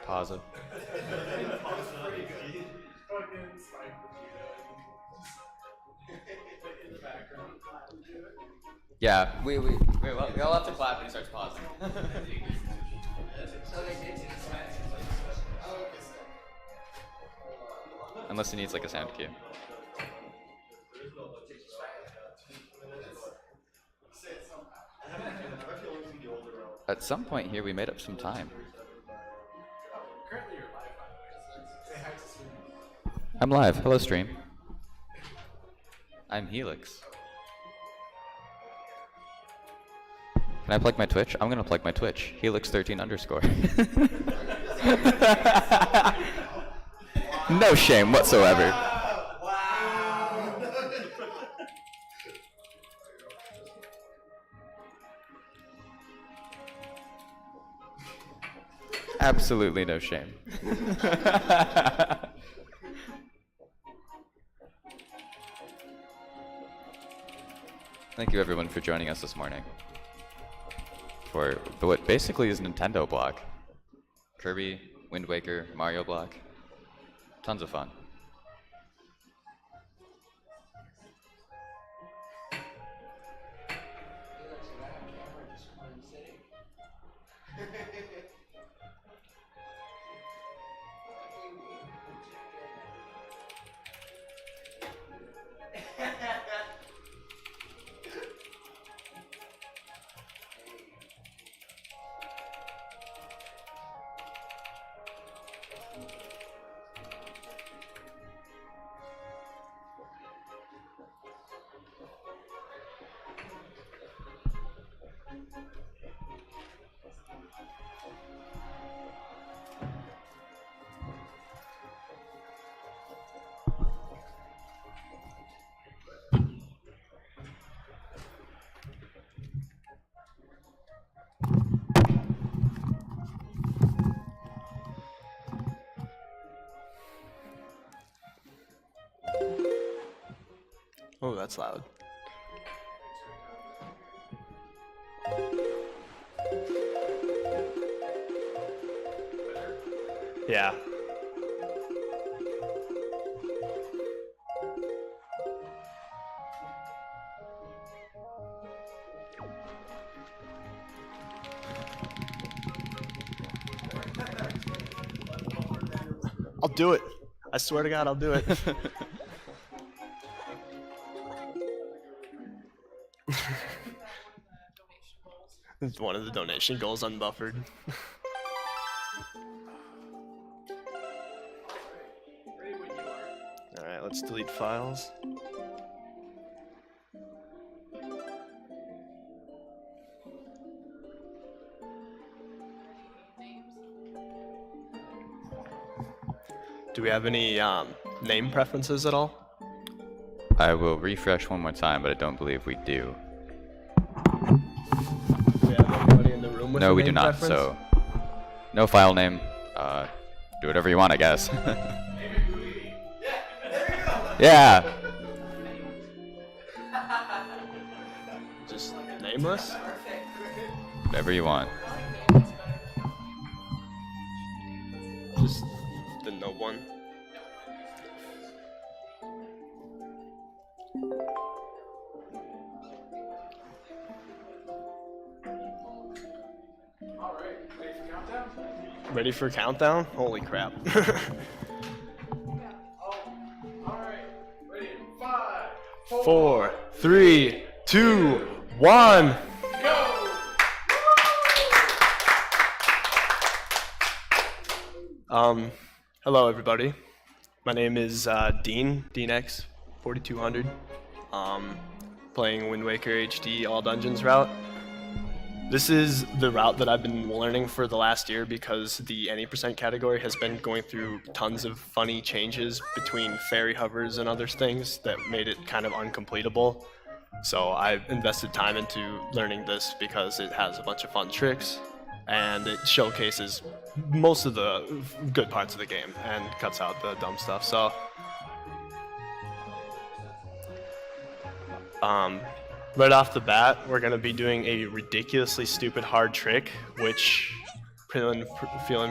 pause it. Yeah, we all have to clap when he starts pausing. Unless he needs like a sound cue. At some point here, we made up some time. I'm live. Hello, stream. I'm Helix. Can I plug my Twitch? I'm gonna plug my Twitch. Helix13_. No shame whatsoever. Absolutely no shame. Thank you everyone for joining us this morning for what basically is Nintendo block. Kirby, Wind Waker, Mario block. Tons of fun. Oh, that's loud. Yeah. I'll do it. I swear to God, I'll do it. It's one of the donation goals unbuffered. Alright, let's delete files. Do we have any name preferences at all? I will refresh one more time, but I don't believe we do. Do we have anybody in the room with No, a we do name not, preference? so no file name. Do whatever you want, I guess. Yeah. Just nameless? Whatever you want. Just the no one. Ready for countdown? Holy crap. Four, three, two, one. Hello everybody. My name is Deanx4200. Playing Wind Waker HD All Dungeons route. This is the route that I've been learning for the last year because the any percent category has been going through tons of funny changes between fairy hovers and other things that made it kind of uncompletable. So I've invested time into learning this because it has a bunch of fun tricks and it showcases most of the good parts of the game and cuts out the dumb stuff. So right off the bat, we're going to be doing a ridiculously stupid hard trick, which feeling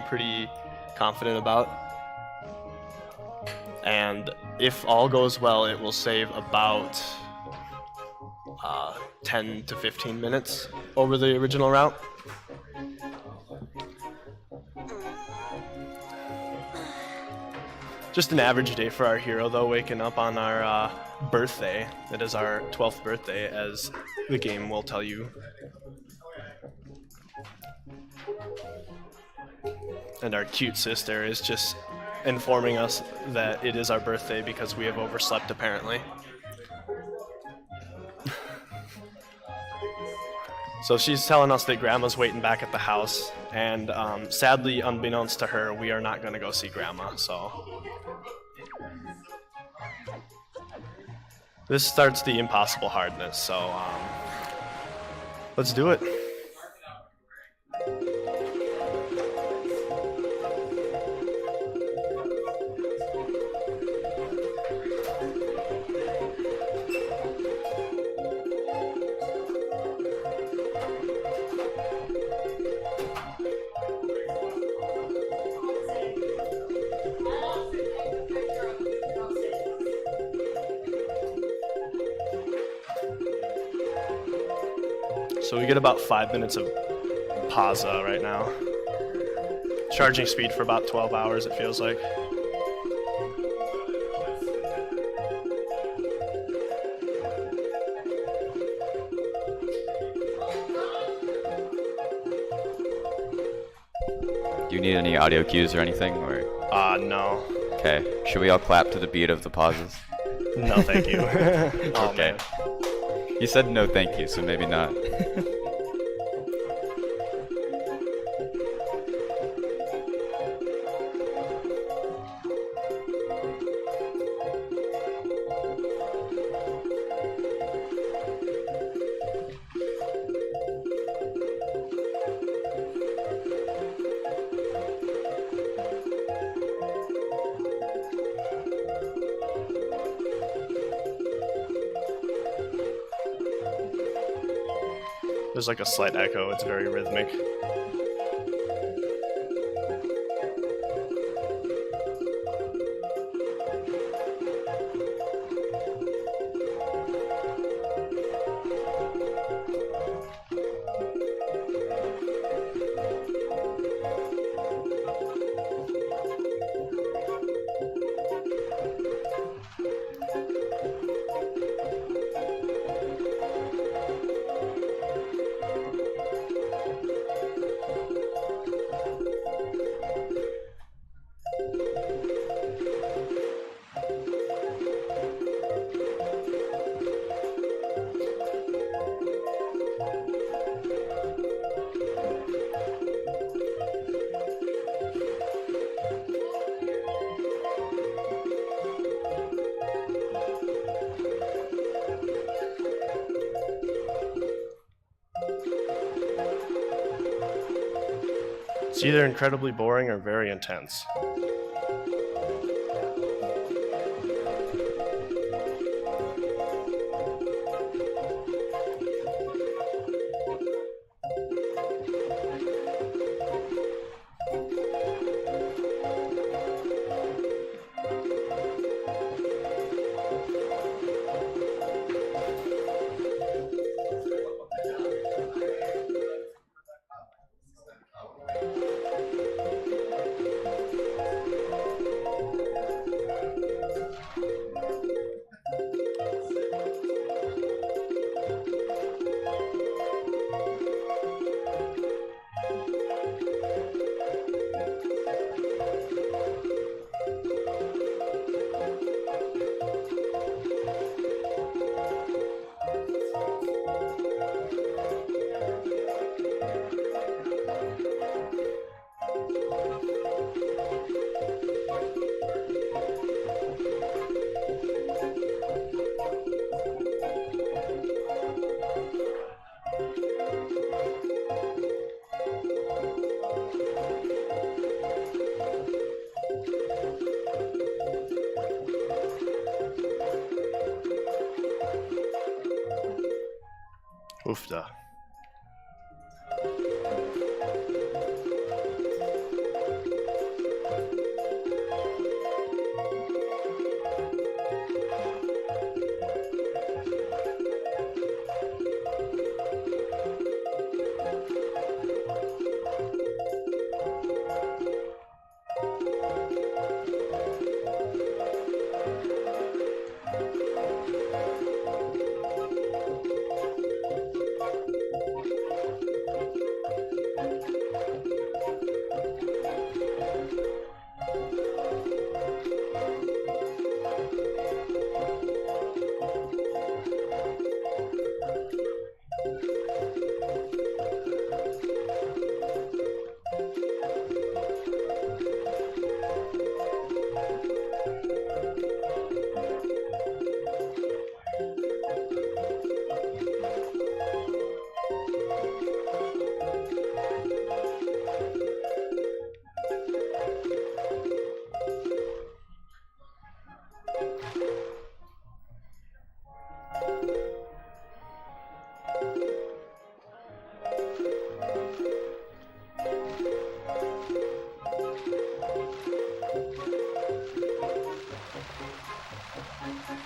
pretty confident about. And if all goes well, it will save about 10 to 15 minutes over the original route. Just an average day for our hero, though, waking up on our birthday. It is our 12th birthday, as the game will tell you. And our cute sister is just informing us that it is our birthday because we have overslept, apparently. So she's telling us that Grandma's waiting back at the house, and sadly, unbeknownst to her, we are not going to go see Grandma, so... This starts the impossible hardness, so let's do it. So we get about 5 minutes of pause right now. Charging speed for about 12 hours, it feels like. Do you need any audio cues or anything, or? No. Okay. Should we all clap to the beat of the pauses? No, thank you. Oh, Okay. man. You said no thank you, so maybe not. There's like a slight echo, it's very rhythmic. It's either incredibly boring or very intense. Oofda.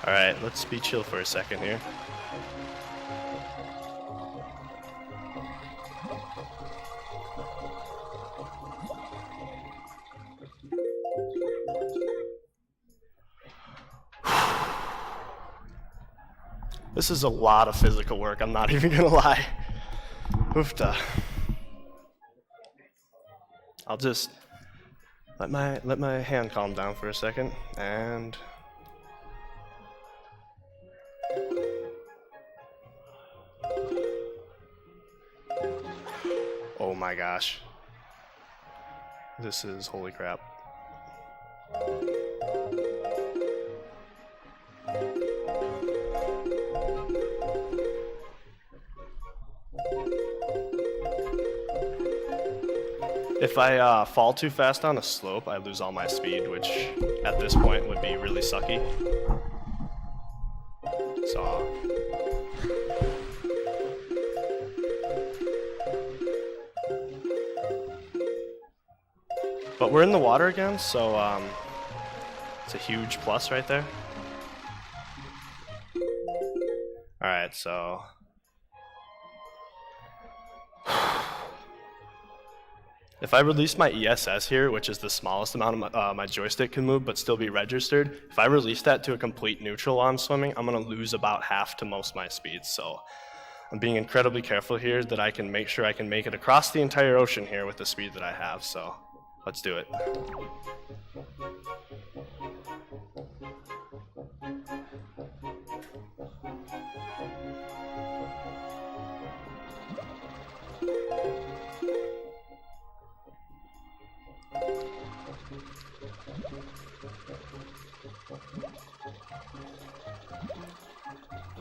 All right, let's be chill for a second here. This is a lot of physical work, I'm not even gonna lie. Oofta. I'll just let my hand calm down for a second, and oh my gosh. This is holy crap. If I fall too fast on a slope, I lose all my speed, which at this point would be really sucky. So, but we're in the water again, so it's a huge plus right there. All right, so. If I release my ESS here, which is the smallest amount of my joystick can move but still be registered, if I release that to a complete neutral while I'm swimming, I'm going to lose about half to most of my speeds. So I'm being incredibly careful here that I can make sure I can make it across the entire ocean here with the speed that I have. So let's do it.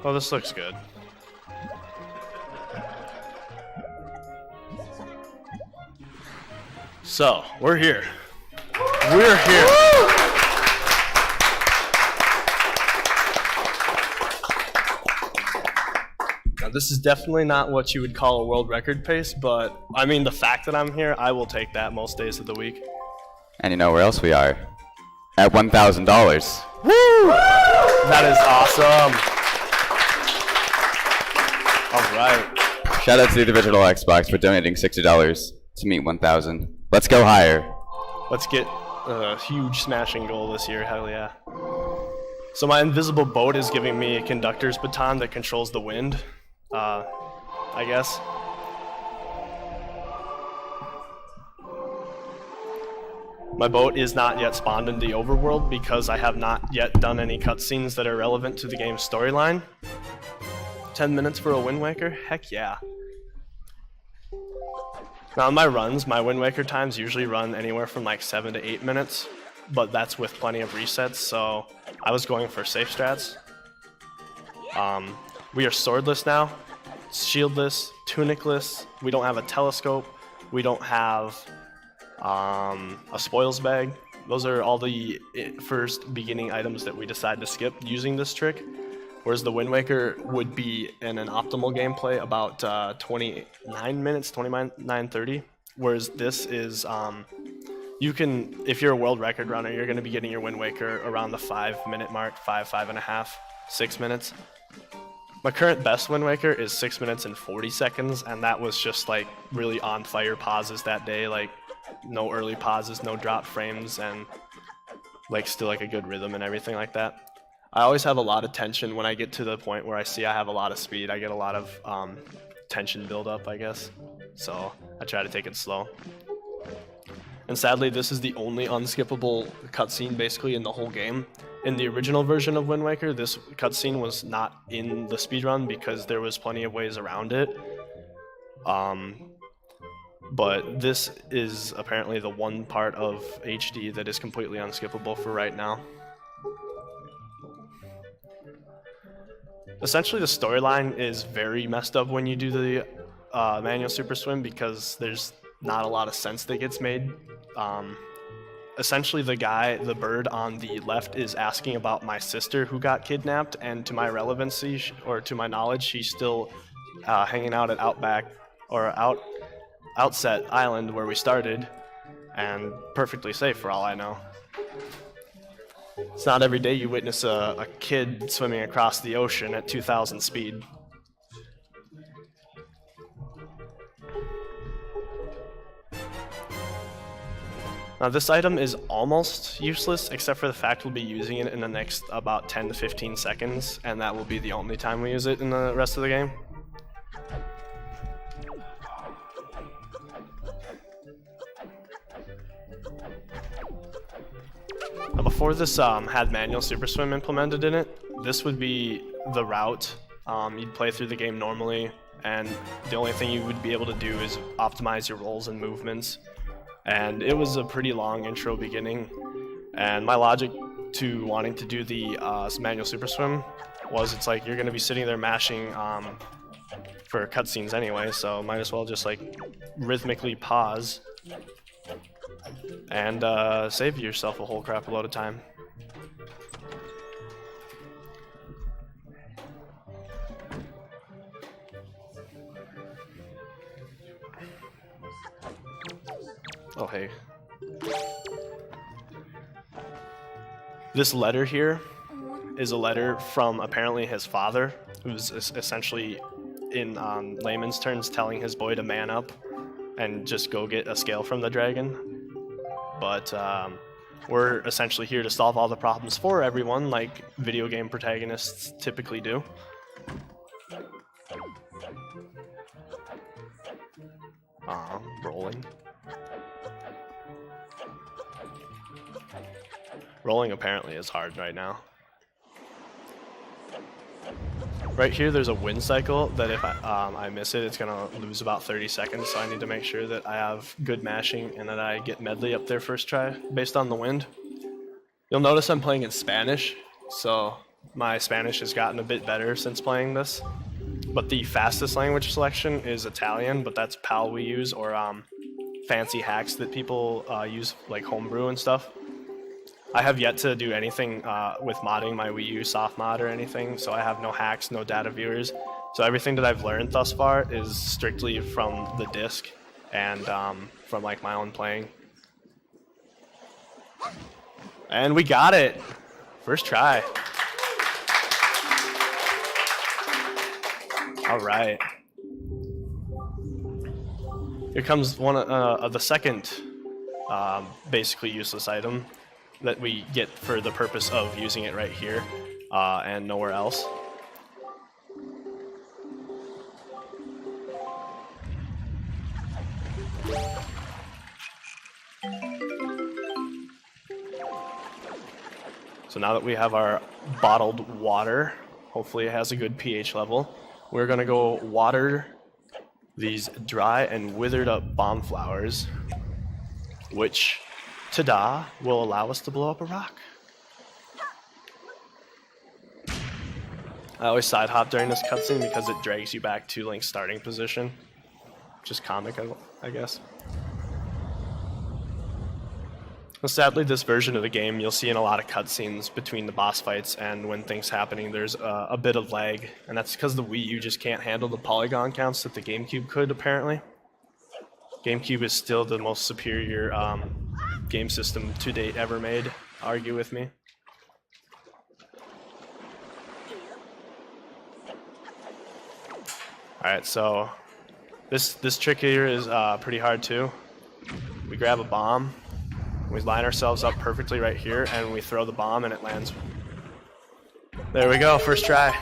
Well, this looks good. So, we're here. We're here. Now, this is definitely not what you would call a world record pace, but I mean, the fact that I'm here, I will take that most days of the week. And you know where else we are? At $1,000. Woo! That is awesome. All right. Shout out to the Digital Xbox for donating $60 to meet 1,000. Let's go higher. Let's get a huge smashing goal this year. Hell yeah. So my invisible boat is giving me a conductor's baton that controls the wind, I guess. My boat is not yet spawned in the overworld because I have not yet done any cutscenes that are relevant to the game's storyline. 10 minutes for a Wind Waker? Heck yeah. Now on my runs, my Wind Waker times usually run anywhere from like 7 to 8 minutes, but that's with plenty of resets, so I was going for safe strats. We are swordless now, shieldless, tunicless, we don't have a telescope, we don't have a spoils bag. Those are all the first beginning items that we decide to skip using this trick. Whereas the Wind Waker would be in an optimal gameplay about 29 minutes, 29:30. Whereas this is, you can, if you're a world record runner, you're going to be getting your Wind Waker around the 5-minute mark, 5.5, 6 minutes. My current best Wind Waker is 6 minutes and 40 seconds, and that was just like really on fire pauses that day, like no early pauses, no drop frames, and like still like a good rhythm and everything like that. I always have a lot of tension when I get to the point where I see I have a lot of speed. I get a lot of tension build up, I guess. So I try to take it slow. And sadly, this is the only unskippable cutscene basically in the whole game. In the original version of Wind Waker, this cutscene was not in the speedrun because there was plenty of ways around it. But this is apparently the one part of HD that is completely unskippable for right now. Essentially, the storyline is very messed up when you do the manual super swim because there's not a lot of sense that gets made. Essentially, the bird on the left is asking about my sister who got kidnapped, and to my relevancy, or to my knowledge, she's still hanging out at Outset Island where we started, and perfectly safe for all I know. It's not every day you witness a kid swimming across the ocean at 2,000 speed. Now this item is almost useless, except for the fact we'll be using it in the next about 10 to 15 seconds, and that will be the only time we use it in the rest of the game. Now before this had manual super swim implemented in it, this would be the route. You'd play through the game normally, and the only thing you would be able to do is optimize your rolls and movements. And it was a pretty long intro beginning, and my logic to wanting to do the manual super swim was it's like you're going to be sitting there mashing for cutscenes anyway, so might as well just like rhythmically pause and save yourself a whole crap load of time. Oh, hey. This letter here is a letter from apparently his father, who's essentially, in layman's terms, telling his boy to man up and just go get a scale from the dragon. But we're essentially here to solve all the problems for everyone, like video game protagonists typically do. Rolling. Rolling apparently is hard right now. Right here there's a wind cycle that if I miss it, it's going to lose about 30 seconds, so I need to make sure that I have good mashing and that I get medley up there first try based on the wind. You'll notice I'm playing in Spanish, so my Spanish has gotten a bit better since playing this. But the fastest language selection is Italian, but that's PAL we use, or fancy hacks that people use like homebrew and stuff. I have yet to do anything with modding my Wii U soft mod or anything, so I have no hacks, no data viewers. So everything that I've learned thus far is strictly from the disc and from like my own playing. And we got it! First try. Alright. Here comes one of the second basically useless item that we get for the purpose of using it right here and nowhere else. So now that we have our bottled water, hopefully it has a good pH level, we're gonna go water these dry and withered up bomb flowers, which, ta-da, will allow us to blow up a rock. I always side hop during this cutscene because it drags you back to Link's starting position. Just comic, I guess. Well, sadly, this version of the game, you'll see in a lot of cutscenes between the boss fights and when things happening, there's a bit of lag, and that's because the Wii U just can't handle the polygon counts that the GameCube could, apparently. GameCube is still the most superior game system to date ever made, argue with me. Alright, so this trick here is pretty hard too. We grab a bomb, we line ourselves up perfectly right here, and we throw the bomb and it lands. There we go, first try.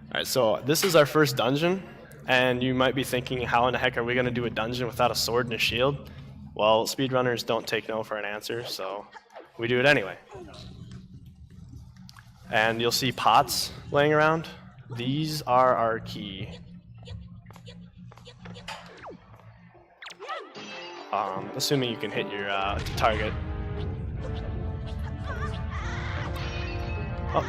Alright, so this is our first dungeon, and you might be thinking, how in the heck are we going to do a dungeon without a sword and a shield? Well, speedrunners don't take no for an answer, so we do it anyway. And you'll see pots laying around. These are our key. Assuming you can hit your target. Oh.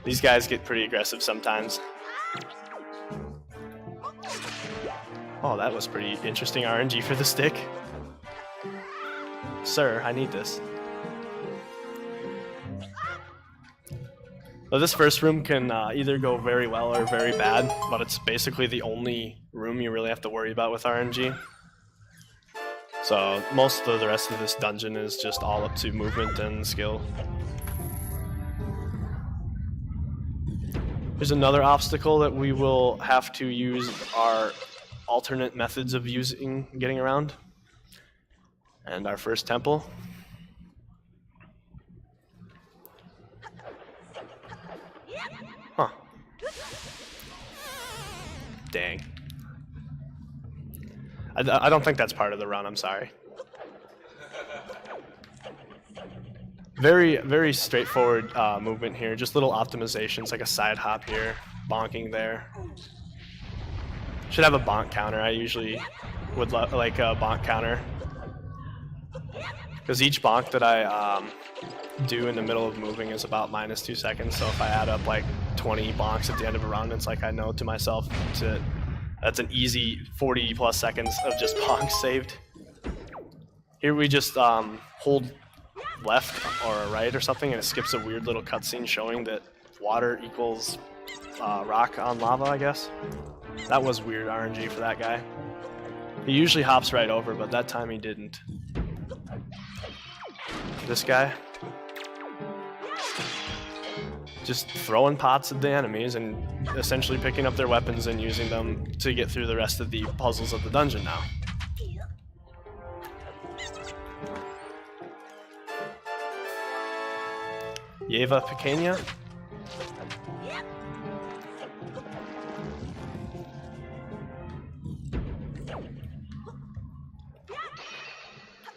These guys get pretty aggressive sometimes. Oh, that was pretty interesting RNG for the stick. Sir, I need this. So this first room can either go very well or very bad, but it's basically the only room you really have to worry about with RNG. So most of the rest of this dungeon is just all up to movement and skill. There's another obstacle that we will have to use our alternate methods of getting around. And our first temple. Huh. Dang. I don't think that's part of the run, I'm sorry. Very, very straightforward movement here. Just little optimizations, like a side hop here, bonking there. Should have a bonk counter. I usually would like a bonk counter. Because each bonk that I do in the middle of moving is about -2 seconds. So if I add up like 20 bonks at the end of a run, it's like I know to myself that's an easy 40+ seconds of just bonks saved. Here we just hold left or right or something, and it skips a weird little cutscene showing that water equals rock on lava, I guess. That was weird RNG for that guy. He usually hops right over, but that time he didn't. This guy. Just throwing pots at the enemies and essentially picking up their weapons and using them to get through the rest of the puzzles of the dungeon now. Yeva Pequeña.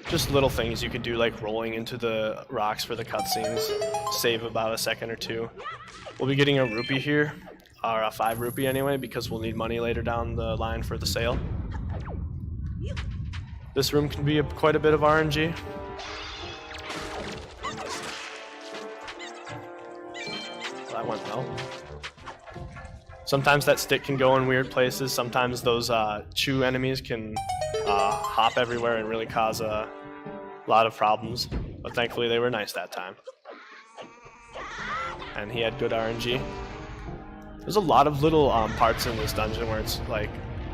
Just little things you can do, like rolling into the rocks for the cutscenes, save about a second or two. We'll be getting a rupee here, or a 5 rupee anyway, because we'll need money later down the line for the sale. This room can be quite a bit of RNG. That went well. Sometimes that stick can go in weird places. Sometimes those chew enemies can hop everywhere and really cause a lot of problems. But thankfully they were nice that time. And he had good RNG. There's a lot of little parts in this dungeon where it's like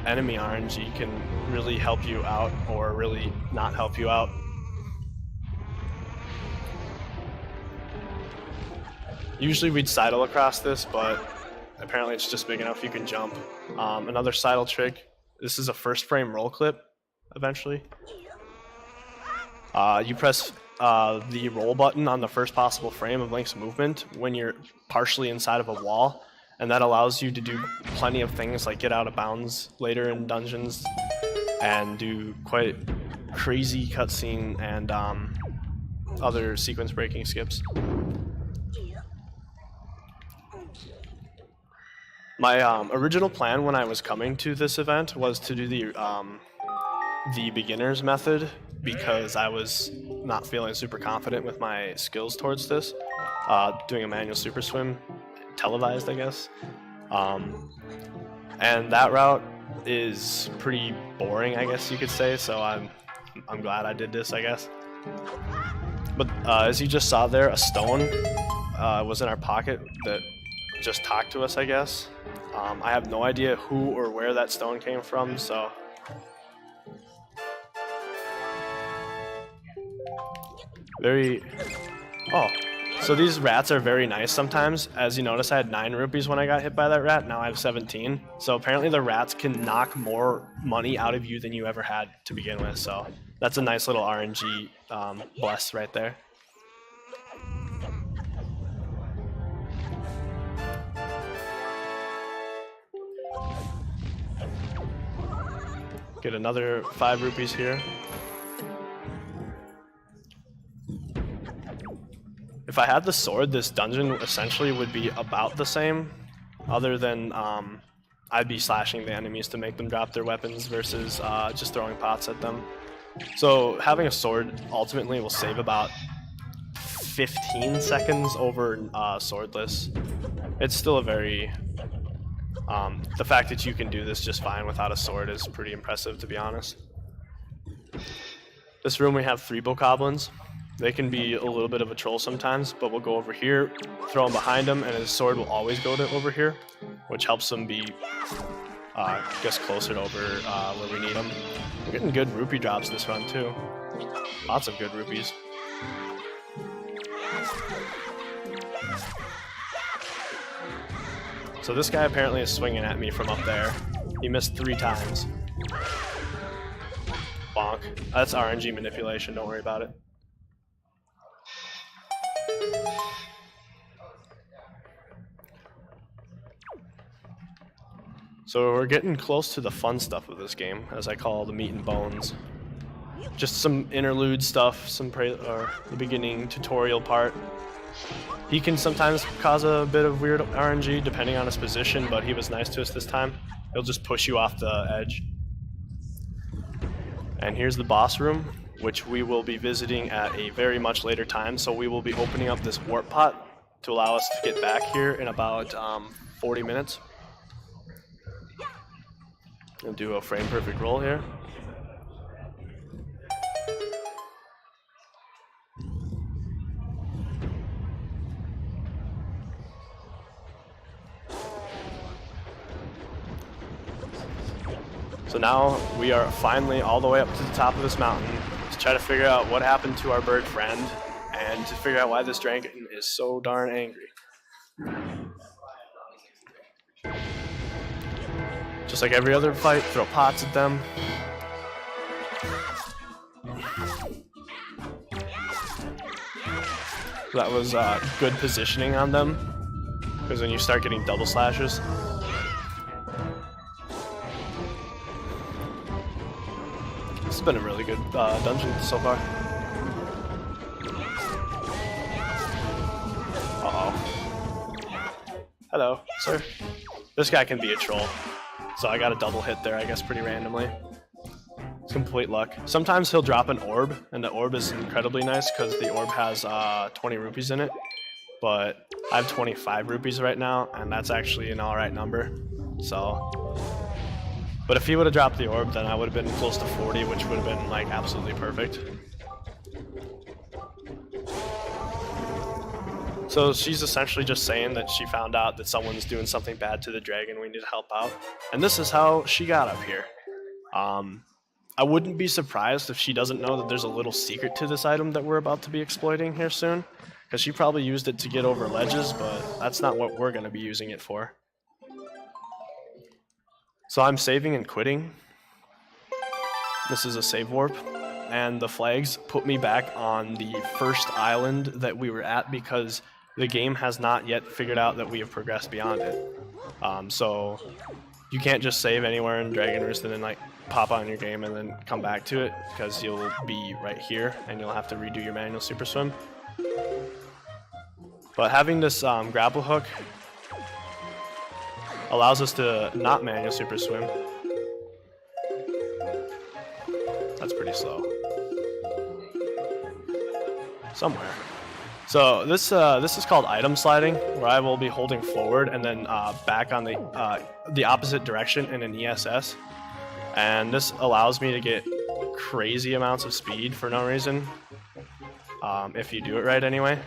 enemy RNG can really help you out or really not help you out. Usually we'd sidle across this, but apparently it's just big enough you can jump. Another sidle trick. This is a first frame roll clip, eventually. You press the roll button on the first possible frame of Link's movement when you're partially inside of a wall, and that allows you to do plenty of things like get out of bounds later in dungeons and do quite crazy cutscene and other sequence breaking skips. My original plan when I was coming to this event was to do the beginner's method because I was not feeling super confident with my skills towards this. Doing a manual super swim, televised, I guess. And that route is pretty boring, I guess you could say, so I'm glad I did this, I guess. But as you just saw there, a stone was in our pocket that just talked to us, I guess. I have no idea who or where that stone came from, so... Oh, so these rats are very nice sometimes. As you notice, I had 9 rupees when I got hit by that rat, now I have 17. So apparently the rats can knock more money out of you than you ever had to begin with, so that's a nice little RNG bless right there. Get another 5 rupees here. If I had the sword, this dungeon essentially would be about the same, other than I'd be slashing the enemies to make them drop their weapons versus just throwing pots at them. So having a sword ultimately will save about 15 seconds over swordless. It's still a very... the fact that you can do this just fine without a sword is pretty impressive, to be honest. This room we have 3 bokoblins. They can be a little bit of a troll sometimes, but we'll go over here, throw him behind him, and his sword will always go to over here, which helps him be, just closer to over where we need him. We're getting good rupee drops this run too. Lots of good rupees. So this guy apparently is swinging at me from up there. He missed 3 times. Bonk. That's RNG manipulation, don't worry about it. So we're getting close to the fun stuff of this game, as I call the meat and bones. Just some interlude stuff, the beginning tutorial part. He can sometimes cause a bit of weird RNG depending on his position, but he was nice to us this time. He'll just push you off the edge. And here's the boss room, which we will be visiting at a very much later time. So we will be opening up this warp pot to allow us to get back here in about 40 minutes. I'll do a frame perfect roll here. So now we are finally all the way up to the top of this mountain to try to figure out what happened to our bird friend and to figure out why this dragon is so darn angry. Just like every other fight, throw pots at them. That was good positioning on them, because when you start getting double slashes. This has been a really good dungeon so far. Uh-oh. Hello, sir. This guy can be a troll. So I got a double hit there, I guess, pretty randomly. It's complete luck. Sometimes he'll drop an orb, and the orb is incredibly nice because the orb has 20 rupees in it. But I have 25 rupees right now, and that's actually an alright number. So, but if he would have dropped the orb, then I would have been close to 40, which would have been like absolutely perfect. So she's essentially just saying that she found out that someone's doing something bad to the dragon, we need to help out. And this is how she got up here. I wouldn't be surprised if she doesn't know that there's a little secret to this item that we're about to be exploiting here soon. Because she probably used it to get over ledges, but that's not what we're going to be using it for. So I'm saving and quitting. This is a save warp. And the flags put me back on the first island that we were at because the game has not yet figured out that we have progressed beyond it. So you can't just save anywhere in Dragon Roost and then like pop on your game and then come back to it, because you'll be right here and you'll have to redo your manual super swim. But having this grapple hook allows us to not manual super swim. That's pretty slow. Somewhere. So this is called item sliding, where I will be holding forward and then back on the opposite direction in an ESS, and this allows me to get crazy amounts of speed for no reason, if you do it right anyway.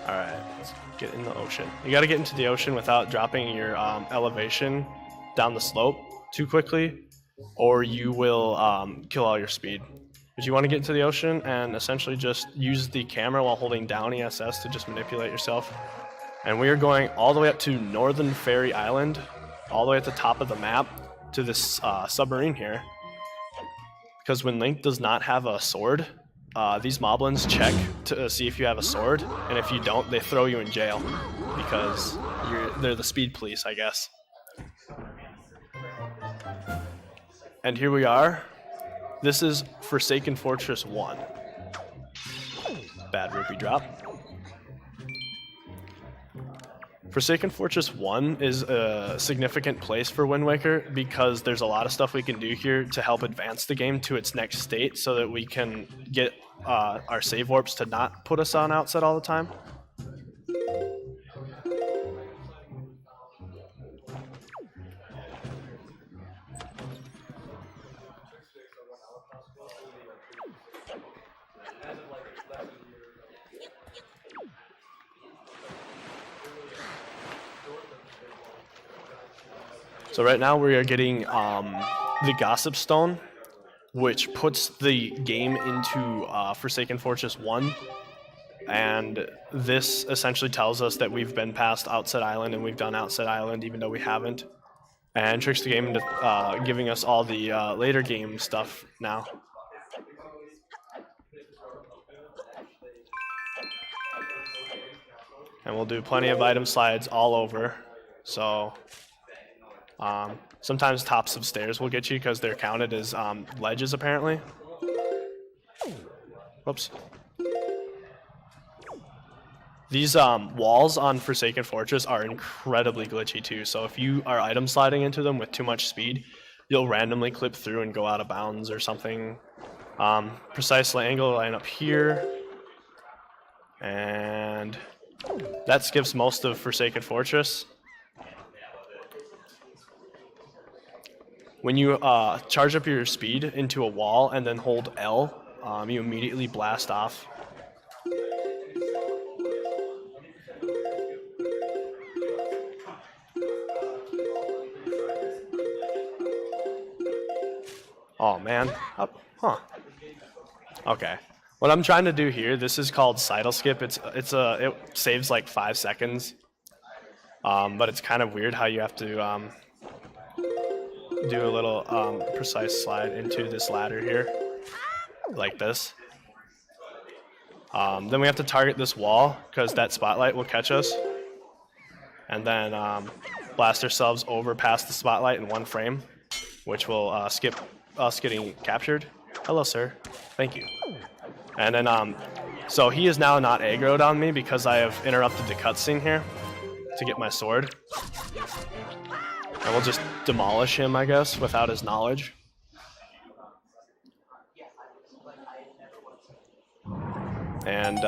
All right, let's get in the ocean. You got to get into the ocean without dropping your elevation down the slope too quickly, or you will kill all your speed. But you want to get into the ocean and essentially just use the camera while holding down ESS to just manipulate yourself. And we are going all the way up to Northern Fairy Island, all the way at the top of the map to this submarine here. Because when Link does not have a sword, these moblins check to see if you have a sword, and if you don't, they throw you in jail because they're the speed police, I guess. And here we are. This is Forsaken Fortress 1. Bad rupee drop. Forsaken Fortress 1 is a significant place for Wind Waker because there's a lot of stuff we can do here to help advance the game to its next state so that we can get our save warps to not put us on outset all the time. So right now we are getting the Gossip Stone, which puts the game into Forsaken Fortress 1. And this essentially tells us that we've been past Outset Island and we've done Outset Island even though we haven't. And tricks the game into giving us all the later game stuff now. And we'll do plenty of item slides all over. So sometimes tops of stairs will get you because they're counted as ledges apparently. Whoops. These walls on Forsaken Fortress are incredibly glitchy too, so if you are item sliding into them with too much speed, you'll randomly clip through and go out of bounds or something. Precise angle line up here, and that skips most of Forsaken Fortress. When you charge up your speed into a wall and then hold L, you immediately blast off. Oh man, huh. Okay. What I'm trying to do here, this is called sidle skip. It saves like 5 seconds, but it's kind of weird how you have to do a little precise slide into this ladder here, like this. Then we have to target this wall because that spotlight will catch us, and then blast ourselves over past the spotlight in 1 frame, which will skip us getting captured. Hello, sir. Thank you. And then, so he is now not aggroed on me because I have interrupted the cutscene here to get my sword. And we'll just demolish him, I guess, without his knowledge. And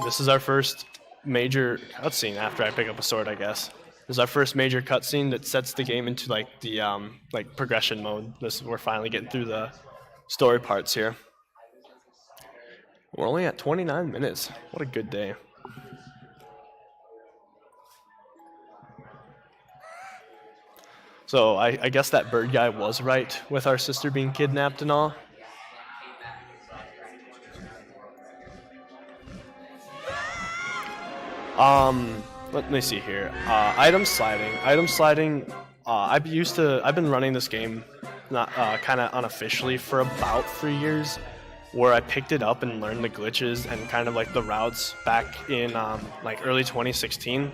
this is our first major cutscene after I pick up a sword, I guess. This is our first major cutscene that sets the game into like the like progression mode. We're finally getting through the story parts here. We're only at 29 minutes. What a good day. So I guess that bird guy was right with our sister being kidnapped and all. Let me see here. Item sliding. I've been running this game kind of unofficially for about 3 years, where I picked it up and learned the glitches and kind of like the routes back in like early 2016.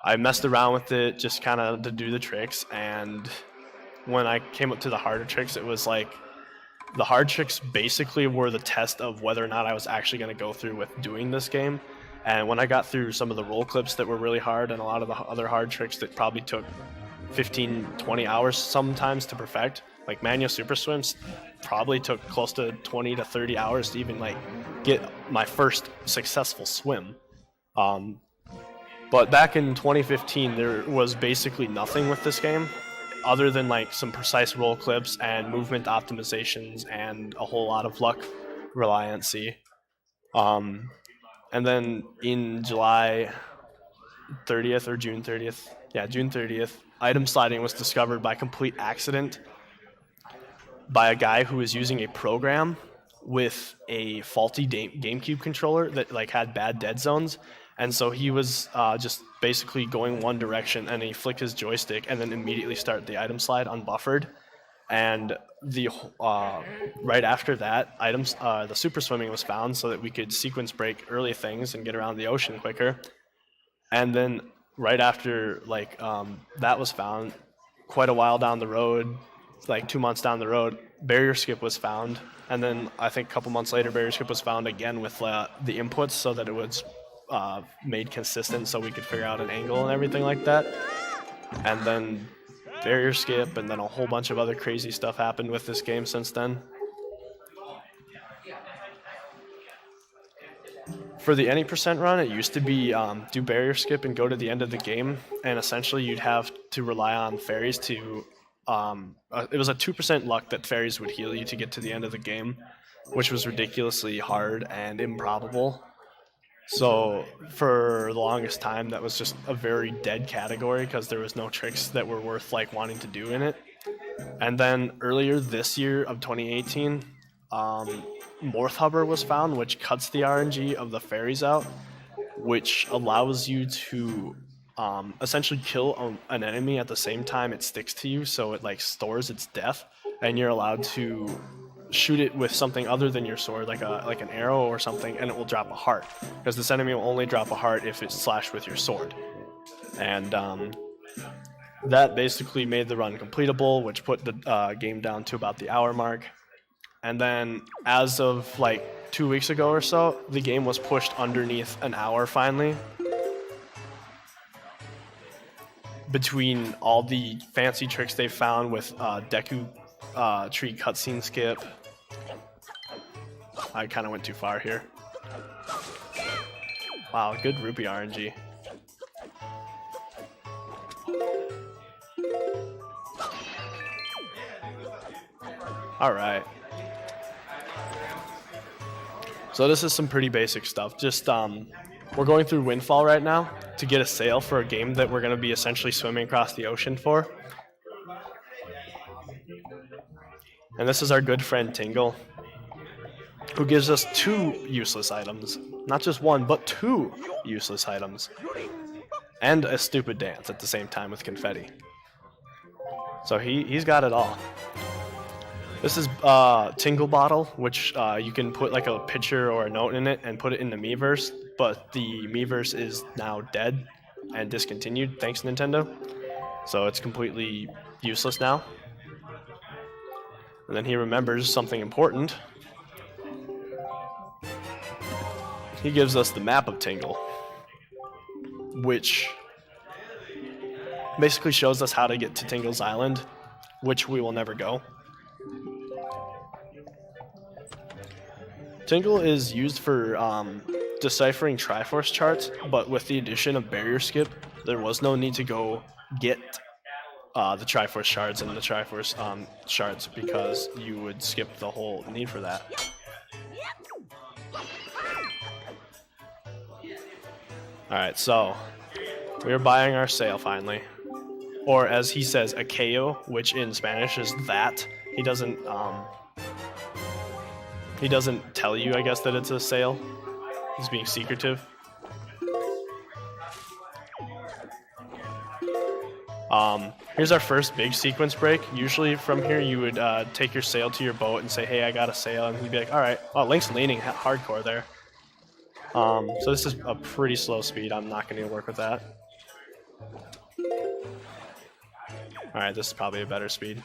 I messed around with it just kind of to do the tricks, and when I came up to the harder tricks, it was like the hard tricks basically were the test of whether or not I was actually going to go through with doing this game. And when I got through some of the roll clips that were really hard and a lot of the other hard tricks that probably took 15, 20 hours sometimes to perfect, like manual super swims probably took close to 20 to 30 hours to even like get my first successful swim. But back in 2015, there was basically nothing with this game other than like some precise roll clips and movement optimizations and a whole lot of luck reliancy. And then in July 30th or June 30th, June 30th, item sliding was discovered by complete accident by a guy who was using a program with a faulty GameCube controller that like had bad dead zones. And so he was just basically going one direction, and he flicked his joystick and then immediately started the item slide unbuffered. And the right after that, the super swimming was found so that we could sequence break early things and get around the ocean quicker. And then right after like that was found, quite a while down the road, like 2 months down the road, barrier skip was found. And then I think a couple months later, barrier skip was found again with the inputs so that it was made consistent so we could figure out an angle and everything like that. And then barrier skip, and then a whole bunch of other crazy stuff happened with this game since then. For the any percent run, it used to be do barrier skip and go to the end of the game, and essentially you'd have to rely on fairies to it was a 2% luck that fairies would heal you to get to the end of the game, which was ridiculously hard and improbable. So for the longest time, that was just a very dead category because there was no tricks that were worth like wanting to do in it. And then earlier this year of 2018, Morthhubber was found, which cuts the RNG of the fairies out, which allows you to essentially kill an enemy at the same time it sticks to you, so it like stores its death, and you're allowed to shoot it with something other than your sword, like an arrow or something, and it will drop a heart. Because this enemy will only drop a heart if it's slashed with your sword. And that basically made the run completable, which put the game down to about the hour mark. And then as of like 2 weeks ago or so, the game was pushed underneath an hour finally. Between all the fancy tricks they found with Deku tree cutscene skip. I kind of went too far here. Wow, good rupee RNG. Alright. So this is some pretty basic stuff. Just, we're going through Windfall right now to get a sail for a game that we're going to be essentially swimming across the ocean for. And this is our good friend Tingle, who gives us 2 useless items. Not just 1, but 2 useless items. And a stupid dance at the same time with confetti. So he's got it all. This is Tingle Bottle, which you can put like a picture or a note in it and put it in the Miiverse, but the Miiverse is now dead and discontinued, thanks Nintendo. So it's completely useless now. And then he remembers something important. He gives us the map of Tingle, which basically shows us how to get to Tingle's Island, which we will never go. Tingle is used for deciphering Triforce charts, but with the addition of Barrier Skip, there was no need to go get the Triforce shards and the Triforce shards because you would skip the whole need for that. Alright, so we're buying our sail finally. Or as he says, a KO, which in Spanish is that. He doesn't tell you, I guess, that it's a sail. He's being secretive. Here's our first big sequence break. Usually from here you would take your sail to your boat and say, hey, I got a sail, and he'd be like, alright. Oh, Link's leaning hardcore there. So this is a pretty slow speed. I'm not going to work with that. Alright, this is probably a better speed.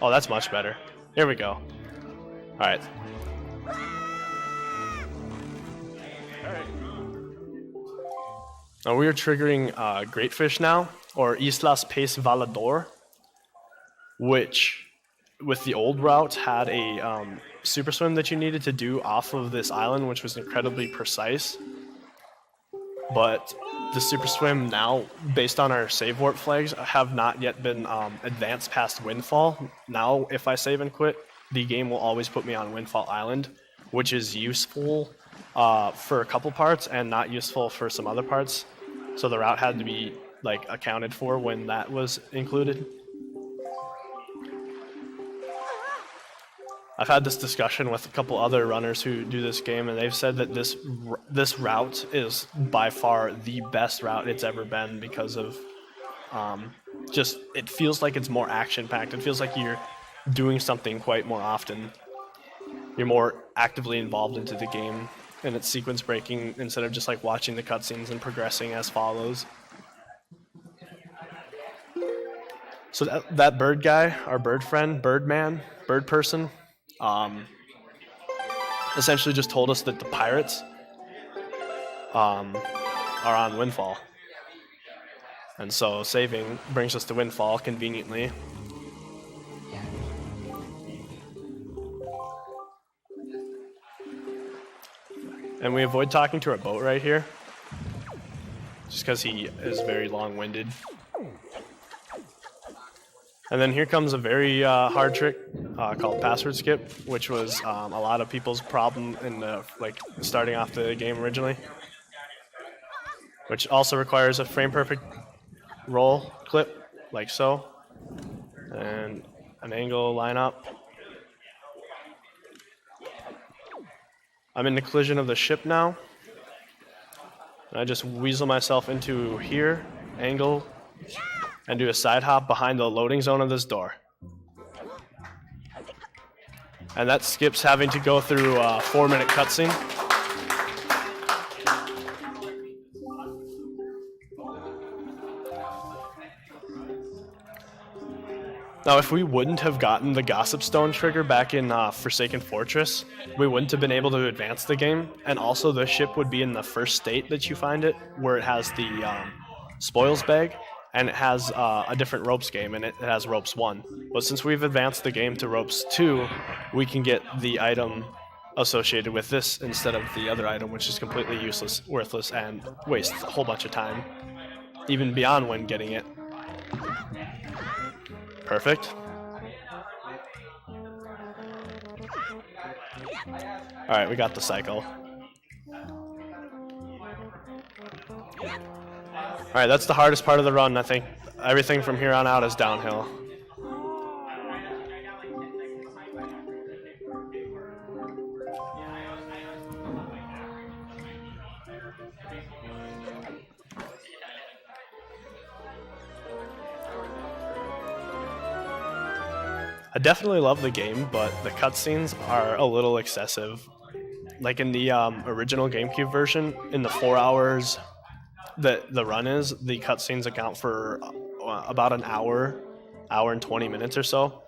Oh, that's much better. Here we go. Alright. Now we are triggering Great Fish now, or Islas Pez Valador, which, with the old route, had a super swim that you needed to do off of this island, which was incredibly precise. But the super swim now, based on our save warp flags, have not yet been advanced past Windfall. Now, if I save and quit, the game will always put me on Windfall Island, which is useful for a couple parts and not useful for some other parts. So the route had to be like accounted for when that was included. I've had this discussion with a couple other runners who do this game, and they've said that this route is by far the best route it's ever been because of just it feels like it's more action-packed. It feels like you're doing something quite more often. You're more actively involved into the game, and it's sequence breaking instead of just like watching the cutscenes and progressing as follows. So that bird guy, our bird friend, bird man, bird person, essentially just told us that the pirates are on Windfall. And so saving brings us to Windfall conveniently. And we avoid talking to our boat right here, just because he is very long-winded. And then here comes a very hard trick called Password Skip, which was a lot of people's problem in like starting off the game originally, which also requires a frame perfect roll clip like so, and an angle lineup. I'm in the collision of the ship now. And I just weasel myself into here, angle, and do a side hop behind the loading zone of this door. And that skips having to go through a 4-minute cutscene. Now, if we wouldn't have gotten the Gossip Stone trigger back in Forsaken Fortress, we wouldn't have been able to advance the game, and also the ship would be in the first state that you find it, where it has the spoils bag, and it has a different ropes game, and it has ropes 1. But since we've advanced the game to ropes 2, we can get the item associated with this instead of the other item, which is completely useless, worthless, and wastes a whole bunch of time, even beyond when getting it. Perfect. Alright, we got the cycle. Alright, that's the hardest part of the run, I think. Everything from here on out is downhill. I definitely love the game, but the cutscenes are a little excessive. Like in the original GameCube version, in the 4 hours that the run is, the cutscenes account for about an hour and 20 minutes or so,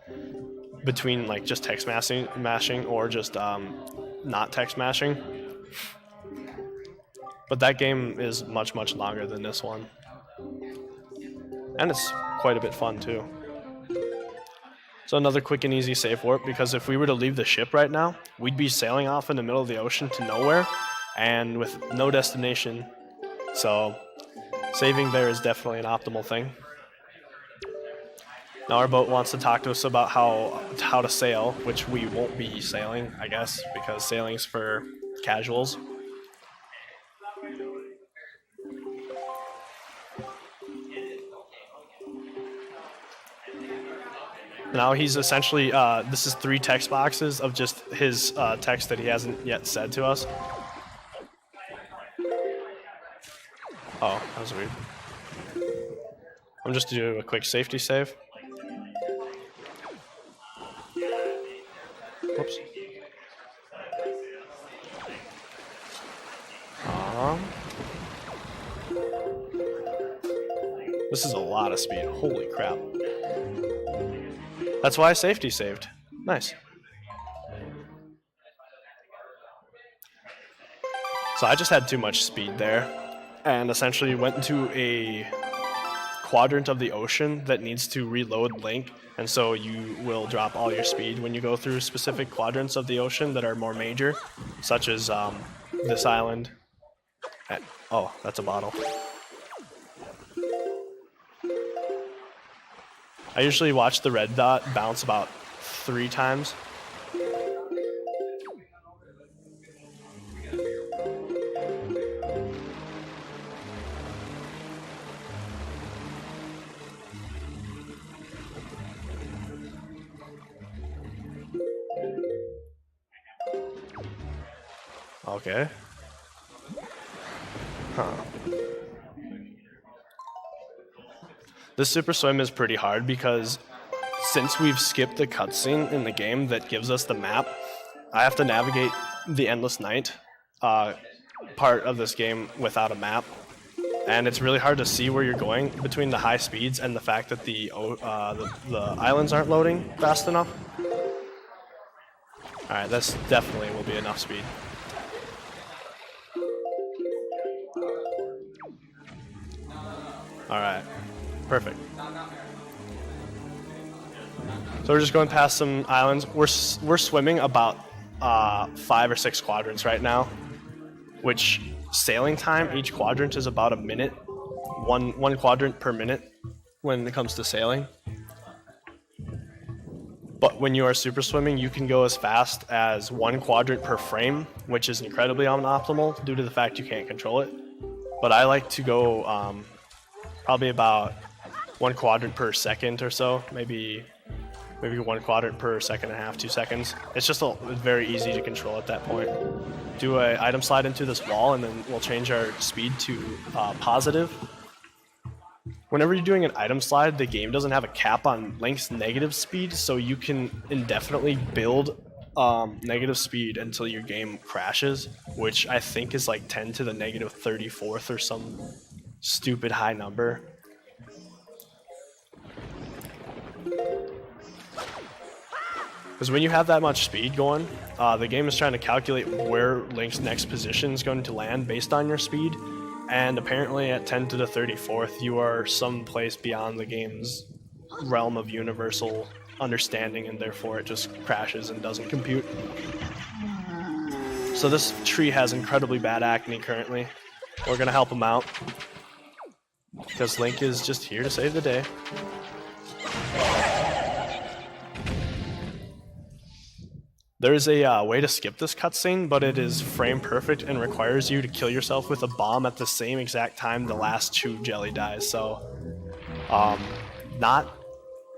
between like just text mashing or just not text mashing. But that game is much longer than this one. And it's quite a bit fun too. So another quick and easy save warp, because if we were to leave the ship right now, we'd be sailing off in the middle of the ocean to nowhere, and with no destination. So saving there is definitely an optimal thing. Now our boat wants to talk to us about how to sail, which we won't be sailing, I guess, because sailing's for casuals. Now he's essentially, this is 3 text boxes of just his text that he hasn't yet said to us. Oh, that was weird. I'm just doing a quick safety save. Whoops. This is a lot of speed. Holy crap. That's why I safety saved. Nice. So I just had too much speed there, and essentially went into a quadrant of the ocean that needs to reload Link, and so you will drop all your speed when you go through specific quadrants of the ocean that are more major, such as this island. Oh, that's a bottle. I usually watch the red dot bounce about 3 times. Okay. Huh. This super swim is pretty hard because since we've skipped the cutscene in the game that gives us the map, I have to navigate the Endless Night part of this game without a map. And it's really hard to see where you're going between the high speeds and the fact that the islands aren't loading fast enough. Alright, that's definitely will be enough speed. Alright, perfect. So we're just going past some islands. We're swimming about 5 or 6 quadrants right now, which sailing time, each quadrant is about a minute. One quadrant per minute when it comes to sailing. But when you are super swimming, you can go as fast as 1 quadrant per frame, which is incredibly unoptimal due to the fact you can't control it. But I like to go probably about 1 quadrant per second or so, maybe 1 quadrant per second and a half, 2 seconds. It's just very easy to control at that point. Do an item slide into this wall, and then we'll change our speed to positive. Whenever you're doing an item slide, the game doesn't have a cap on Link's negative speed, so you can indefinitely build negative speed until your game crashes, which I think is like 10 to the negative 34th or some stupid high number. Because when you have that much speed going, the game is trying to calculate where Link's next position is going to land based on your speed, and apparently at 10 to the 34th, you are someplace beyond the game's realm of universal understanding, and therefore it just crashes and doesn't compute. So this tree has incredibly bad acne currently. We're going to help him out, because Link is just here to save the day. There is a way to skip this cutscene, but it is frame perfect and requires you to kill yourself with a bomb at the same exact time the last Chew Jelly dies. So, not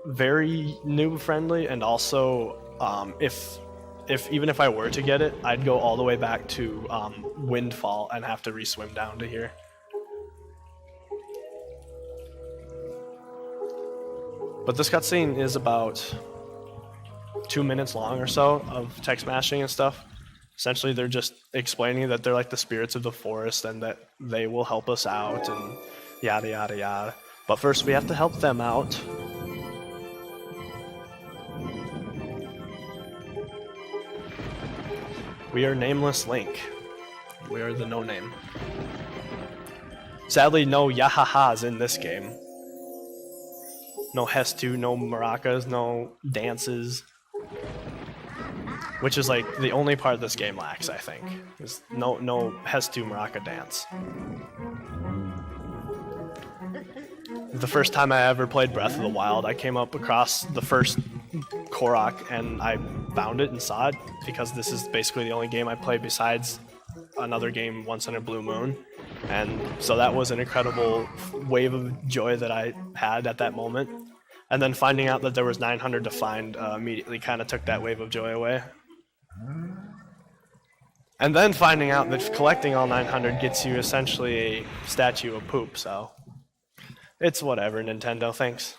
very noob friendly, and also, even if I were to get it, I'd go all the way back to Windfall and have to re-swim down to here. But this cutscene is about 2 minutes long or so of text mashing and stuff. Essentially, they're just explaining that they're like the spirits of the forest and that they will help us out and yada yada yada. But first, we have to help them out. We are Nameless Link. We are the no name. Sadly, no yahahas in this game. No Hestu, no maracas, no dances. Which is like the only part this game lacks, I think. Is no Hestu maraca dance. The first time I ever played Breath of the Wild, I came up across the first Korok and I found it and saw it, because this is basically the only game I played besides another game Once in a Blue Moon. And so that was an incredible wave of joy that I had at that moment. And then finding out that there was 900 to find immediately kind of took that wave of joy away. And then finding out that collecting all 900 gets you essentially a statue of poop, so it's whatever, Nintendo, thanks.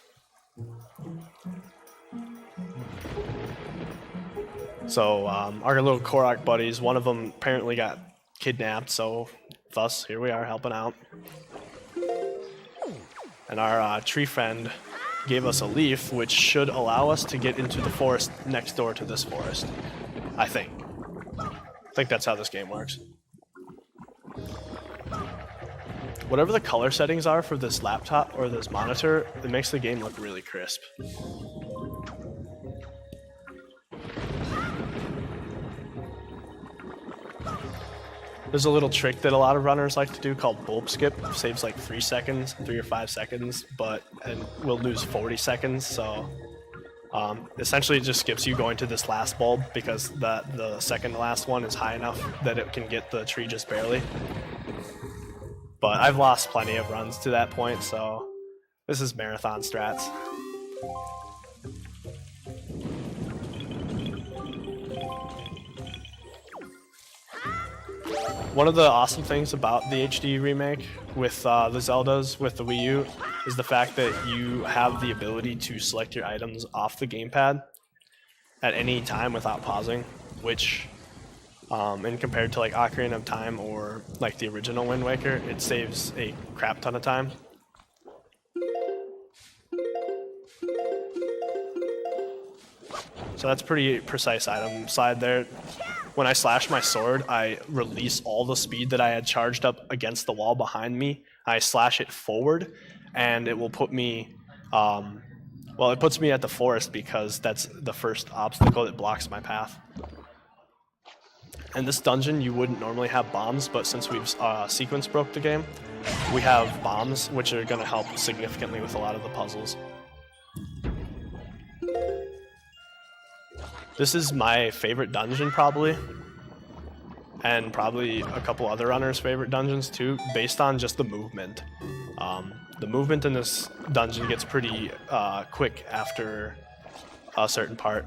So our little Korok buddies, one of them apparently got kidnapped, so thus here we are helping out. And our tree friend gave us a leaf, which should allow us to get into the forest next door to this forest. I think that's how this game works. Whatever the color settings are for this laptop or this monitor, it makes the game look really crisp. There's a little trick that a lot of runners like to do called bulb skip. It saves like 3 seconds, 3 or 5 seconds, and we'll lose 40 seconds, so essentially it just skips you going to this last bulb, because the second to last one is high enough that it can get the tree just barely. But I've lost plenty of runs to that point, so this is marathon strats. One of the awesome things about the HD remake with the Zeldas with the Wii U is the fact that you have the ability to select your items off the gamepad at any time without pausing, which, and compared to like Ocarina of Time or like the original Wind Waker, it saves a crap ton of time. So that's pretty precise item slide there. When I slash my sword, I release all the speed that I had charged up against the wall behind me. I slash it forward, and it will put me, well, it puts me at the forest because that's the first obstacle that blocks my path. In this dungeon, you wouldn't normally have bombs, but since we've sequence broke the game, we have bombs, which are going to help significantly with a lot of the puzzles. This is my favorite dungeon probably, and probably a couple other runners' favorite dungeons too, based on just the movement. The movement in this dungeon gets pretty quick after a certain part.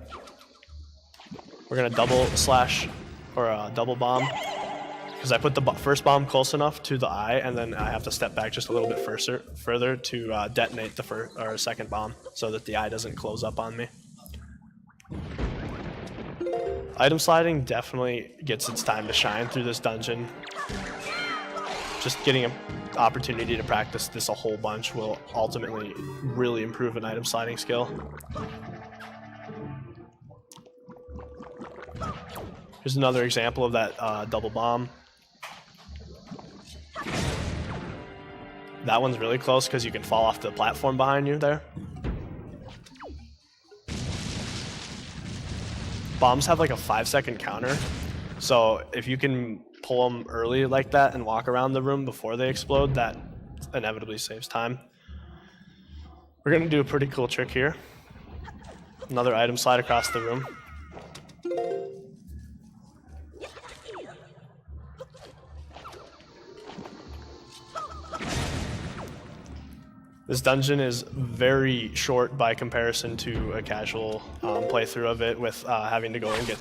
We're gonna double slash or double bomb because I put the first bomb close enough to the eye, and then I have to step back just a little bit further to detonate the second bomb so that the eye doesn't close up on me. Item sliding definitely gets its time to shine through this dungeon. Just getting an opportunity to practice this a whole bunch will ultimately really improve an item sliding skill. Here's another example of that double bomb. That one's really close because you can fall off the platform behind you there. Bombs have like a 5-second counter, so if you can pull them early like that and walk around the room before they explode, that inevitably saves time. We're gonna do a pretty cool trick here. Another item slide across the room. This dungeon is very short by comparison to a casual playthrough of it, with having to go and get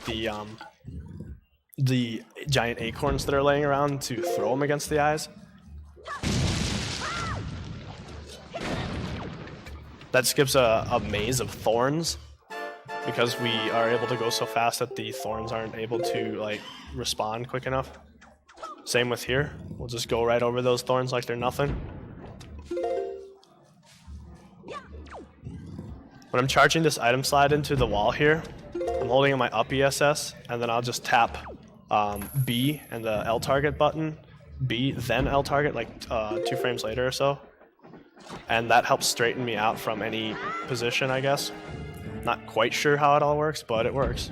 the giant acorns that are laying around to throw them against the eyes. That skips a maze of thorns because we are able to go so fast that the thorns aren't able to like respond quick enough. Same with here. We'll just go right over those thorns like they're nothing. When I'm charging this item slide into the wall here, I'm holding my up ESS, and then I'll just tap B and the L target button, B then L target like 2 frames later or so. And that helps straighten me out from any position, I guess. Not quite sure how it all works, but it works.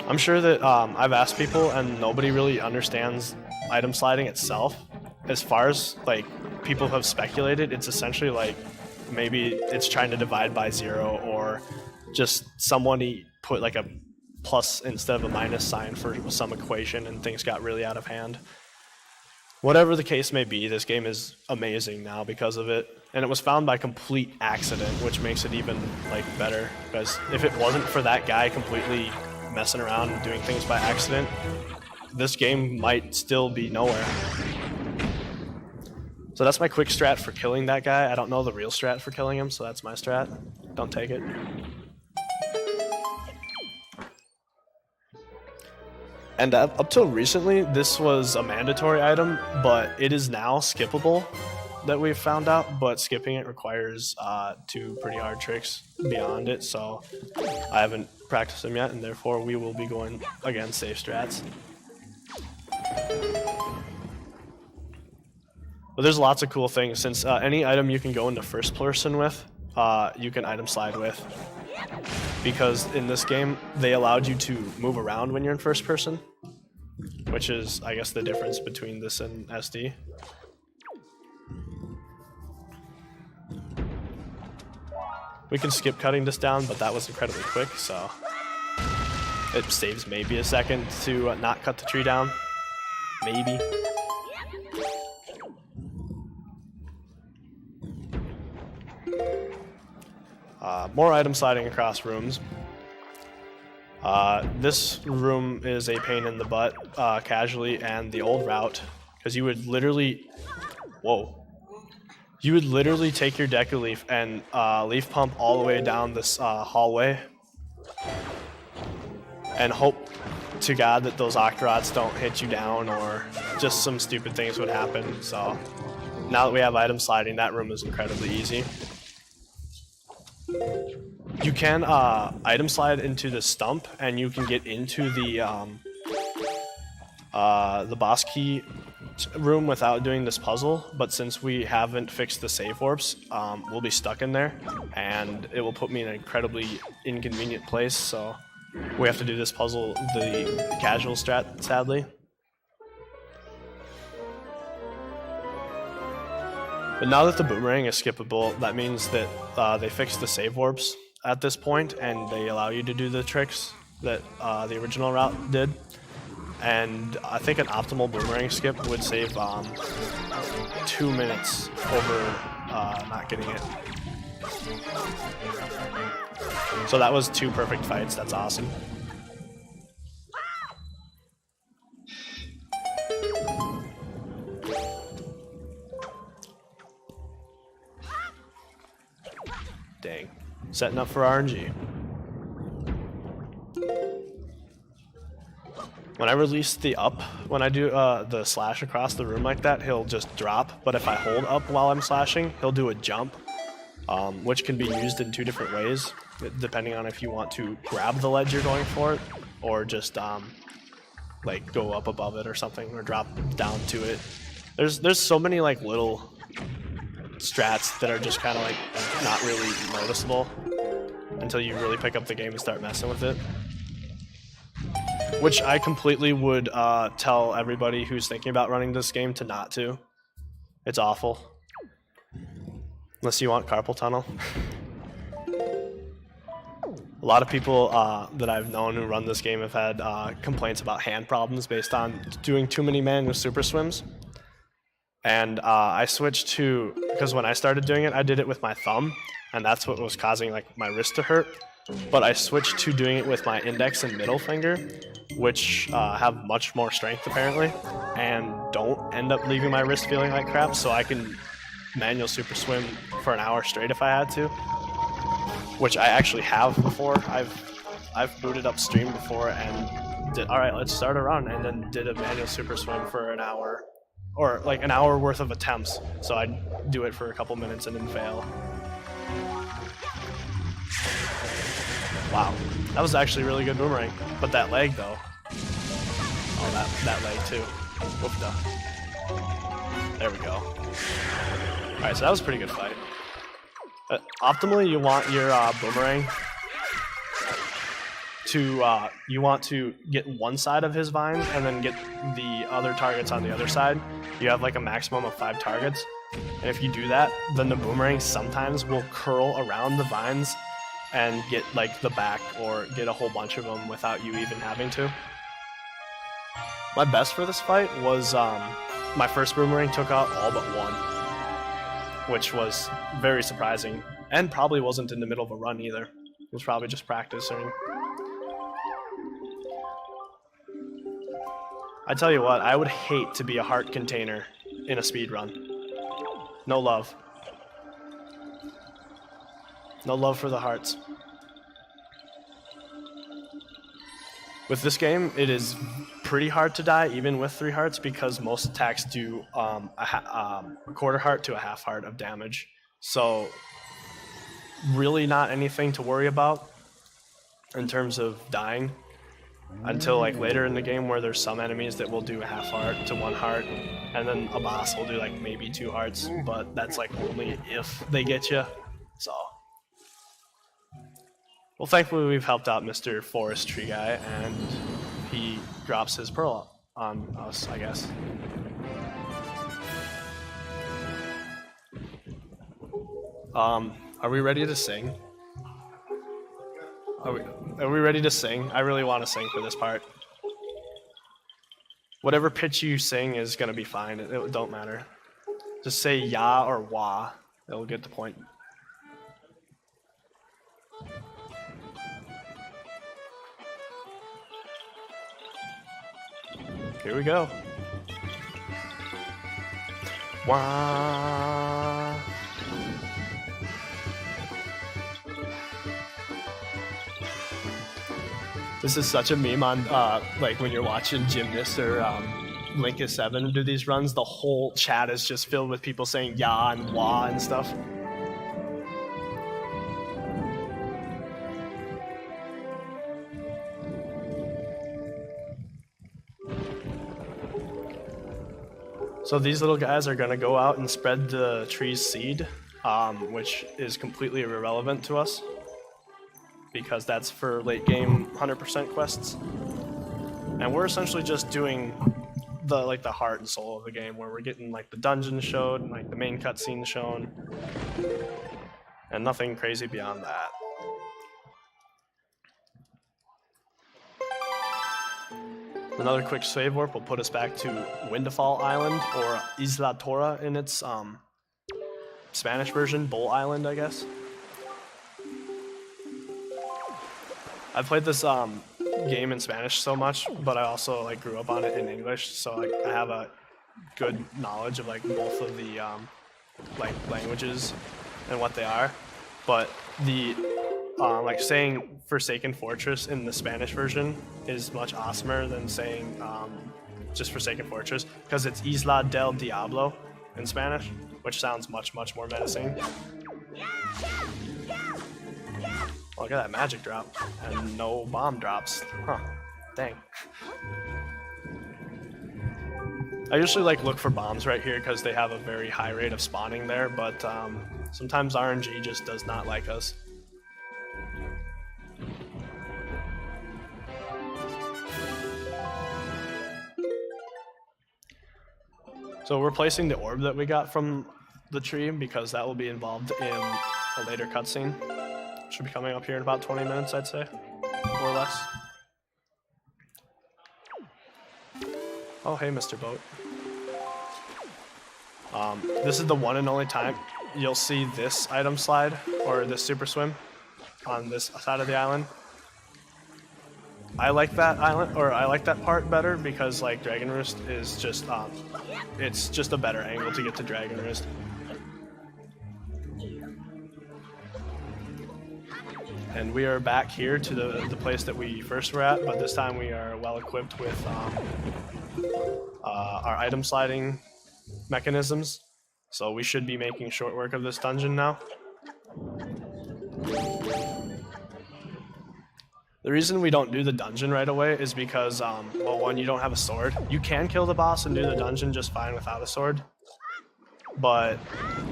I'm sure that I've asked people and nobody really understands item sliding itself. As far as like people have speculated, it's essentially like maybe it's trying to divide by 0, or just somebody put like a plus instead of a minus sign for some equation and things got really out of hand. Whatever the case may be, this game is amazing now because of it, and it was found by complete accident, which makes it even like better, because if it wasn't for that guy completely messing around and doing things by accident, this game might still be nowhere. So that's my quick strat for killing that guy. I don't know the real strat for killing him, so that's my strat. Don't take it. And up till recently, this was a mandatory item, but it is now skippable that we've found out, but skipping it requires 2 pretty hard tricks beyond it, so I haven't practiced them yet, and therefore we will be going, again, safe strats. But there's lots of cool things. Since any item you can go into first person with, you can item slide with. Because in this game, they allowed you to move around when you're in first person, which is, I guess, the difference between this and SD. We can skip cutting this down, but that was incredibly quick, so it saves maybe a second to not cut the tree down. Maybe. More item sliding across rooms. This room is a pain in the butt, casually, and the old route, because you would literally, you would literally take your Deku Leaf and leaf pump all the way down this hallway, and hope to God that those Octorods don't hit you down, or just some stupid things would happen. So now that we have item sliding, that room is incredibly easy. You can item slide into the stump, and you can get into the boss key room without doing this puzzle, but since we haven't fixed the save warps, we'll be stuck in there, and it will put me in an incredibly inconvenient place, so we have to do this puzzle the casual strat, sadly. But now that the boomerang is skippable, that means that they fixed the save warps, at this point, and they allow you to do the tricks that the original route did. And I think an optimal boomerang skip would save 2 minutes over not getting it. So that was 2 perfect fights. That's awesome. Dang. Setting up for RNG. When I release the up, when I do the slash across the room like that, he'll just drop. But if I hold up while I'm slashing, he'll do a jump, which can be used in 2 different ways, depending on if you want to grab the ledge you're going for, or just like go up above it or something, or drop down to it. There's so many like little strats that are just kind of like not really noticeable until you really pick up the game and start messing with it. Which I completely would tell everybody who's thinking about running this game to not to. It's awful. Unless you want carpal tunnel. A lot of people that I've known who run this game have had complaints about hand problems based on doing too many manual super swims. And I switched to, because when I started doing it, I did it with my thumb, and that's what was causing like my wrist to hurt. But I switched to doing it with my index and middle finger, which have much more strength apparently, and don't end up leaving my wrist feeling like crap, so I can manual super swim for an hour straight if I had to, which I actually have before. I've booted up stream before and did, all right, let's start a run, and then did a manual super swim for an hour, or like an hour worth of attempts. So I'd do it for a couple minutes and then fail. Wow, that was actually really good boomerang. But that leg though, oh that leg too. Whoop-da. There we go. All right, so that was a pretty good fight. Optimally, you want your boomerang to you want to get one side of his vine and then get the other targets on the other side. You have like a maximum of 5 targets, and if you do that, then the boomerang sometimes will curl around the vines and get like the back or get a whole bunch of them without you even having to. My best for this fight was my first boomerang took out all but one, which was very surprising, and probably wasn't in the middle of a run either. It was probably just practicing. I tell you what, I would hate to be a heart container in a speed run. No love. No love for the hearts. With this game, it is pretty hard to die, even with 3 hearts, because most attacks do a quarter heart to a half heart of damage. So, really not anything to worry about in terms of dying until like later in the game, where there's some enemies that will do a half heart to 1 heart, and then a boss will do like maybe 2 hearts, but that's like only if they get you. So. Well, thankfully we've helped out Mr. Forest Tree Guy, and he drops his pearl on us, I guess. Are we ready to sing? Are we ready to sing? I really want to sing for this part. Whatever pitch you sing is gonna be fine. It don't matter. Just say ya or wah. It'll get the point. Here we go. Wah. This is such a meme on like when you're watching Gymnast or Linkus7 do these runs. The whole chat is just filled with people saying "ya" and "wah" and stuff. So these little guys are gonna go out and spread the tree's seed, which is completely irrelevant to us, because that's for late game 100% quests. And we're essentially just doing the heart and soul of the game, where we're getting like the dungeon showed and like the main cutscene shown, and nothing crazy beyond that. Another quick save warp will put us back to Windfall Island, or Isla Tora in its Spanish version, Bull Island, I guess. I've played this game in Spanish so much, but I also like grew up on it in English, so like I have a good knowledge of like both of the like languages and what they are. But the like saying Forsaken Fortress in the Spanish version is much awesomer than saying just Forsaken Fortress, because it's Isla del Diablo in Spanish, which sounds much more menacing. Look at that magic drop, and no bomb drops. Huh, dang. I usually like look for bombs right here because they have a very high rate of spawning there, but sometimes RNG just does not like us. So we're placing the orb that we got from the tree because that will be involved in a later cutscene. Should be coming up here in about 20 minutes, I'd say, or less. Oh, hey, Mr. Boat. This is the one and only time you'll see this item slide, or this super swim, on this side of the island. I like that island, or I like that part better because like Dragon Roost is just, it's just a better angle to get to Dragon Roost. And we are back here to the place that we first were at, but this time we are well equipped with our item sliding mechanisms. So we should be making short work of this dungeon now. The reason we don't do the dungeon right away is because, well, one, you don't have a sword. You can kill the boss and do the dungeon just fine without a sword, but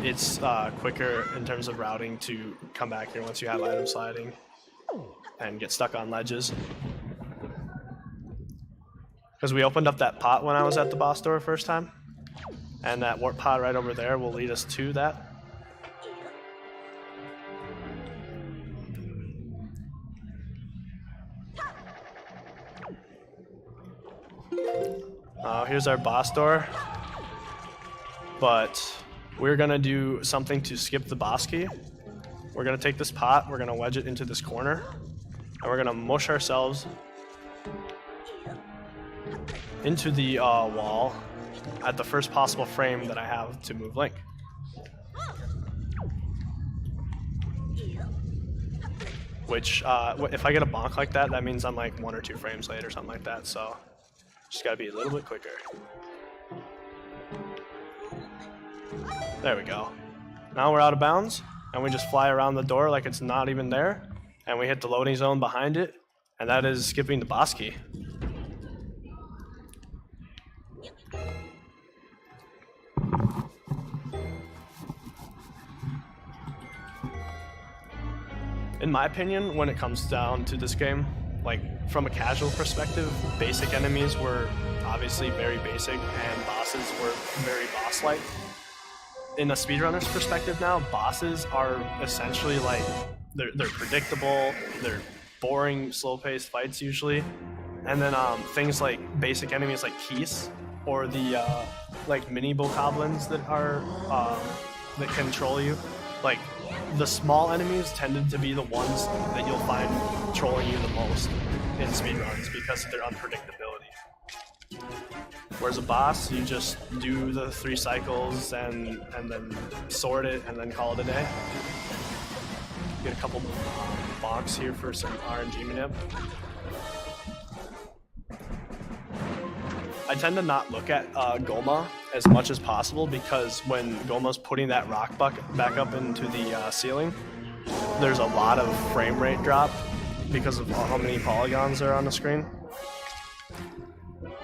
it's quicker in terms of routing to come back here once you have item sliding and get stuck on ledges. Because we opened up that pot when I was at the boss door first time, and that warp pod right over there will lead us to that. Here's our boss door. But we're gonna do something to skip the boss key. We're gonna take this pot, we're gonna wedge it into this corner, and we're gonna mush ourselves into the wall at the first possible frame that I have to move Link. Which, if I get a bonk like that, that means I'm like 1 or 2 frames late or something like that, so just gotta be a little bit quicker. There we go. Now we're out of bounds, and we just fly around the door like it's not even there, and we hit the loading zone behind it, and that is skipping the boss key. In my opinion, when it comes down to this game, like from a casual perspective, basic enemies were obviously very basic and bosses were very boss-like. In a speedrunner's perspective now, bosses are essentially like, they're predictable, they're boring, slow-paced fights usually, and then things like basic enemies like Keese, or the like mini bokoblins that are that control you. Like the small enemies tended to be the ones that you'll find trolling you the most in speedruns because of their unpredictability. Whereas a boss, you just do the 3 cycles and then sword it and then call it a day. Get a couple bonks here for some RNG manip. I tend to not look at Goma as much as possible because when Goma's putting that rock back up into the ceiling, there's a lot of frame rate drop because of how many polygons are on the screen.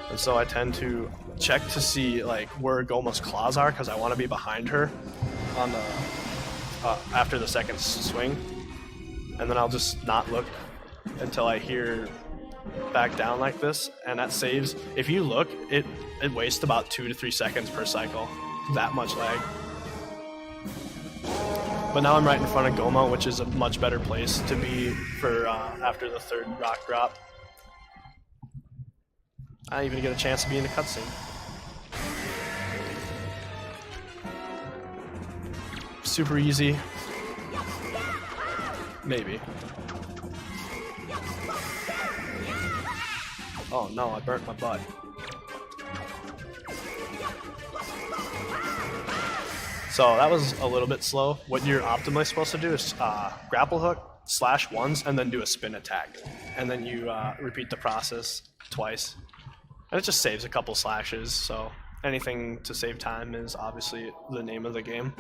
And so I tend to check to see like where Goma's claws are because I want to be behind her on the after the second swing, and then I'll just not look until I hear back down like this, and that saves. If you look, it wastes about 2 to 3 seconds per cycle. That much lag. But now I'm right in front of Goma, which is a much better place to be for after the 3rd rock drop. I don't even get a chance to be in the cutscene. Super easy. Maybe. Oh no, I burnt my butt. So that was a little bit slow. What you're optimally supposed to do is grapple hook, slash once, and then do a spin attack. And then you repeat the process twice. And it just saves a couple slashes, so anything to save time is obviously the name of the game.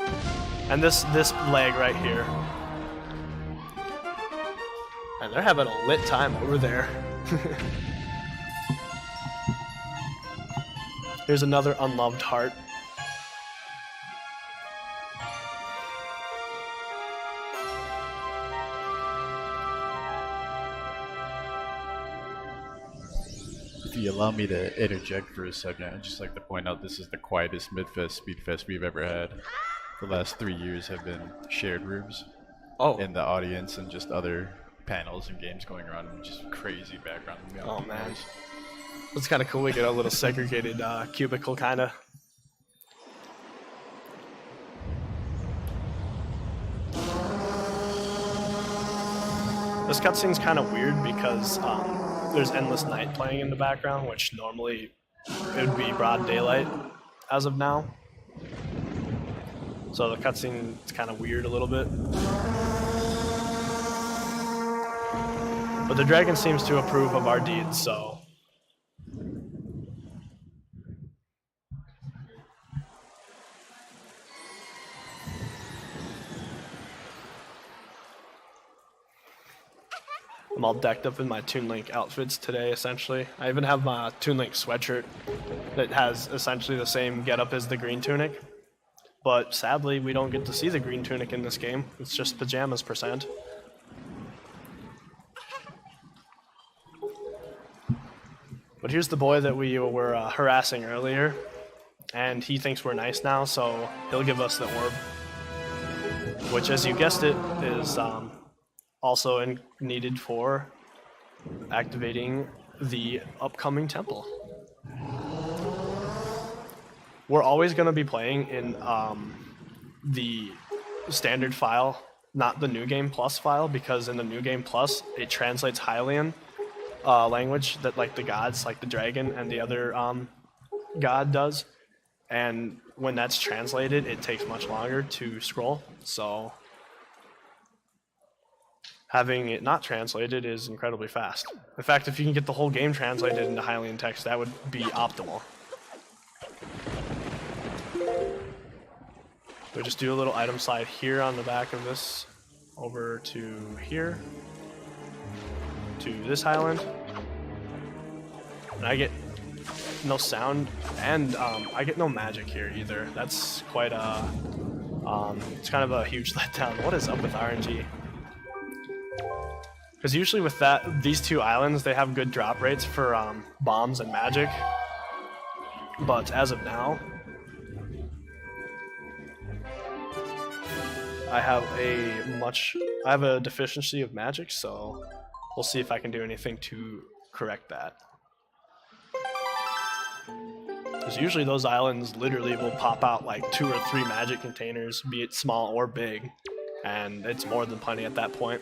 And this leg right here. And they're having a lit time over there. Here's another unloved heart. If you allow me to interject for a second, I'd just like to point out this is the quietest Midfest Speedfest we've ever had. The last 3 years have been shared rooms in the audience and just other panels and games going around and just crazy background. Oh man, it's kind of cool. We get a little segregated cubicle kind of. This cutscene's kind of weird because there's Endless Night playing in the background, which normally it would be broad daylight as of now. So the cutscene's kind of weird a little bit. But the dragon seems to approve of our deeds, so... I'm all decked up in my Toon Link outfits today, essentially. I even have my Toon Link sweatshirt that has essentially the same getup as the green tunic. But sadly, we don't get to see the green tunic in this game. It's just pajamas %. But here's the boy that we were harassing earlier. And he thinks we're nice now, so he'll give us the orb. Which, as you guessed it, is... also needed for activating the upcoming temple. We're always going to be playing in the standard file, not the New Game Plus file, because in the New Game Plus, it translates Hylian language that like the gods, like the dragon and the other god does. And when that's translated, it takes much longer to scroll, so... having it not translated is incredibly fast. In fact, if you can get the whole game translated into Hylian text, that would be optimal. So just do a little item slide here on the back of this, over to here, to this Highland. And I get no sound, and I get no magic here either. That's quite a, it's kind of a huge letdown. What is up with RNG? Because usually with these two islands, they have good drop rates for bombs and magic. But as of now, I have a deficiency of magic, so we'll see if I can do anything to correct that. Because usually those islands literally will pop out like 2 or 3 magic containers, be it small or big, and it's more than plenty at that point.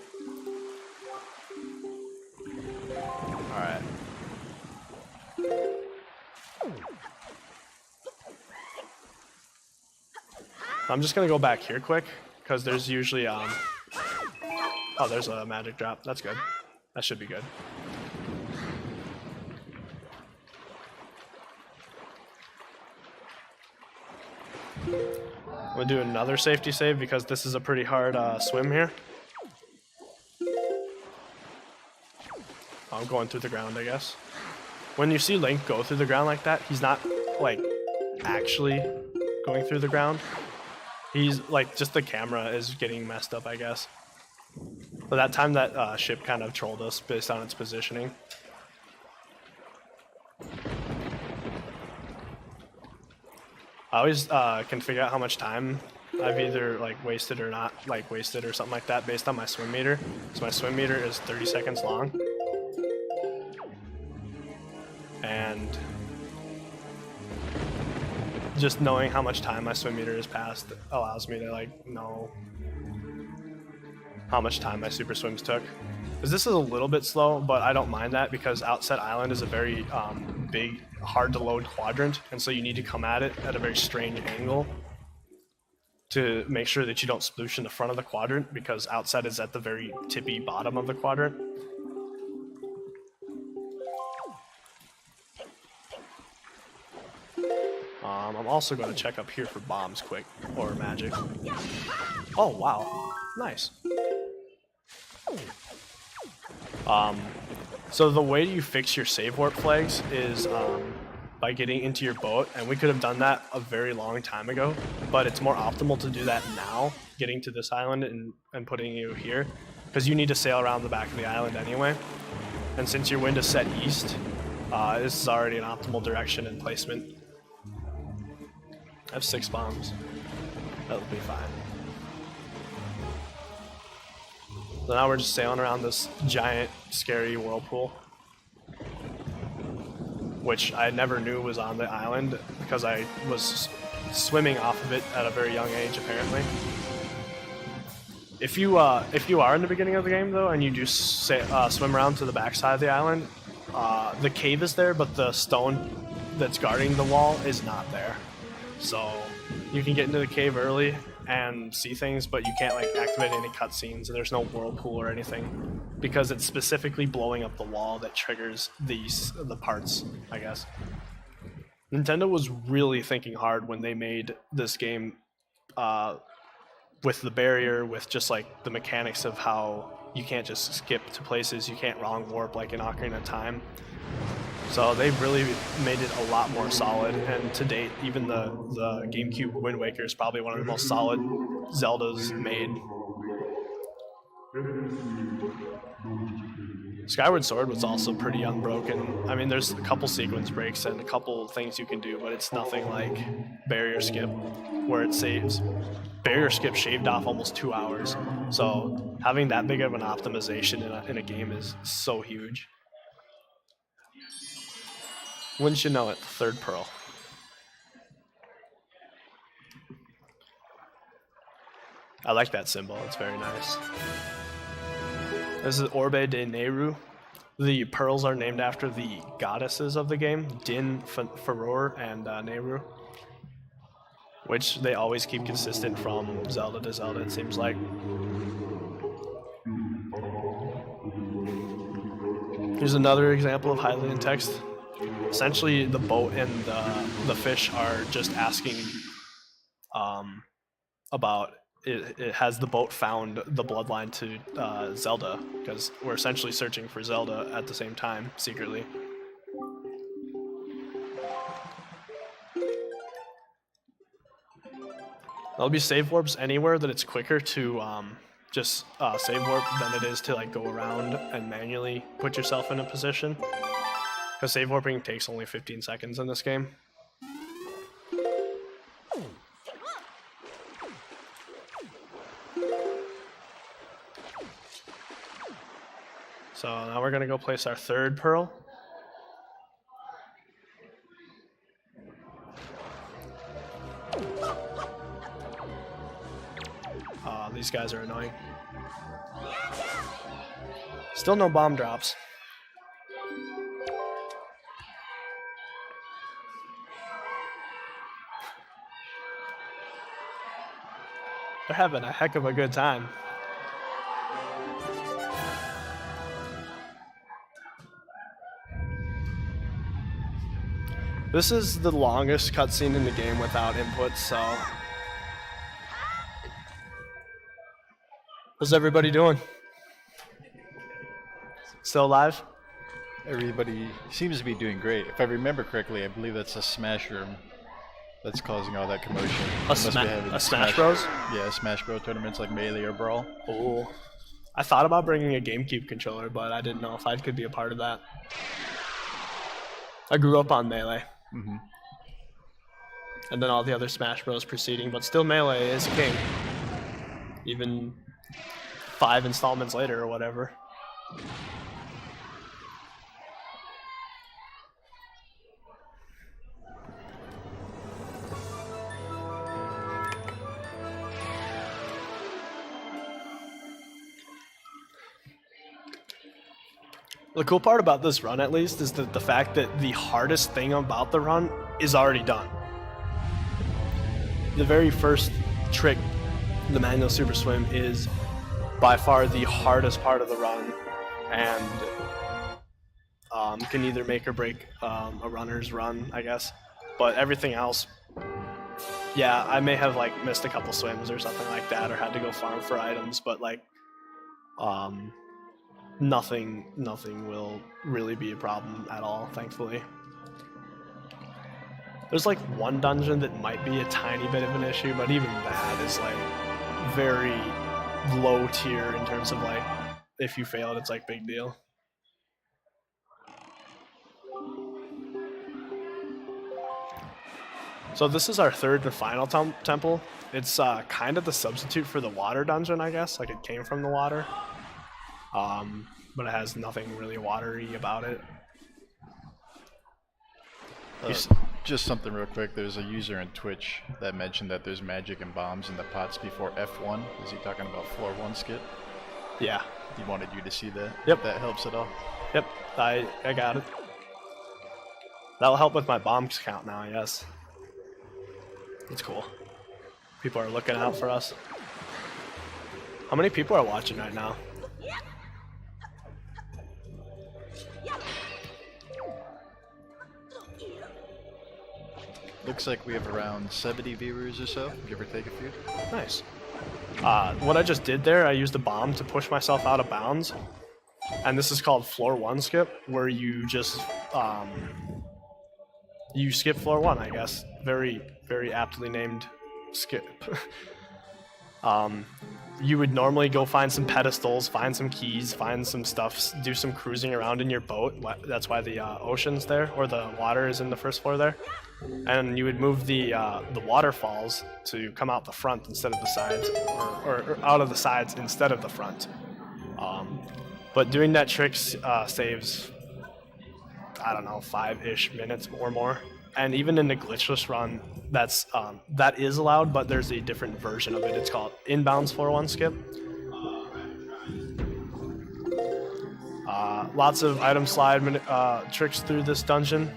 Alright. I'm just gonna go back here quick, because there's usually, oh, there's a magic drop. That's good. That should be good. We'll do another safety save, because this is a pretty hard swim here. I'm going through the ground, I guess. When you see Link go through the ground like that, he's not, like, actually going through the ground. He's, like, just the camera is getting messed up, I guess. But that time that ship kind of trolled us based on its positioning. I always can figure out how much time I've either, like, wasted or not, like, wasted or something like that based on my swim meter. So my swim meter is 30 seconds long. And just knowing how much time my swim meter has passed allows me to like know how much time my super swims took. Because this is a little bit slow, but I don't mind that because Outset Island is a very big, hard to load quadrant, and so you need to come at it at a very strange angle to make sure that you don't sploosh in the front of the quadrant, because Outset is at the very tippy bottom of the quadrant. I'm also going to check up here for bombs quick, or magic. Oh, wow. Nice. So the way you fix your save warp flags is by getting into your boat, and we could have done that a very long time ago, but it's more optimal to do that now, getting to this island and putting you here, because you need to sail around the back of the island anyway. And since your wind is set east, this is already an optimal direction and placement. I have 6 bombs. That'll be fine. So now we're just sailing around this giant, scary whirlpool, which I never knew was on the island because I was swimming off of it at a very young age, apparently. If you are in the beginning of the game, though, and you do swim around to the backside of the island, the cave is there, but the stone that's guarding the wall is not there. So you can get into the cave early and see things, but you can't like activate any cutscenes, and there's no whirlpool or anything because it's specifically blowing up the wall that triggers the parts, I guess. Nintendo was really thinking hard when they made this game with the barrier, with just like the mechanics of how you can't just skip to places, you can't wrong warp like in Ocarina of Time. So they've really made it a lot more solid, and to date, even the GameCube Wind Waker is probably one of the most solid Zeldas made. Skyward Sword was also pretty unbroken. I mean, there's a couple sequence breaks and a couple things you can do, but it's nothing like Barrier Skip, where it saves. Barrier Skip shaved off almost 2 hours, so having that big of an optimization in a game is so huge. Wouldn't you know it, the third pearl. I like that symbol, it's very nice. This is Orbe de Nehru. The pearls are named after the goddesses of the game, Din, Furor, and Nehru, which they always keep consistent from Zelda to Zelda, it seems like. Here's another example of Hylian text. Essentially, the boat and the fish are just asking about it has the boat found the bloodline to Zelda, because we're essentially searching for Zelda at the same time, secretly. There'll be save warps anywhere that it's quicker to just save warp than it is to like go around and manually put yourself in a position. Because save warping takes only 15 seconds in this game. So now we're going to go place our third pearl. These guys are annoying. Still no bomb drops. They're having a heck of a good time. This is the longest cutscene in the game without input, so... How's everybody doing? Still alive? Everybody seems to be doing great. If I remember correctly, I believe that's a Smash Room that's causing all that commotion. A Smash Bros? Yeah, Smash Bros tournaments like Melee or Brawl. Oh. I thought about bringing a GameCube controller, but I didn't know if I could be a part of that. I grew up on Melee. Mm-hmm. And then all the other Smash Bros preceding, but still Melee is king. Even 5 installments later or whatever. The cool part about this run, at least, is that the fact that the hardest thing about the run is already done. The very first trick, the manual super swim, is by far the hardest part of the run, and can either make or break a runner's run, I guess. But everything else, yeah, I may have like missed a couple swims or something like that, or had to go farm for items, but like, nothing will really be a problem at all, thankfully. There's like one dungeon that might be a tiny bit of an issue, but even that is like very low tier in terms of like, if you fail it, it's like big deal. So this is our third and final temple. It's kind of the substitute for the water dungeon, I guess. Like, it came from the water. But it has nothing really watery about it. Just something real quick. There's a user in Twitch that mentioned that there's magic and bombs in the pots before F1. Is he talking about floor 1 skip? Yeah. He wanted you to see that. Yep. If that helps at all. Yep, I got it. That'll help with my bombs count now, yes. It's cool. People are looking out for us. How many people are watching right now? Looks like we have around 70 viewers or so, give or take a few. Nice. What I just did there, I used a bomb to push myself out of bounds. And this is called floor 1 skip, where you just you skip floor 1, I guess. Very, very aptly named skip. You would normally go find some pedestals, find some keys, find some stuff, do some cruising around in your boat. That's why the ocean's there, or the water is in the first floor there. And you would move the waterfalls to come out the front instead of the sides, or out of the sides instead of the front. But doing that trick saves, I don't know, 5-ish minutes or more. And even in the glitchless run, that is allowed, but there's a different version of it. It's called inbounds floor 1 skip. Lots of item slide tricks through this dungeon,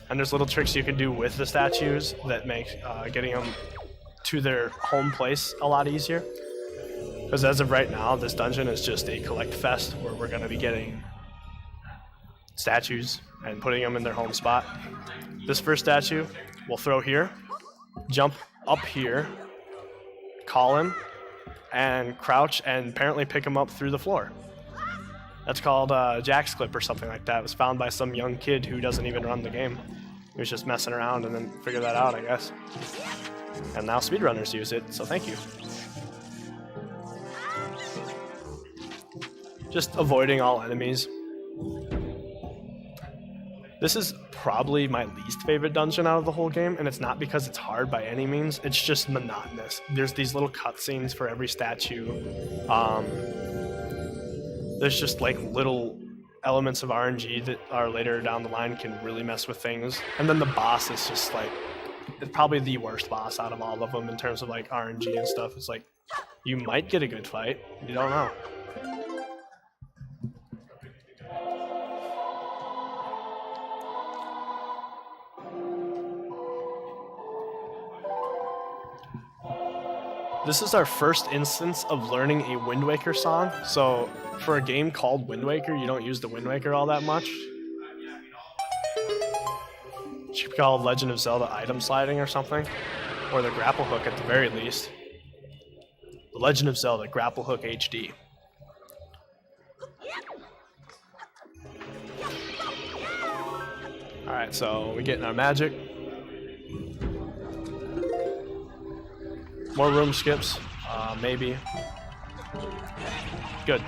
and there's little tricks you can do with the statues that make getting them to their home place a lot easier. Because as of right now, this dungeon is just a collect fest where we're going to be getting statues and putting them in their home spot. This first statue we'll throw here, jump up here, call him, and crouch and apparently pick him up through the floor. That's called Jack's Clip or something like that. It was found by some young kid who doesn't even run the game. He was just messing around and then figured that out, I guess. And now speedrunners use it, so thank you. Just avoiding all enemies. This is probably my least favorite dungeon out of the whole game, and it's not because it's hard by any means, it's just monotonous. There's these little cutscenes for every statue. There's just like little elements of RNG that are later down the line can really mess with things. And then the boss is just like, it's probably the worst boss out of all of them in terms of like RNG and stuff. It's like, you might get a good fight, you don't know. This is our first instance of learning a Wind Waker song. So for a game called Wind Waker, you don't use the Wind Waker all that much. It should be called Legend of Zelda item sliding or something. Or the grapple hook at the very least. The Legend of Zelda grapple hook HD. Alright, so we get in our magic. More room skips, maybe. Good.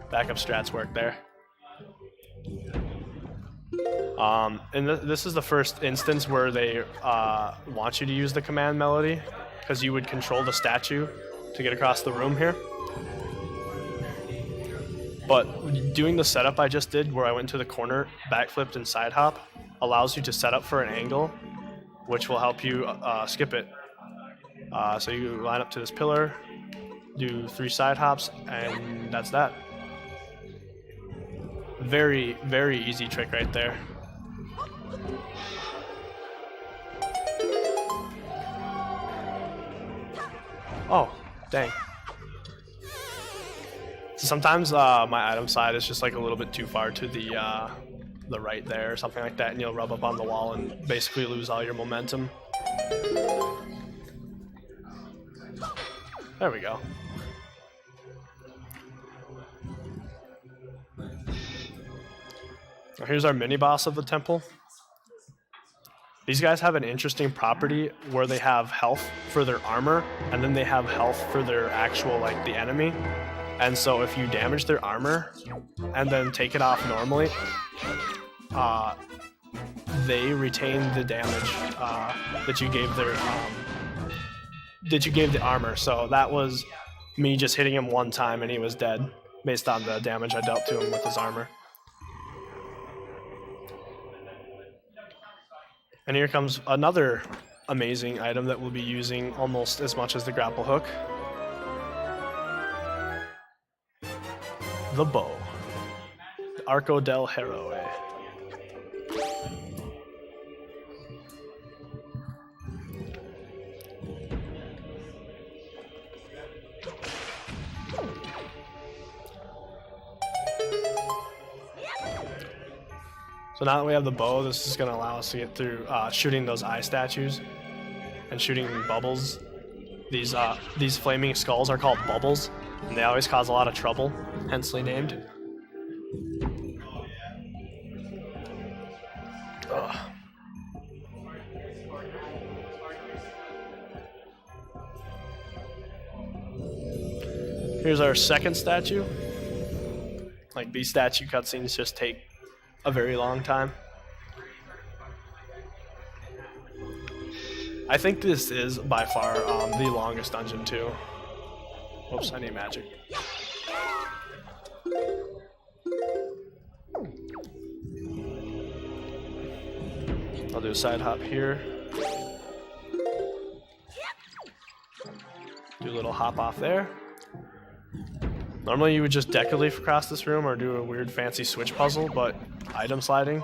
Backup strats work there. And this is the first instance where they want you to use the command melody, because you would control the statue to get across the room here. But doing the setup I just did, where I went to the corner, backflipped, and side hop, allows you to set up for an angle, which will help you skip it. So you line up to this pillar, do 3 side hops, and that's that. Very, very easy trick right there. Oh, dang. So sometimes my item side is just like a little bit too far to the right there or something like that, and you'll rub up on the wall and basically lose all your momentum. There we go. Now here's our mini boss of the temple. These guys have an interesting property where they have health for their armor, and then they have health for their actual, like, the enemy. And so if you damage their armor and then take it off normally, they retain the damage that you gave the armor. So that was me just hitting him one time and he was dead based on the damage I dealt to him with his armor. And here comes another amazing item that we'll be using almost as much as the grapple hook. The bow. The Arco del Héroe. So now that we have the bow, this is going to allow us to get through shooting those eye statues and shooting bubbles. These flaming skulls are called bubbles, and they always cause a lot of trouble, hensely named. Ugh. Here's our second statue. Like, these statue cutscenes just take a very long time. I think this is by far the longest dungeon too. Whoops, I need magic. I'll do a side hop here. Do a little hop off there. Normally you would just deck a leaf across this room or do a weird fancy switch puzzle, but item sliding.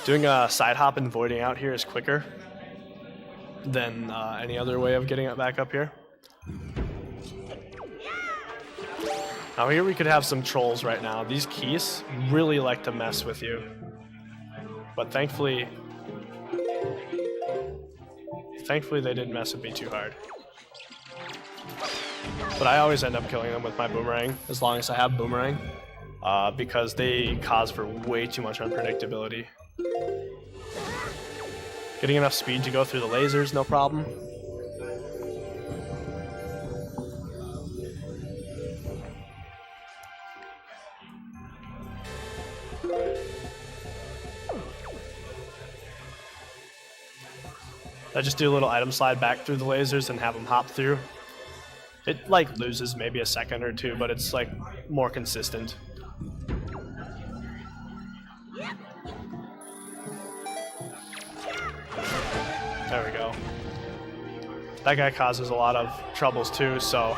Doing a side hop and voiding out here is quicker than any other way of getting it back up here. Now here we could have some trolls right now. These keys really like to mess with you. But thankfully they didn't mess with me too hard. But I always end up killing them with my boomerang, as long as I have boomerang, because they cause for way too much unpredictability. Getting enough speed to go through the lasers, no problem. I just do a little item slide back through the lasers and have them hop through. It like loses maybe a second or two, but it's like more consistent. There we go. That guy causes a lot of troubles too, so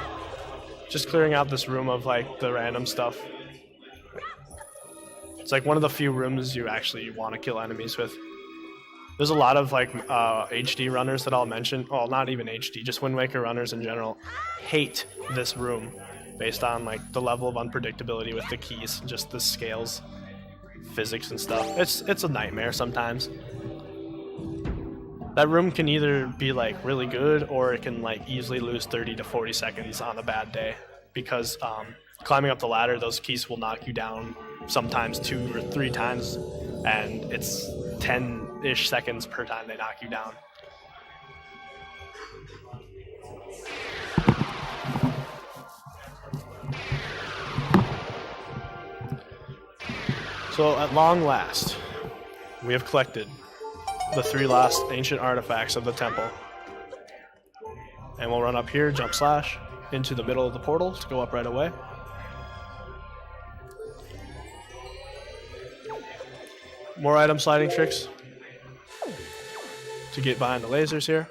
just clearing out this room of like the random stuff. It's like one of the few rooms you actually want to kill enemies with. There's a lot of like HD runners that I'll mention. Well, not even HD, just Wind Waker runners in general hate this room based on like the level of unpredictability with the keys, just the scales, physics and stuff. It's a nightmare sometimes. That room can either be like really good or it can like easily lose 30 to 40 seconds on a bad day because climbing up the ladder, those keys will knock you down sometimes 2 or 3 times, and it's 10-ish seconds per time they knock you down. So at long last, we have collected the 3 last ancient artifacts of the temple. And we'll run up here, jump slash, into the middle of the portal to go up right away. More item sliding tricks to get behind the lasers here.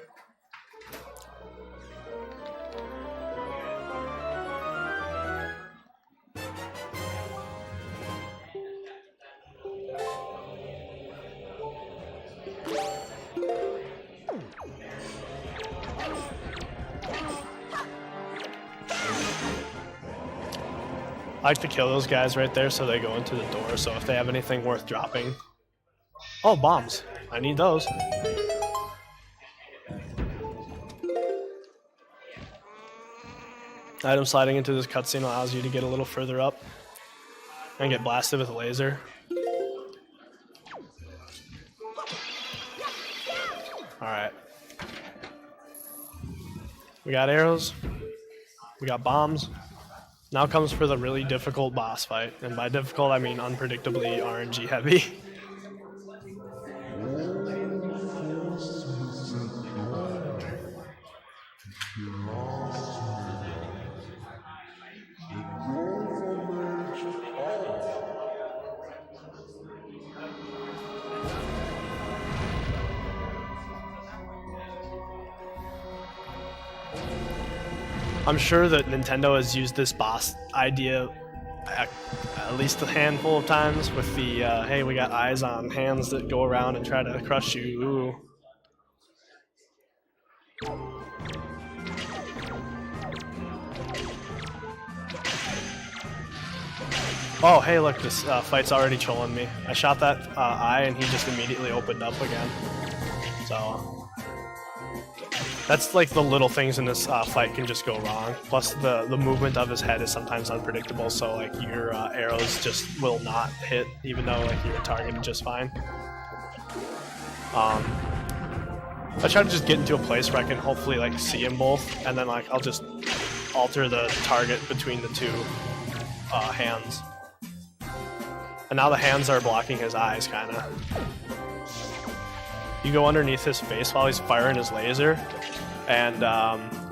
I like to kill those guys right there so they go into the door, so if they have anything worth dropping. Oh, bombs. I need those. Item sliding into this cutscene allows you to get a little further up and get blasted with a laser. Alright. We got arrows. We got bombs. Now comes for the really difficult boss fight. And by difficult, I mean unpredictably RNG heavy. I'm sure that Nintendo has used this boss idea at least a handful of times with the, hey, we got eyes on hands that go around and try to crush you. Ooh. Oh, hey, look, this fight's already trolling me. I shot that eye and he just immediately opened up again. So that's like the little things in this fight can just go wrong. Plus the movement of his head is sometimes unpredictable, so like your arrows just will not hit even though like you're targeted just fine. I try to just get into a place where I can hopefully like see them both, and then like I'll just alter the target between the two hands. And now the hands are blocking his eyes, kinda. You go underneath his face while he's firing his laser, and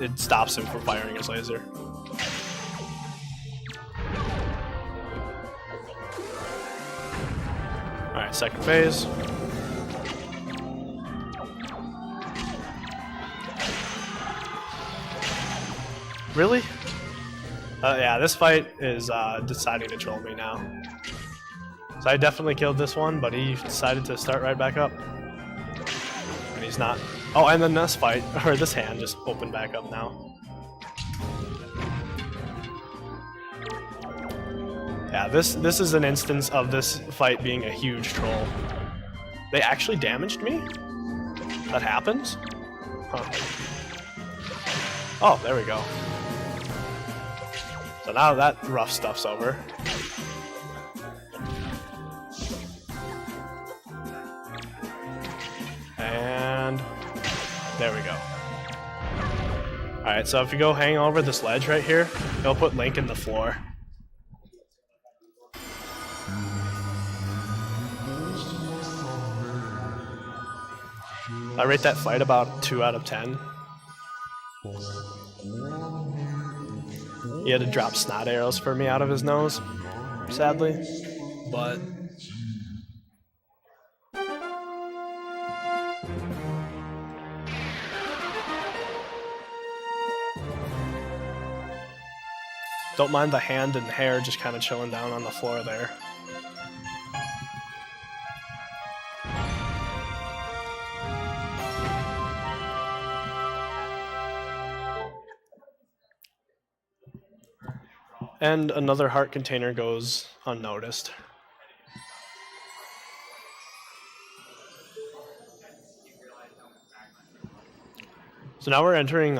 it stops him from firing his laser. Alright, second phase. Really? Yeah, this fight is deciding to troll me now. So I definitely killed this one, but he decided to start right back up. And he's not. Oh, and then this fight, or this hand just opened back up now. Yeah, this is an instance of this fight being a huge troll. They actually damaged me? That happens? Huh. Oh, there we go. So now that rough stuff's over. And there we go. Alright, so if you go hang over this ledge right here, it'll put Link in the floor. I rate that fight about 2 out of 10. He had to drop snot arrows for me out of his nose, sadly, but don't mind the hand and hair just kind of chilling down on the floor there. And another heart container goes unnoticed. So now we're entering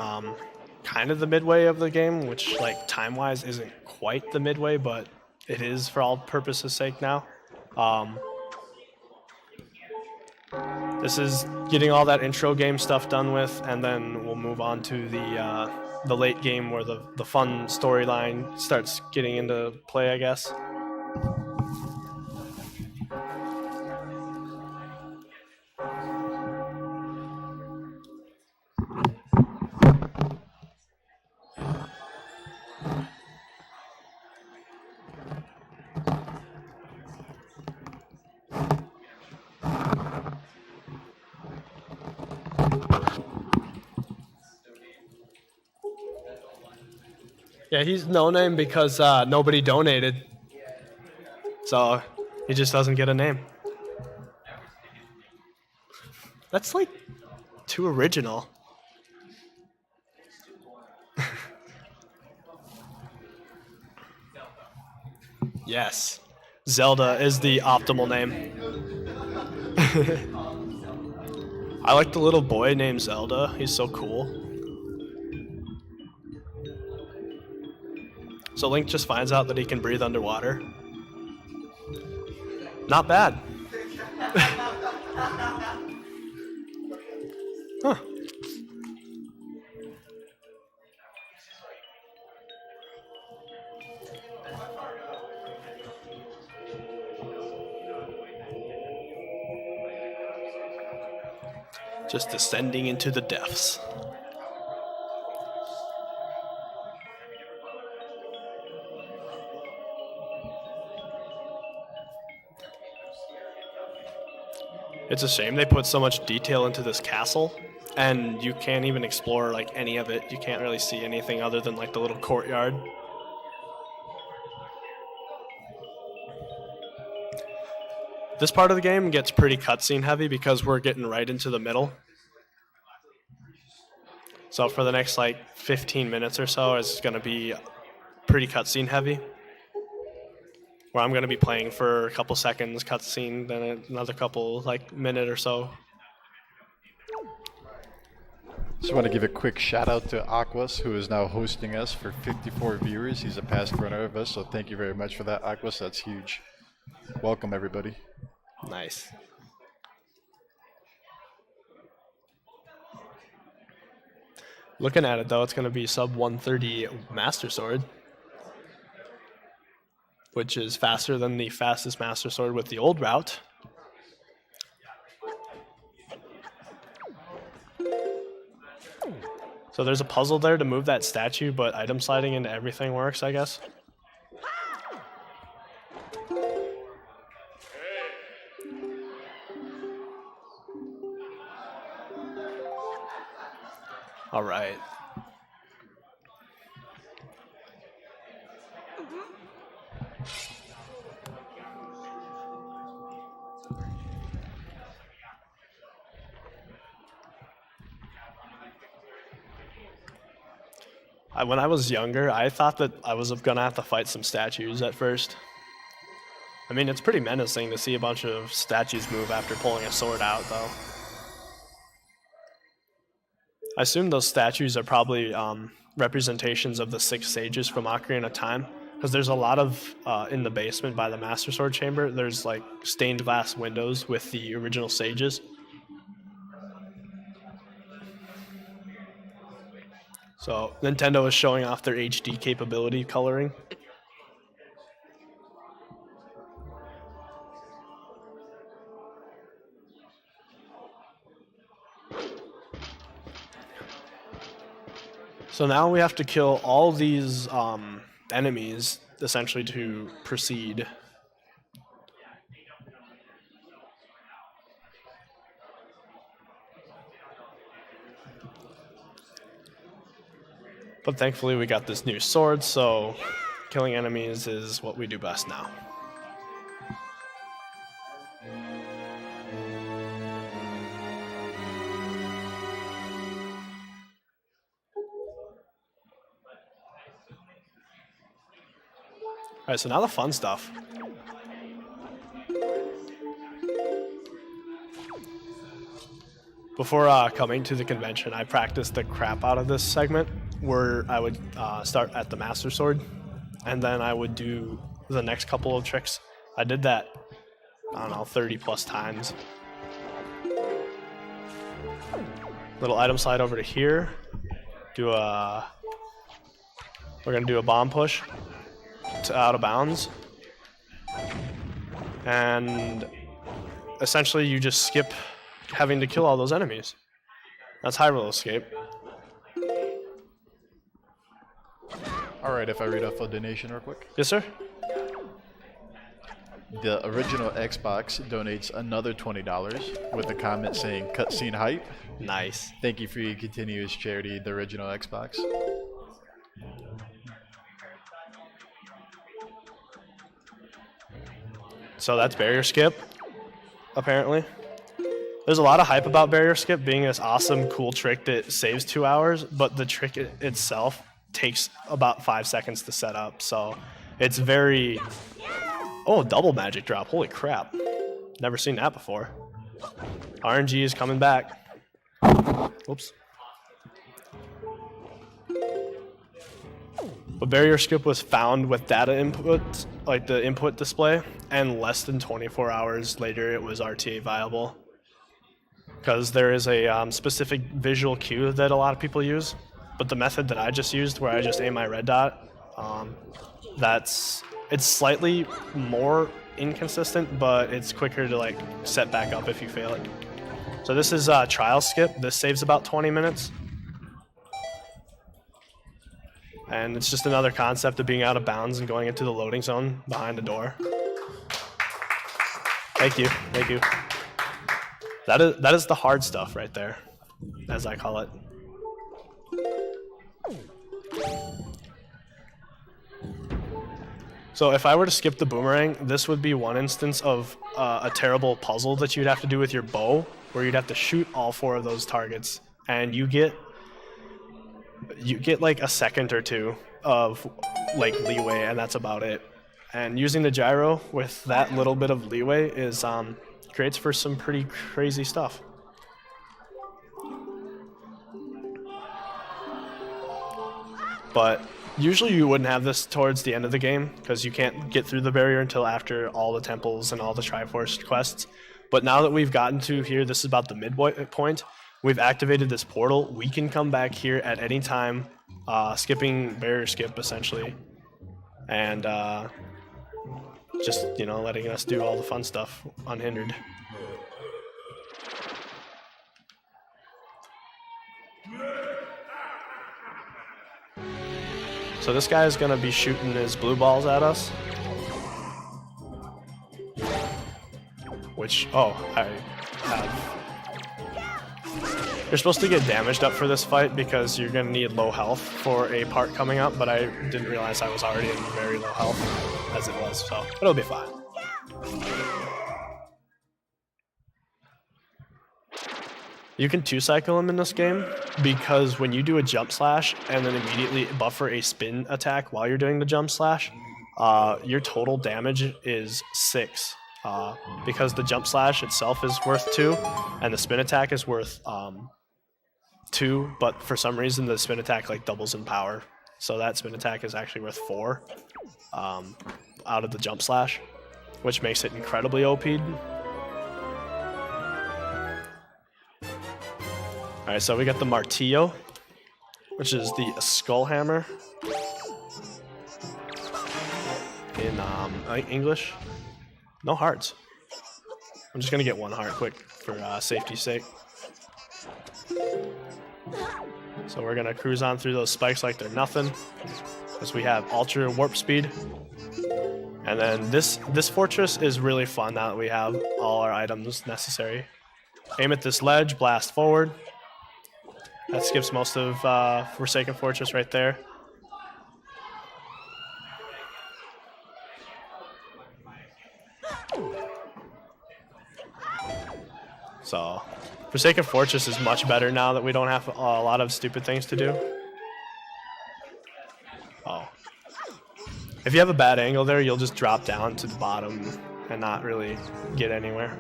kind of the midway of the game, which like time-wise isn't quite the midway, but it is for all purposes' sake now. This is getting all that intro game stuff done with, and then we'll move on to the late game where the fun storyline starts getting into play, I guess. Yeah, he's no name because nobody donated. So he just doesn't get a name. That's like too original. Yes. Zelda is the optimal name. I like the little boy named Zelda. He's so cool. So Link just finds out that he can breathe underwater. Not bad. Huh. Just descending into the depths. It's a shame they put so much detail into this castle, and you can't even explore like any of it. You can't really see anything other than like the little courtyard. This part of the game gets pretty cutscene heavy because we're getting right into the middle. So for the next like 15 minutes or so, it's going to be pretty cutscene heavy. Where I'm going to be playing for a couple seconds cutscene, then another couple like minute or so. Just want to give a quick shout out to Aquas, who is now hosting us for 54 viewers. He's a past runner of us, so thank you very much for that, Aquas. That's huge. Welcome, everybody. Nice. Looking at it though, it's going to be sub 130 Master Sword, which is faster than the fastest Master Sword with the old route. So there's a puzzle there to move that statue, but item sliding into everything works, I guess. All right. When I was younger, I thought that I was gonna have to fight some statues at first. I mean, it's pretty menacing to see a bunch of statues move after pulling a sword out, though. I assume those statues are probably representations of the 6 sages from Ocarina of Time, because there's a lot of, in the basement by the Master Sword Chamber, there's like stained glass windows with the original sages. So Nintendo is showing off their HD capability coloring. So now we have to kill all these enemies, essentially, to proceed. But thankfully we got this new sword, so killing enemies is what we do best now. Alright, so now the fun stuff. Before coming to the convention, I practiced the crap out of this segment, where I would start at the Master Sword, and then I would do the next couple of tricks. I did that, I don't know, 30 plus times. Little item slide over to here. We're gonna do a bomb push to out of bounds. And essentially you just skip having to kill all those enemies. That's Hyrule Escape. Alright, if I read off a donation real quick. Yes, sir? The original Xbox donates another $20 with a comment saying cutscene hype. Nice. Thank you for your continuous charity, the original Xbox. So that's barrier skip, apparently. There's a lot of hype about barrier skip being this awesome, cool trick that saves 2 hours, but the trick itself takes about 5 seconds to set up. So It's very... Oh, double magic drop. Holy crap. Never seen that before. RNG is coming back. Oops. A barrier skip was found with data input, like the input display, and less than 24 hours later it was RTA viable. Because there is a specific visual cue that a lot of people use, but the method that I just used, where I just aim my red dot, it's slightly more inconsistent, but it's quicker to like set back up if you fail it. So this is trial skip. This saves about 20 minutes. And it's just another concept of being out of bounds and going into the loading zone behind the door. Thank you, thank you. That is the hard stuff right there, as I call it. So if I were to skip the boomerang, this would be one instance of a terrible puzzle that you'd have to do with your bow, where you'd have to shoot all 4 of those targets, and you get like a second or two of like leeway, and that's about it. And using the gyro with that little bit of leeway is creates for some pretty crazy stuff. But usually you wouldn't have this towards the end of the game because you can't get through the barrier until after all the temples and all the Triforce quests. But now that we've gotten to here, this is about the midway point. We've activated this portal. We can come back here at any time, skipping barrier skip essentially, and just, you know, letting us do all the fun stuff unhindered. So this guy is gonna be shooting his blue balls at us. Which, oh, I have. You're supposed to get damaged up for this fight because you're gonna need low health for a part coming up, but I didn't realize I was already in very low health as it was, so it'll be fine. You can 2-cycle him in this game because when you do a jump slash and then immediately buffer a spin attack while you're doing the jump slash, your total damage is 6. Because the jump slash itself is worth 2 and the spin attack is worth 2, but for some reason the spin attack like doubles in power. So that spin attack is actually worth 4 out of the jump slash, which makes it incredibly OP'd. Alright, so we got the Martillo, which is the skull hammer in English. No hearts. I'm just gonna get 1 heart quick for safety's sake. So we're gonna cruise on through those spikes like they're nothing, because we have ultra warp speed. And then this fortress is really fun now that we have all our items necessary. Aim at this ledge, blast forward. That skips most of Forsaken Fortress right there. So, Forsaken Fortress is much better now that we don't have a lot of stupid things to do. Oh. If you have a bad angle there, you'll just drop down to the bottom and not really get anywhere.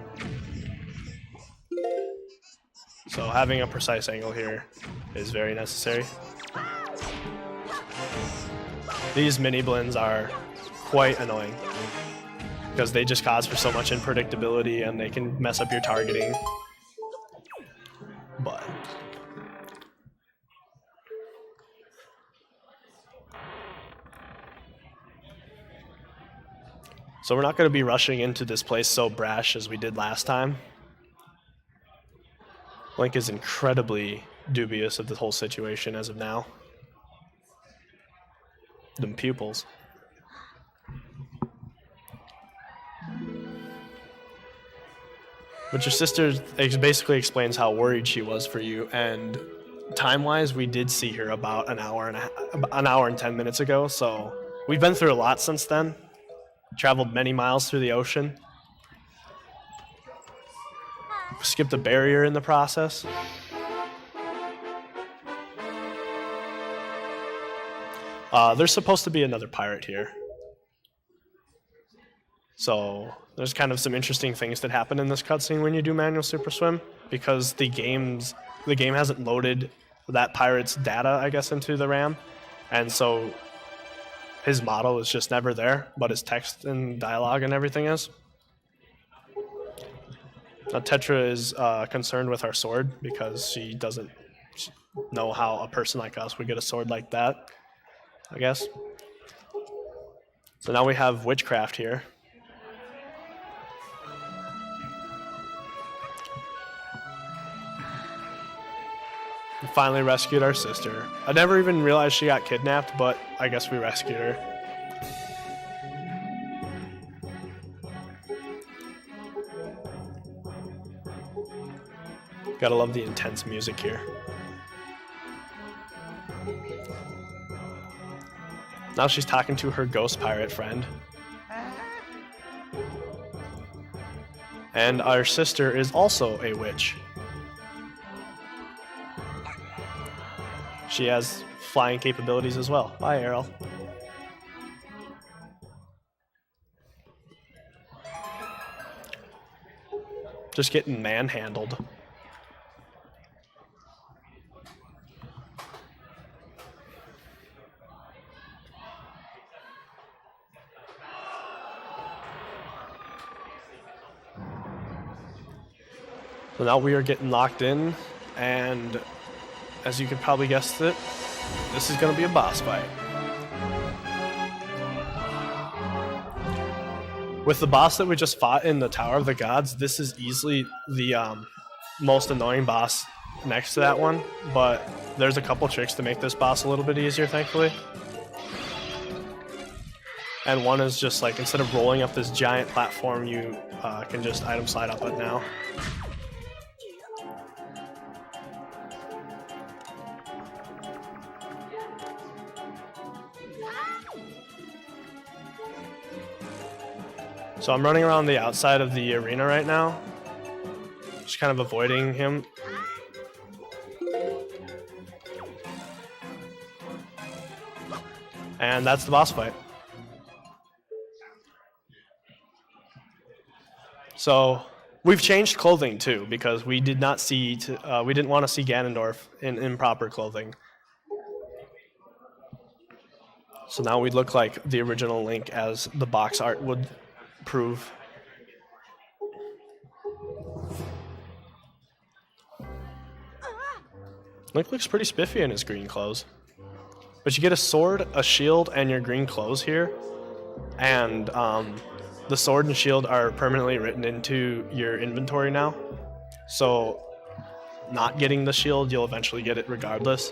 So having a precise angle here is very necessary. These mini blends are quite annoying because they just cause for so much unpredictability and they can mess up your targeting. But so we're not going to be rushing into this place so brash as we did last time. Link is incredibly dubious of the whole situation as of now. Them pupils. But your sister basically explains how worried she was for you, and time-wise, we did see her about an hour and 10 minutes ago, so we've been through a lot since then. Traveled many miles through the ocean. Skipped a barrier in the process. There's supposed to be another pirate here. So there's kind of some interesting things that happen in this cutscene when you do manual super swim, because the game hasn't loaded that pirate's data, I guess, into the RAM, and so his model is just never there, but his text and dialogue and everything is. Now Tetra is concerned with our sword because she doesn't know how a person like us would get a sword like that, I guess. So now we have witchcraft here. We finally rescued our sister. I never even realized she got kidnapped, but I guess we rescued her. Gotta love the intense music here. Now she's talking to her ghost pirate friend. And our sister is also a witch. She has flying capabilities as well. Bye, Errol. Just getting manhandled. So now we are getting locked in, and as you could probably guess it, this is going to be a boss fight. With the boss that we just fought in the Tower of the Gods, this is easily the most annoying boss next to that one, but there's a couple tricks to make this boss a little bit easier, thankfully. And one is just like, instead of rolling up this giant platform, you can just item slide up it now. So I'm running around the outside of the arena right now, just kind of avoiding him. And that's the boss fight. So we've changed clothing too, because we did not see we didn't want to see Ganondorf in improper clothing. So now we look like the original Link, as the box art would prove. Link looks pretty spiffy in his green clothes. But you get a sword, a shield, and your green clothes here. And the sword and shield are permanently written into your inventory now. So not getting the shield, you'll eventually get it regardless.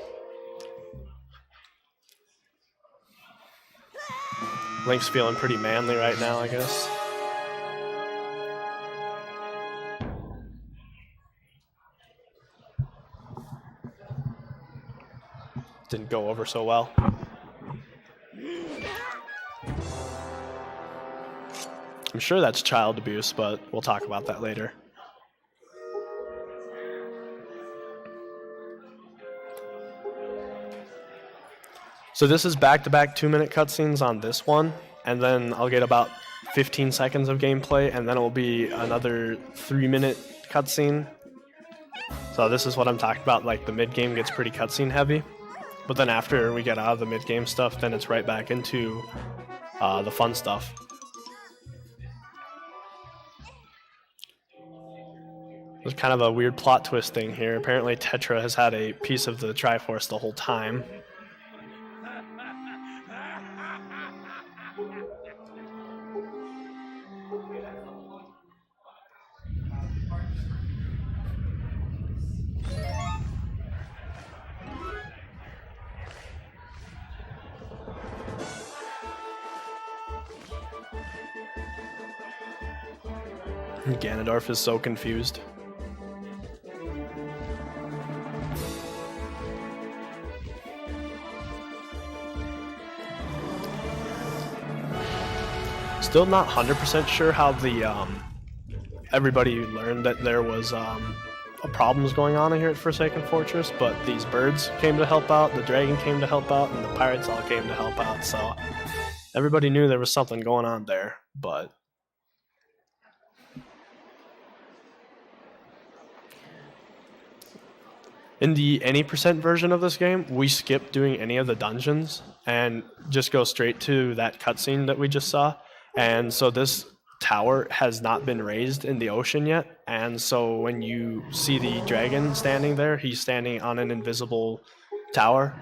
Link's feeling pretty manly right now, I guess. Didn't go over so well. I'm sure that's child abuse, but we'll talk about that later. So this is back-to-back 2-minute cutscenes on this one, and then I'll get about 15 seconds of gameplay, and then it will be another 3-minute cutscene. So this is what I'm talking about, like the mid-game gets pretty cutscene heavy. But then after we get out of the mid-game stuff, then it's right back into the fun stuff. There's kind of a weird plot twist thing here. Apparently Tetra has had a piece of the Triforce the whole time. Ganondorf is so confused. Still not 100% sure how the everybody learned that there was problems going on here at Forsaken Fortress, but these birds came to help out, the dragon came to help out, and the pirates all came to help out, so everybody knew there was something going on there, but In the any percent version of this game, we skip doing any of the dungeons and just go straight to that cutscene that we just saw. And so this tower has not been raised in the ocean yet. And so when you see the dragon standing there, he's standing on an invisible tower.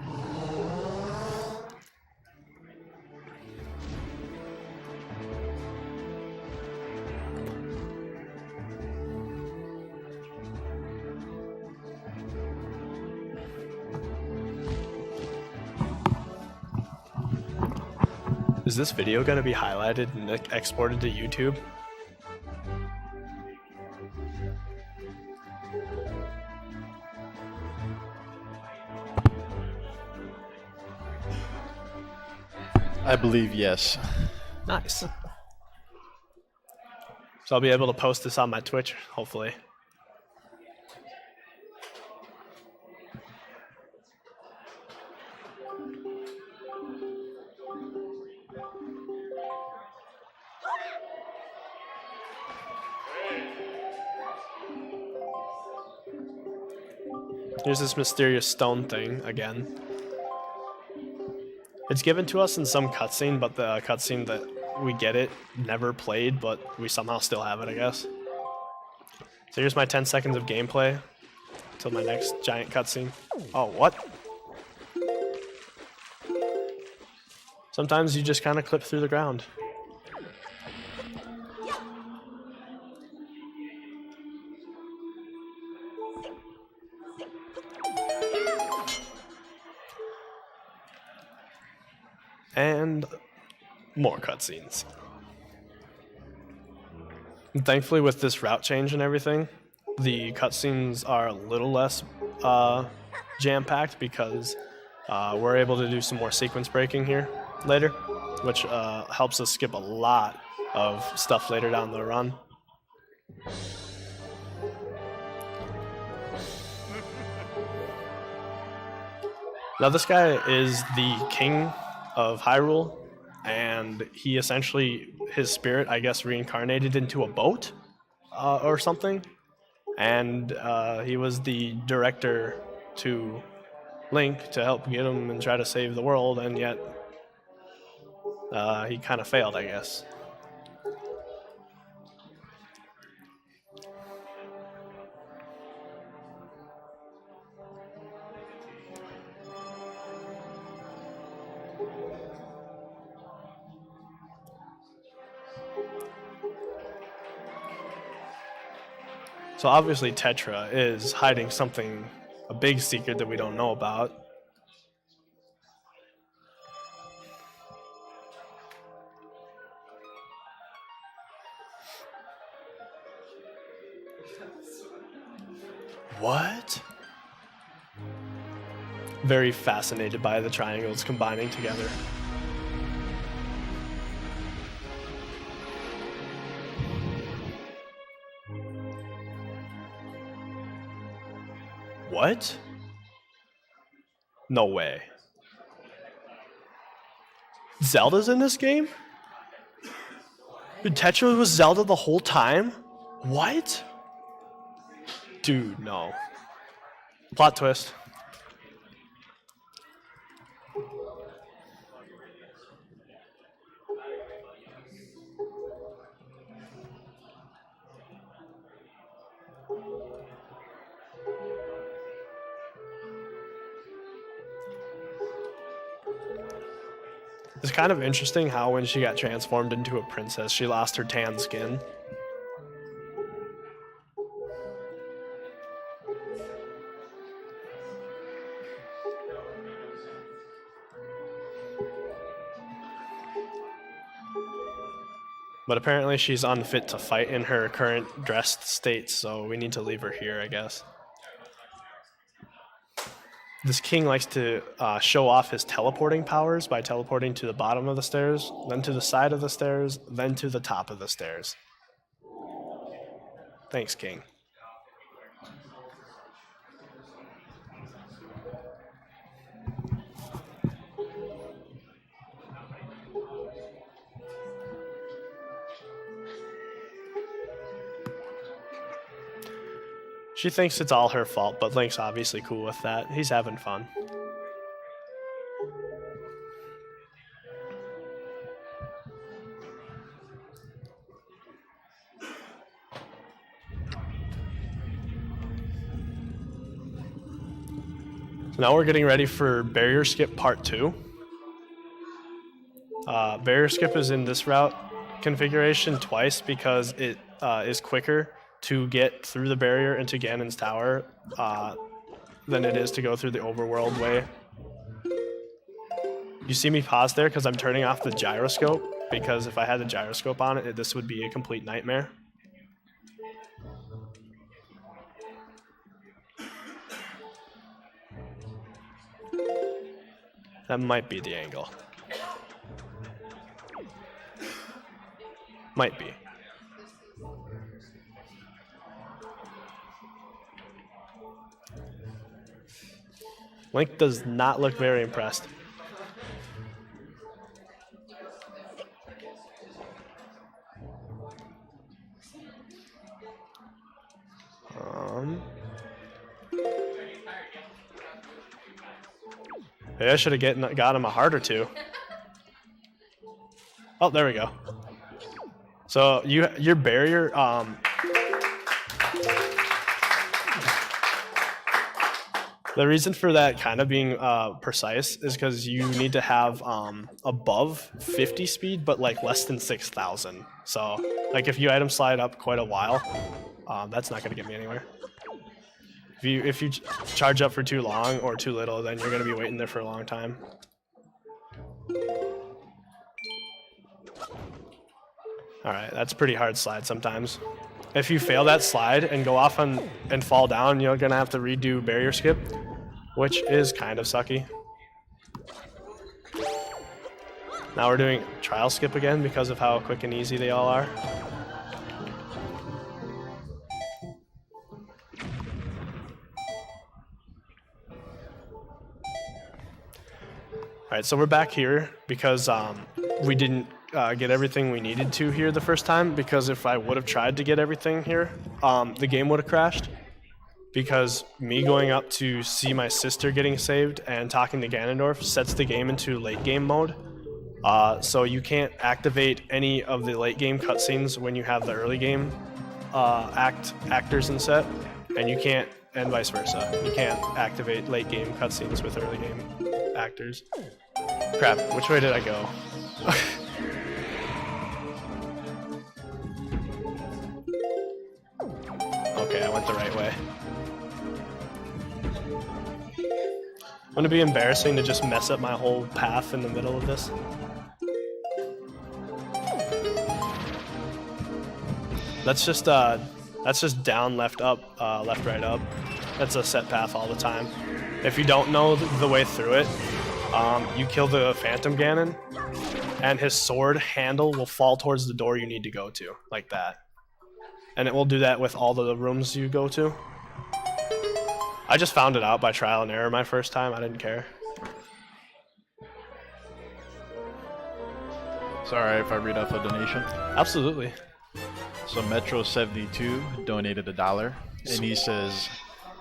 Is this video going to be highlighted and exported to YouTube? I believe yes. Nice. So I'll be able to post this on my Twitch, hopefully. Here's this mysterious stone thing again. It's given to us in some cutscene, but the cutscene that we get it never played, but we somehow still have it, I guess. So here's my 10 seconds of gameplay until my next giant cutscene. Oh, what? Sometimes you just kind of clip through the ground. And more cutscenes. And thankfully, with this route change and everything, the cutscenes are a little less jam-packed because we're able to do some more sequence breaking here later, which helps us skip a lot of stuff later down the run. Now, this guy is the king of Hyrule, and he essentially, his spirit, I guess, reincarnated into a boat or something, and he was the director to Link to help get him and try to save the world, and yet he kind of failed, I guess. So obviously Tetra is hiding something, a big secret that we don't know about. What? Very fascinated by the triangles combining together. What? No way. Zelda's in this game? Dude, Tetra was Zelda the whole time? What? Dude, no. Plot twist. It's kind of interesting how when she got transformed into a princess, she lost her tan skin. But apparently she's unfit to fight in her current dressed state, so we need to leave her here, I guess. This king likes to show off his teleporting powers by teleporting to the bottom of the stairs, then to the side of the stairs, then to the top of the stairs. Thanks, King. She thinks it's all her fault, but Link's obviously cool with that. He's having fun. So now we're getting ready for Barrier Skip Part 2. Barrier Skip is in this route configuration twice because it is quicker to get through the barrier into Ganon's tower than it is to go through the overworld way. You see me pause there because I'm turning off the gyroscope, because if I had the gyroscope on it, this would be a complete nightmare. That might be the angle. Might be. Link does not look very impressed. Maybe I should have got him a heart or two. Oh, there we go. So your barrier, the reason for that kind of being precise is because you need to have above 50 speed, but like less than 6,000. So like if you item slide up quite a while, that's not going to get me anywhere. If you charge up for too long or too little, then you're going to be waiting there for a long time. Alright, that's a pretty hard slide sometimes. If you fail that slide and go off and fall down, you're going to have to redo Barrier Skip, which is kind of sucky. Now we're doing Trial Skip again because of how quick and easy they all are. Alright, so we're back here because we didn't get everything we needed to here the first time, because if I would have tried to get everything here, the game would have crashed, because me going up to see my sister getting saved and talking to Ganondorf sets the game into late game mode. So you can't activate any of the late game cutscenes when you have the early game actors in set, and you can't, and vice versa. You can't activate late game cutscenes with early game actors. Crap, which way did I go? Okay, I went the right way. Wouldn't it be embarrassing to just mess up my whole path in the middle of this? That's just down, left, up, left, right, up. That's a set path all the time. If you don't know the way through it, you kill the Phantom Ganon, and his sword handle will fall towards the door you need to go to, like that. And it will do that with all the rooms you go to. I just found it out by trial and error my first time. I didn't care. It's alright if I read off a donation. Absolutely. So Metro72 donated $1, and he says,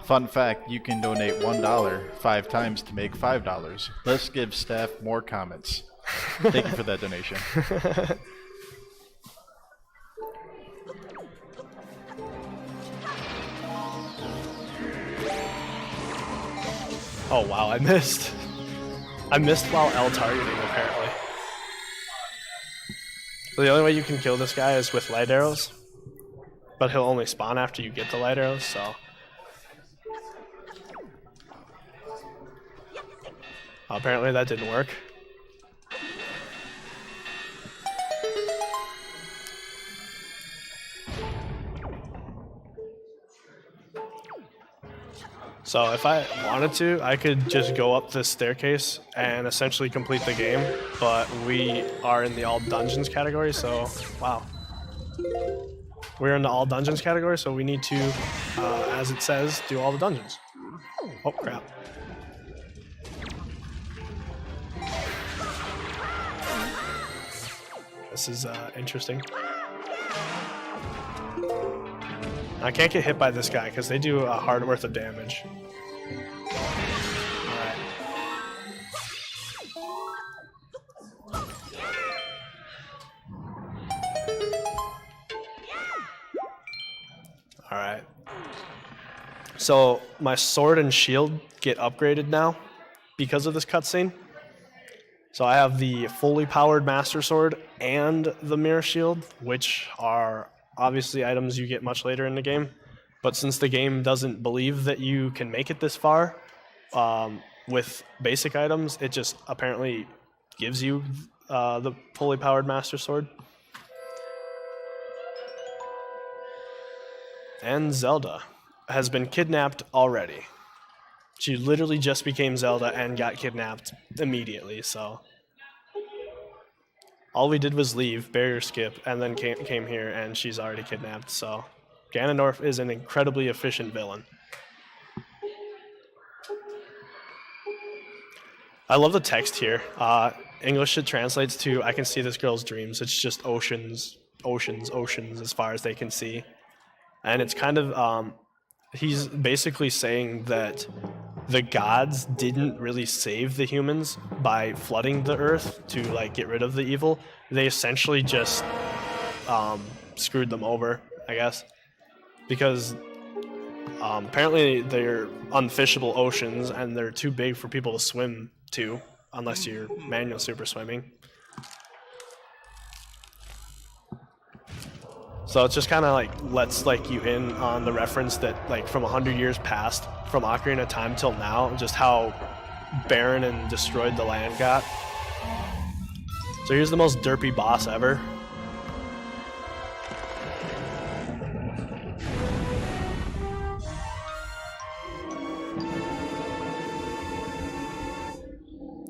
fun fact, you can donate $1 5 times to make $5. Let's give staff more comments. Thank you for that donation. Oh wow, I missed. I missed while L targeting, apparently. So the only way you can kill this guy is with light arrows, but he'll only spawn after you get the light arrows, so... Apparently that didn't work. So if I wanted to, I could just go up this staircase and essentially complete the game, but we are in the all dungeons category, so wow. We're in the all dungeons category, so we need to, as it says, do all the dungeons. Oh crap. This is interesting. I can't get hit by this guy because they do a hard worth of damage. Alright. Alright. So my sword and shield get upgraded now because of this cutscene. So I have the fully powered Master Sword and the Mirror Shield, which are obviously items you get much later in the game. But since the game doesn't believe that you can make it this far with basic items, it just apparently gives you the fully powered Master Sword. And Zelda has been kidnapped already. She literally just became Zelda and got kidnapped immediately, so. All we did was leave, barrier skip, and then came here, and she's already kidnapped, so. Ganondorf is an incredibly efficient villain. I love the text here. English it translates to, I can see this girl's dreams. It's just oceans, oceans, oceans as far as they can see. And it's kind of, he's basically saying that the gods didn't really save the humans by flooding the earth to like get rid of the evil. They essentially just screwed them over, I guess, because apparently they're unfishable oceans and they're too big for people to swim to unless you're manual super swimming. So it's just kind of like lets like you in on the reference that like from 100 years past, from Ocarina of Time till now, just how barren and destroyed the land got. So here's the most derpy boss ever.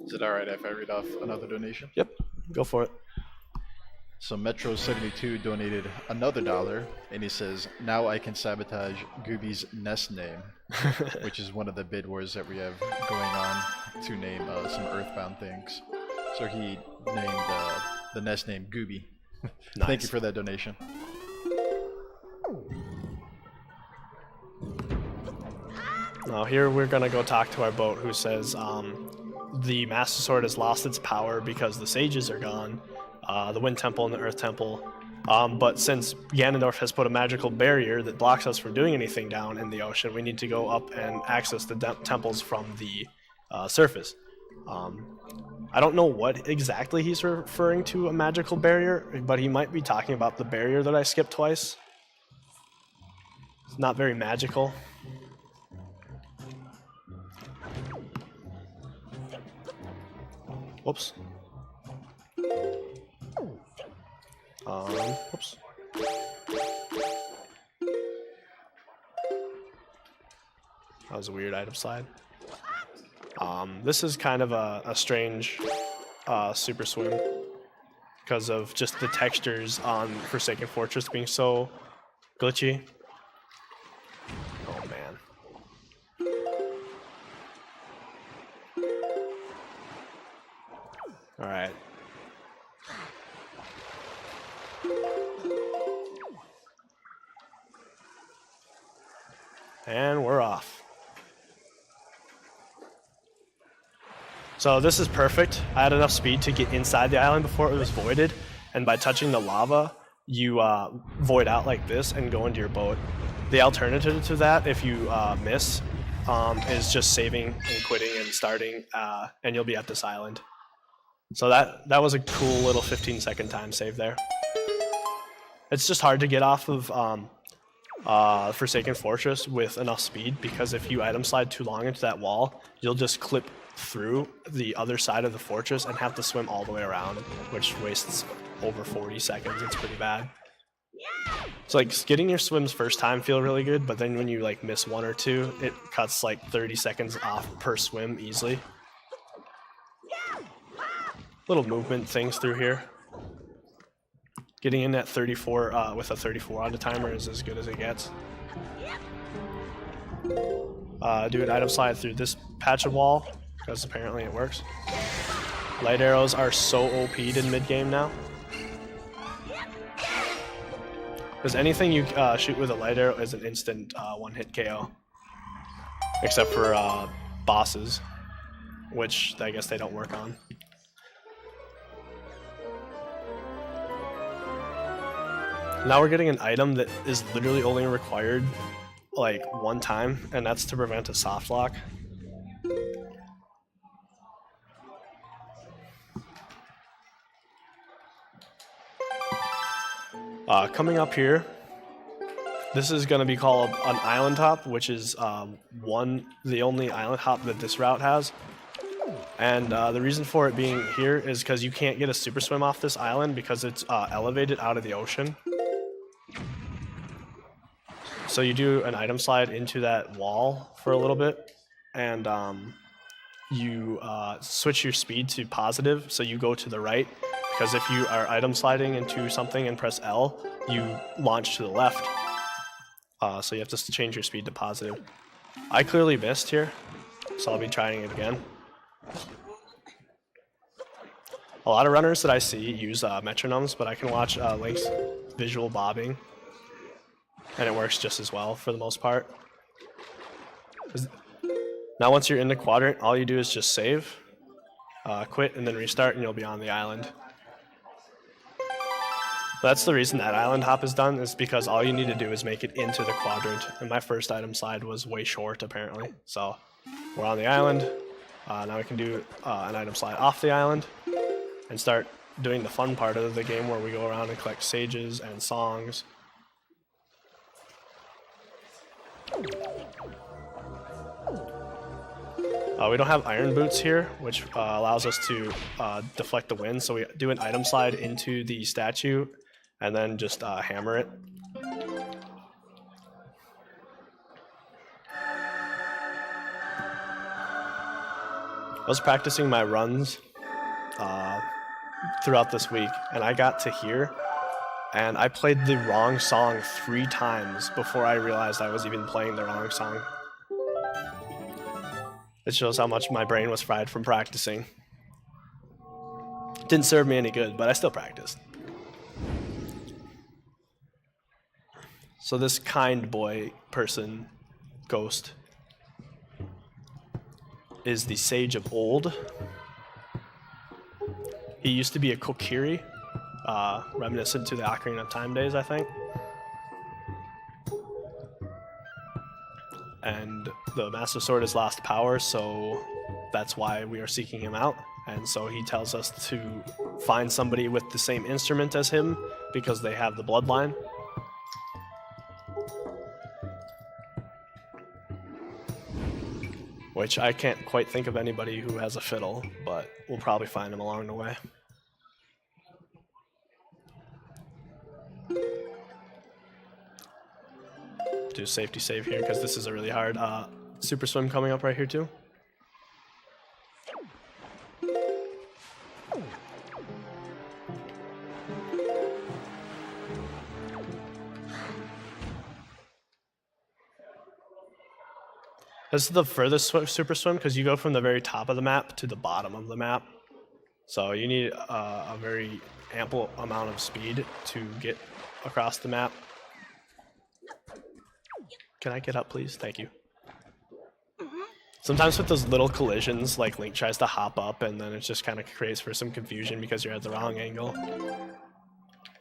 Is it alright if I read off another donation? Yep, go for it. So Metro72 donated another $1, and he says, now I can sabotage Gooby's nest name, which is one of the bid wars that we have going on to name some Earthbound things. So he named the nest name Gooby. Nice. Thank you for that donation. Now here we're going to go talk to our boat who says the Master Sword has lost its power because the sages are gone. The Wind Temple and the Earth Temple. But since Ganondorf has put a magical barrier that blocks us from doing anything down in the ocean, we need to go up and access the temples from the surface. I don't know what exactly he's referring to, a magical barrier, but he might be talking about the barrier that I skipped twice. It's not very magical. Whoops. Whoops. That was a weird item slide. This is kind of a strange super swim because of just the textures on Forsaken Fortress being so glitchy. Oh man. Alright. And we're off. So this is perfect. I had enough speed to get inside the island before it was voided, and by touching the lava, you void out like this and go into your boat. The alternative to that, if you miss, is just saving and quitting and starting, and you'll be at this island. So that was a cool little 15-second time save there. It's just hard to get off of Forsaken Fortress with enough speed, because if you item slide too long into that wall, you'll just clip through the other side of the fortress and have to swim all the way around, which wastes over 40 seconds. It's pretty bad. So like getting your swims first time feel really good, but then when you like miss one or two, it cuts like 30 seconds off per swim easily. Little movement things through here. Getting in at 34 with a 34 on the timer is as good as it gets. Do an item slide through this patch of wall, because apparently it works. Light arrows are so OP'd in mid-game now. Because anything you shoot with a light arrow is an instant one-hit KO. Except for bosses, which I guess they don't work on. Now we're getting an item that is literally only required like one time, and that's to prevent a soft lock. Coming up here, this is going to be called an island hop, which is the only island hop that this route has. And the reason for it being here is because you can't get a super swim off this island because it's elevated out of the ocean. So you do an item slide into that wall for a little bit, and you switch your speed to positive, so you go to the right, because if you are item sliding into something and press L, you launch to the left. So you have to change your speed to positive. I clearly missed here, so I'll be trying it again. A lot of runners that I see use metronomes, but I can watch Link's visual bobbing, and it works just as well for the most part. Now once you're in the quadrant, all you do is just save, quit, and then restart, and you'll be on the island. That's the reason that island hop is done, is because all you need to do is make it into the quadrant, and my first item slide was way short apparently. So we're on the island. Now we can do an item slide off the island and start doing the fun part of the game where we go around and collect sages and songs. We don't have iron boots here, which allows us to deflect the wind, so we do an item slide into the statue and then just hammer it. I was practicing my runs throughout this week, and I got to here, and I played the wrong song 3 times before I realized I was even playing the wrong song. It shows how much my brain was fried from practicing. Didn't serve me any good, but I still practiced. So this kind boy person, ghost, is the Sage of Old. He used to be a Kokiri, reminiscent to the Ocarina of Time days, I think. And the Master Sword has lost power, so that's why we are seeking him out. And so he tells us to find somebody with the same instrument as him, because they have the bloodline. Which I can't quite think of anybody who has a fiddle, but we'll probably find him along the way. Do a safety save here, because this is a really hard super swim coming up right here too. This is the furthest super swim, because you go from the very top of the map to the bottom of the map. So you need a very ample amount of speed to get across the map. Can I get up, please? Thank you. Sometimes with those little collisions, like Link tries to hop up, and then it just kind of creates for some confusion because you're at the wrong angle.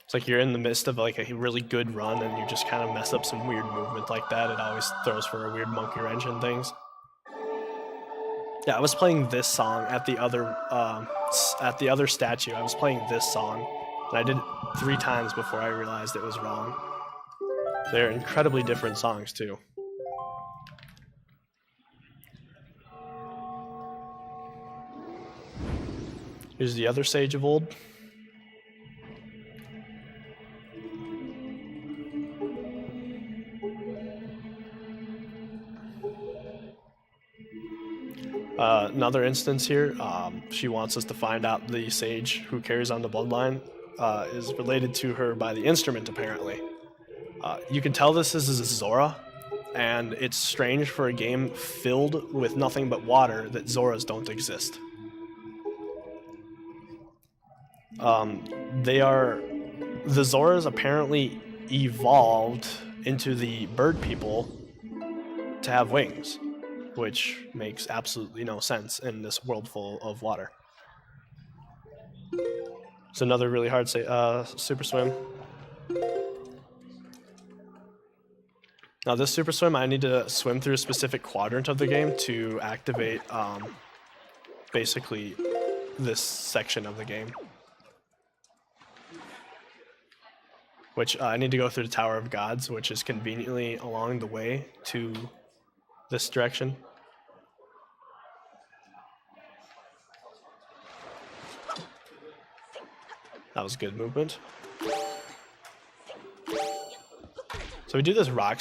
It's like you're in the midst of like a really good run, and you just kind of mess up some weird movement like that. It always throws for a weird monkey wrench and things. Yeah, I was playing this song at the other statue. I was playing this song, and I did it 3 times before I realized it was wrong. They're incredibly different songs too. Here's the other Sage of Old. Another instance here, she wants us to find out the sage who carries on the bloodline is related to her by the instrument, apparently. You can tell this is a Zora, and it's strange for a game filled with nothing but water that Zoras don't exist. The Zoras apparently evolved into the bird people to have wings, which makes absolutely no sense in this world full of water. It's another really hard super swim. Now this super swim, I need to swim through a specific quadrant of the game to activate basically this section of the game. Which I need to go through the Tower of Gods, which is conveniently along the way to this direction. That was good movement. So we do this rock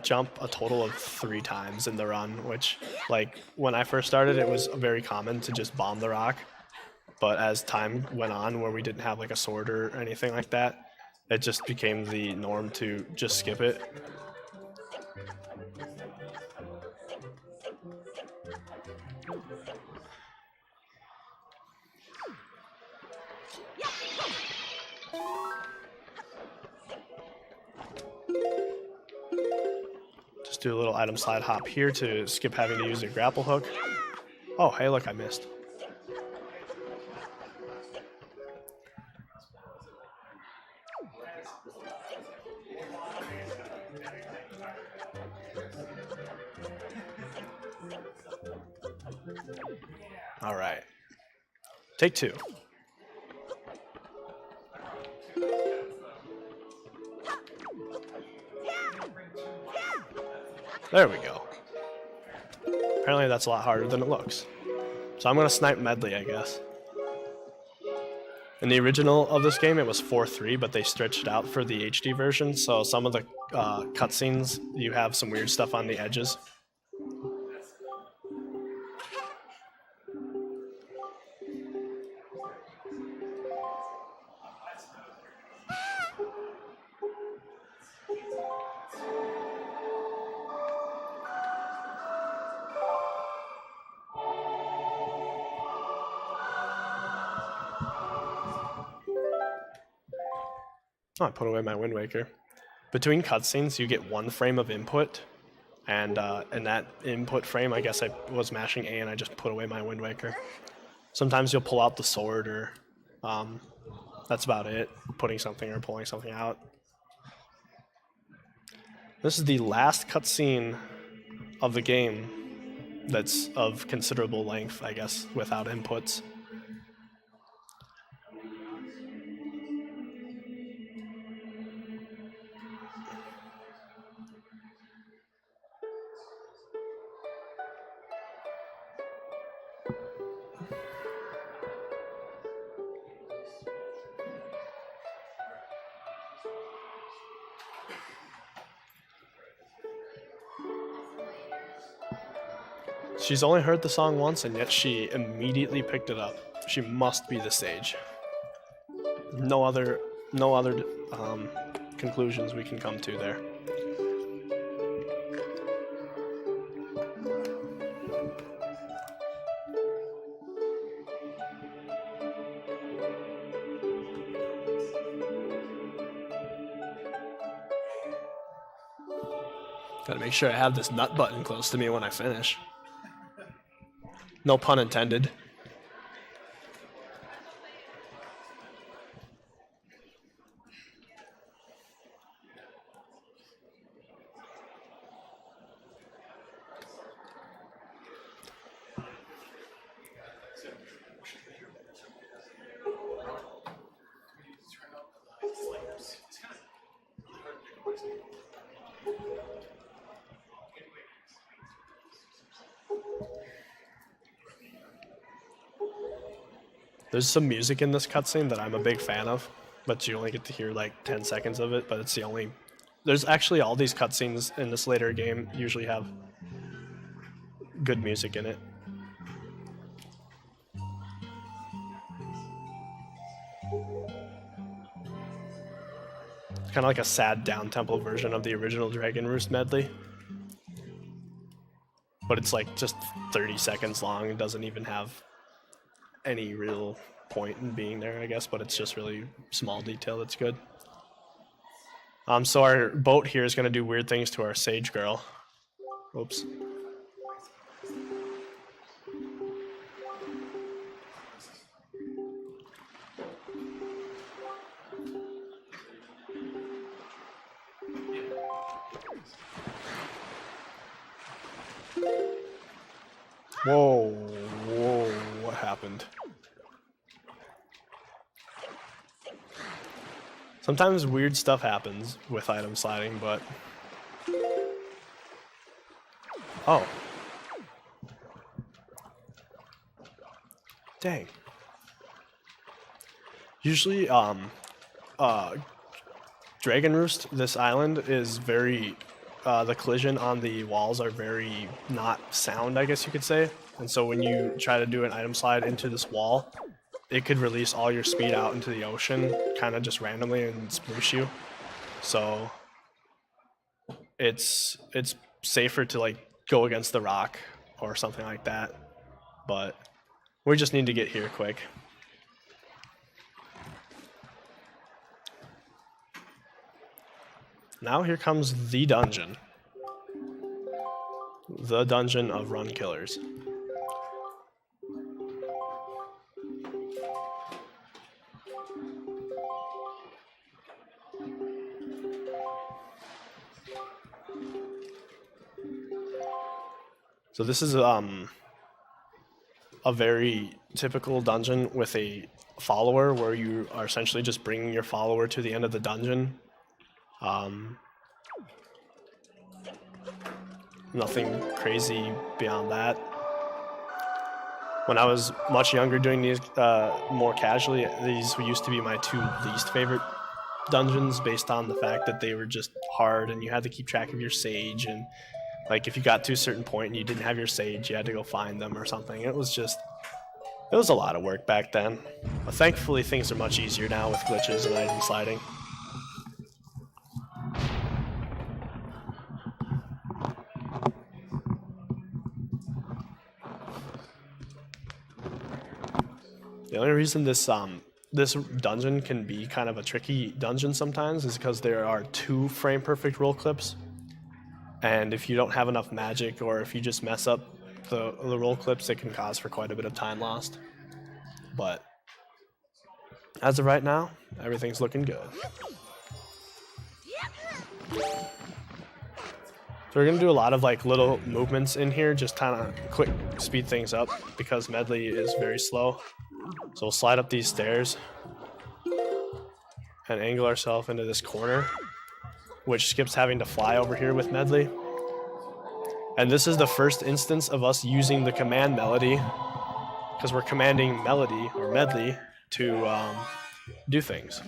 jump a total of 3 times in the run, which, like, when I first started, it was very common to just bomb the rock. But as time went on, where we didn't have like a sword or anything like that, it just became the norm to just skip it. Just do a little item slide hop here to skip having to use a grapple hook. Oh, hey, look, I missed. All right. Take 2. There we go. Apparently that's a lot harder than it looks. So I'm going to snipe medley, I guess. In the original of this game, it was 4:3, but they stretched it out for the HD version, so some of the cutscenes, you have some weird stuff on the edges. Oh, I put away my Wind Waker. Between cutscenes, you get 1 frame of input, and in that input frame, I guess I was mashing A and I just put away my Wind Waker. Sometimes you'll pull out the sword, or that's about it, putting something or pulling something out. This is the last cutscene of the game that's of considerable length, I guess, without inputs. She's only heard the song once, and yet she immediately picked it up. She must be the sage. No other conclusions we can come to there. Gotta make sure I have this nut button close to me when I finish. No pun intended. There's some music in this cutscene that I'm a big fan of, but you only get to hear like 10 seconds of it, but it's the only... There's actually all these cutscenes in this later game usually have good music in it. It's kind of like a sad down-tempo version of the original Dragon Roost medley. But it's like just 30 seconds long. It doesn't even have any real point in being there, I guess, but it's just really small detail that's good. So our boat here is going to do weird things to our sage girl. Oops. Whoa, what happened? Sometimes weird stuff happens with item sliding, but... Oh. Dang. Usually, Dragon Roost, this island, is very... the collision on the walls are very not sound, I guess you could say. And so when you try to do an item slide into this wall, it could release all your speed out into the ocean, kind of just randomly, and sploosh you. So it's safer to like go against the rock or something like that. But we just need to get here quick. Now here comes the dungeon. The dungeon of run killers. So this is a very typical dungeon with a follower where you are essentially just bringing your follower to the end of the dungeon. Nothing crazy beyond that. When I was much younger doing these more casually, these used to be my two least favorite dungeons based on the fact that they were just hard and you had to keep track of your sage, and like if you got to a certain point and you didn't have your sage, you had to go find them or something. It was a lot of work back then. But thankfully things are much easier now with glitches and item sliding. The only reason this dungeon can be kind of a tricky dungeon sometimes is because there are 2 frame perfect roll clips, and if you don't have enough magic or if you just mess up the roll clips, it can cause for quite a bit of time lost. But as of right now, everything's looking good. So we're gonna do a lot of like little movements in here, just kind of quick speed things up because Medley is very slow. So we'll slide up these stairs and angle ourselves into this corner, which skips having to fly over here with Medley. And this is the first instance of us using the command melody, because we're commanding Melody or Medley to do things.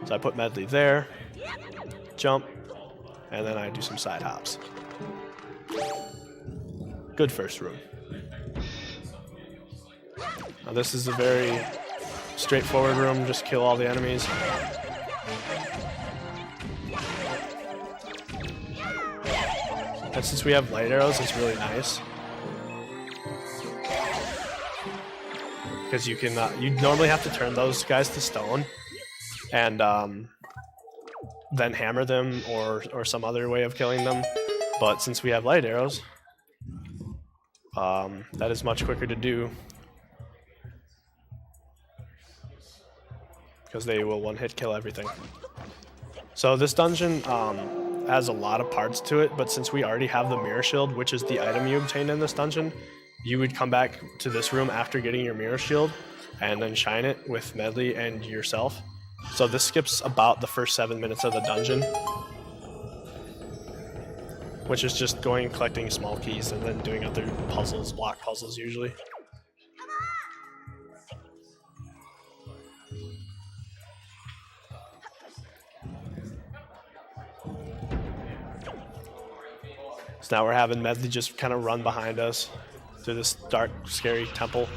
So I put Medley there, jump, and then I do some side hops. Good first room. Now this is a very straightforward room, just kill all the enemies. And since we have light arrows, it's really nice. Because you can, you normally have to turn those guys to stone and then hammer them or some other way of killing them. But since we have light arrows, that is much quicker to do because they will one-hit kill everything. So this dungeon has a lot of parts to it, but since we already have the mirror shield, which is the item you obtain in this dungeon, you would come back to this room after getting your mirror shield and then shine it with Medley and yourself. So this skips about the first 7 minutes of the dungeon, which is just going and collecting small keys and then doing other puzzles, block puzzles usually. So now we're having Medley just kind of run behind us through this dark, scary temple.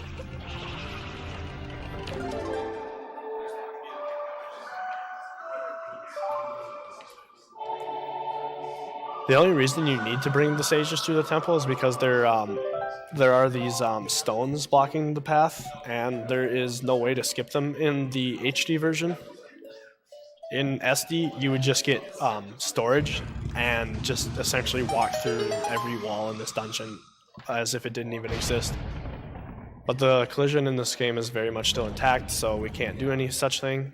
The only reason you need to bring the sages through the temple is because there are these stones blocking the path, and there is no way to skip them in the HD version. In SD, you would just get storage and just essentially walk through every wall in this dungeon as if it didn't even exist. But the collision in this game is very much still intact, so we can't do any such thing.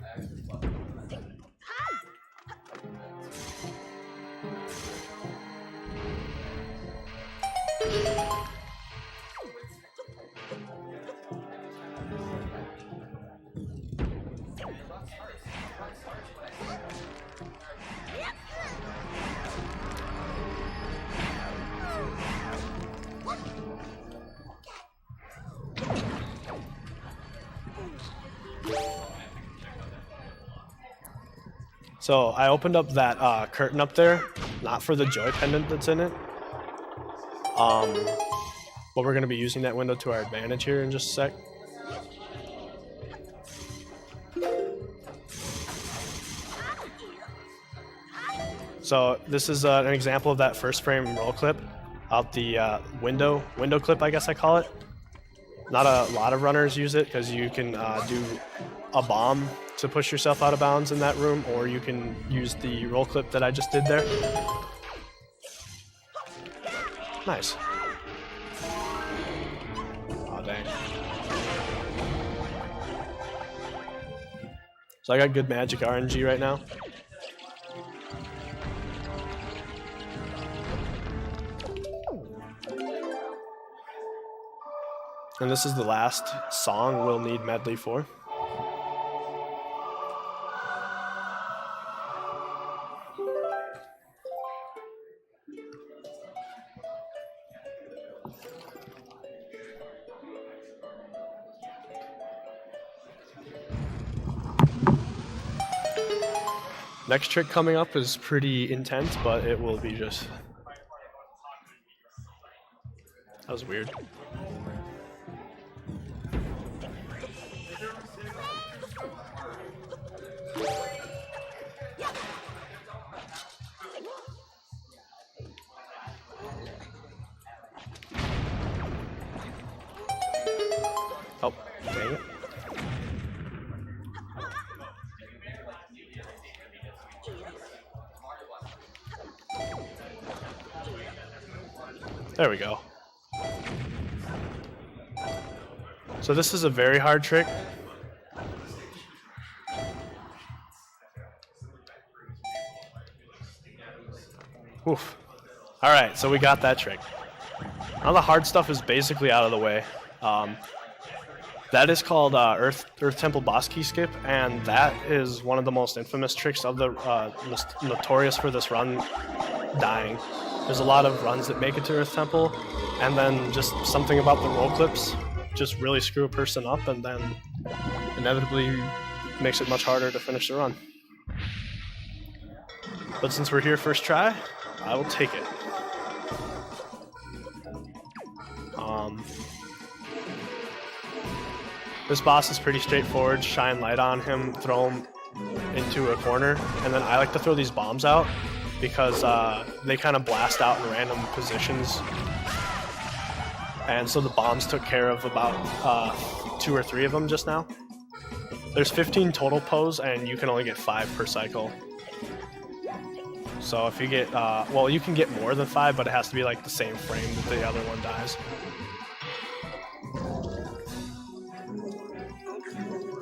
So I opened up that curtain up there, not for the joy pendant that's in it. But we're going to be using that window to our advantage here in just a sec. So this is an example of that first frame roll clip out the window clip, I guess I call it. Not a lot of runners use it because you can do a bomb to push yourself out of bounds in that room, or you can use the roll clip that I just did there. Nice. Oh, dang. So I got good magic RNG right now. And this is the last song we'll need medley for. Next trick coming up is pretty intense, but it will be just... That was weird. Oh, dang it. There we go. So this is a very hard trick. Oof. Alright, so we got that trick. Now the hard stuff is basically out of the way. That is called Earth Temple Boss Key Skip, and that is one of the most infamous tricks of the notorious for this run dying. There's a lot of runs that make it to Earth Temple, and then just something about the roll clips just really screw a person up, and then inevitably makes it much harder to finish the run. But since we're here first try, I will take it. This boss is pretty straightforward. Shine light on him, throw him into a corner, and then I like to throw these bombs out because they kind of blast out in random positions. And so the bombs took care of about 2 or 3 of them just now. There's 15 total pose, and you can only get 5 per cycle. So if you get, well, you can get more than 5, but it has to be like the same frame that the other one dies.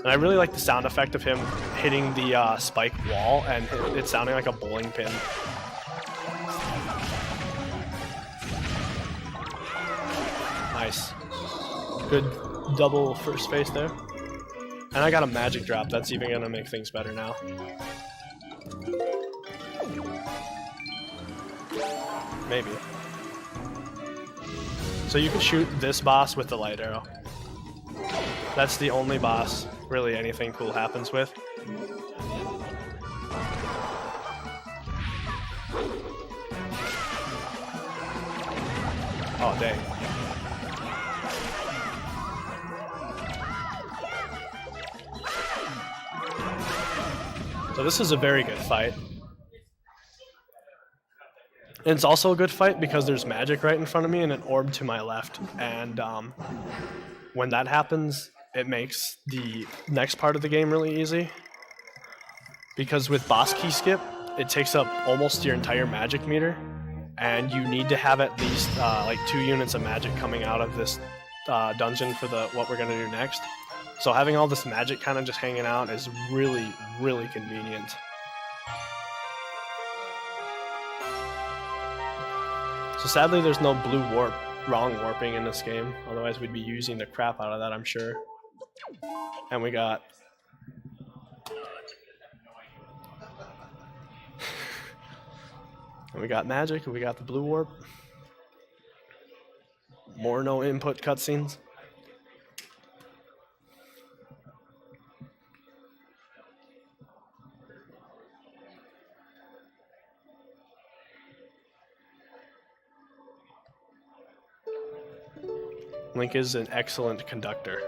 And I really like the sound effect of him hitting the spike wall and it sounding like a bowling pin. Nice. Good double first face there. And I got a magic drop. That's even going to make things better now. Maybe. So you can shoot this boss with the light arrow. That's the only boss really anything cool happens with. Oh, dang. So this is a very good fight. And it's also a good fight because there's magic right in front of me and an orb to my left. And when that happens, it makes the next part of the game really easy. Because with boss key skip, it takes up almost your entire magic meter. And you need to have at least like 2 units of magic coming out of this dungeon for what we're going to do next. So having all this magic kind of just hanging out is really, really convenient. So sadly there's no blue wrong warping in this game, otherwise we'd be using the crap out of that, I'm sure. And we got magic, and we got the blue warp. More no input cutscenes. Link is an excellent conductor.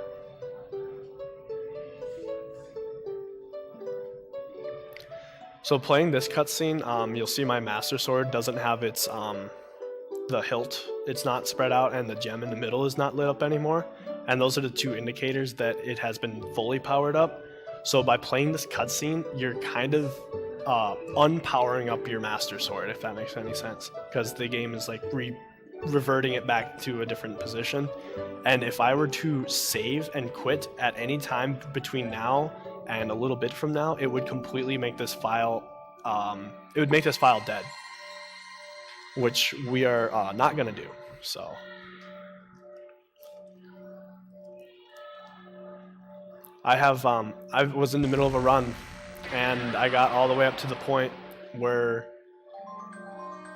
So playing this cutscene, you'll see my Master Sword doesn't have its the hilt. It's not spread out, and the gem in the middle is not lit up anymore. And those are the 2 indicators that it has been fully powered up. So by playing this cutscene, you're kind of unpowering up your Master Sword, if that makes any sense, because the game is like reverting it back to a different position. And if I were to save and quit at any time between now and a little bit from now, it would completely make this file dead, which we are not going to do. So I was in the middle of a run and I got all the way up to the point where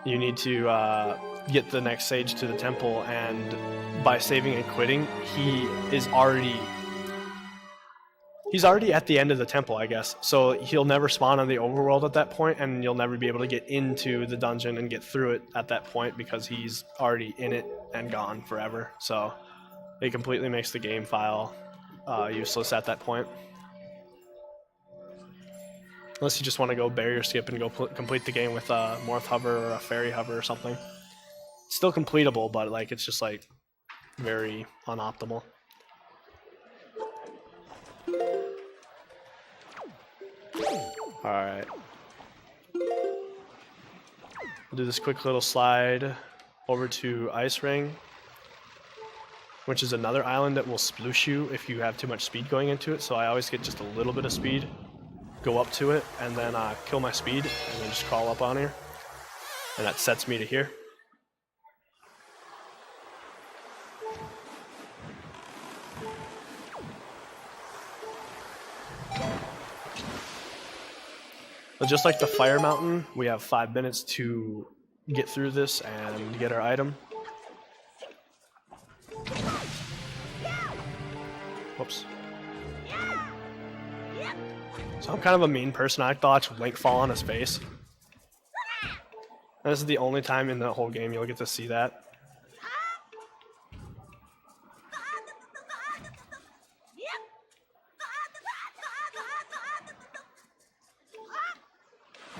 you need to get the next sage to the temple, and by saving and quitting, he's already at the end of the temple, I guess. So he'll never spawn on the overworld at that point, and you'll never be able to get into the dungeon and get through it at that point because he's already in it and gone forever. So it completely makes the game file useless at that point. Unless you just want to go barrier skip and go complete the game with a Morph Hover or a Fairy Hover or something. It's still completable, but like it's just like very unoptimal. Alright. We'll do this quick little slide over to Ice Ring, which is another island that will sploosh you if you have too much speed going into it. So I always get just a little bit of speed, go up to it, and then kill my speed, and then just crawl up on here. And that sets me to here. But just like the Fire Mountain, we have 5 minutes to get through this and get our item. Whoops. So I'm kind of a mean person. I thought Link fall on his face. And this is the only time in the whole game you'll get to see that.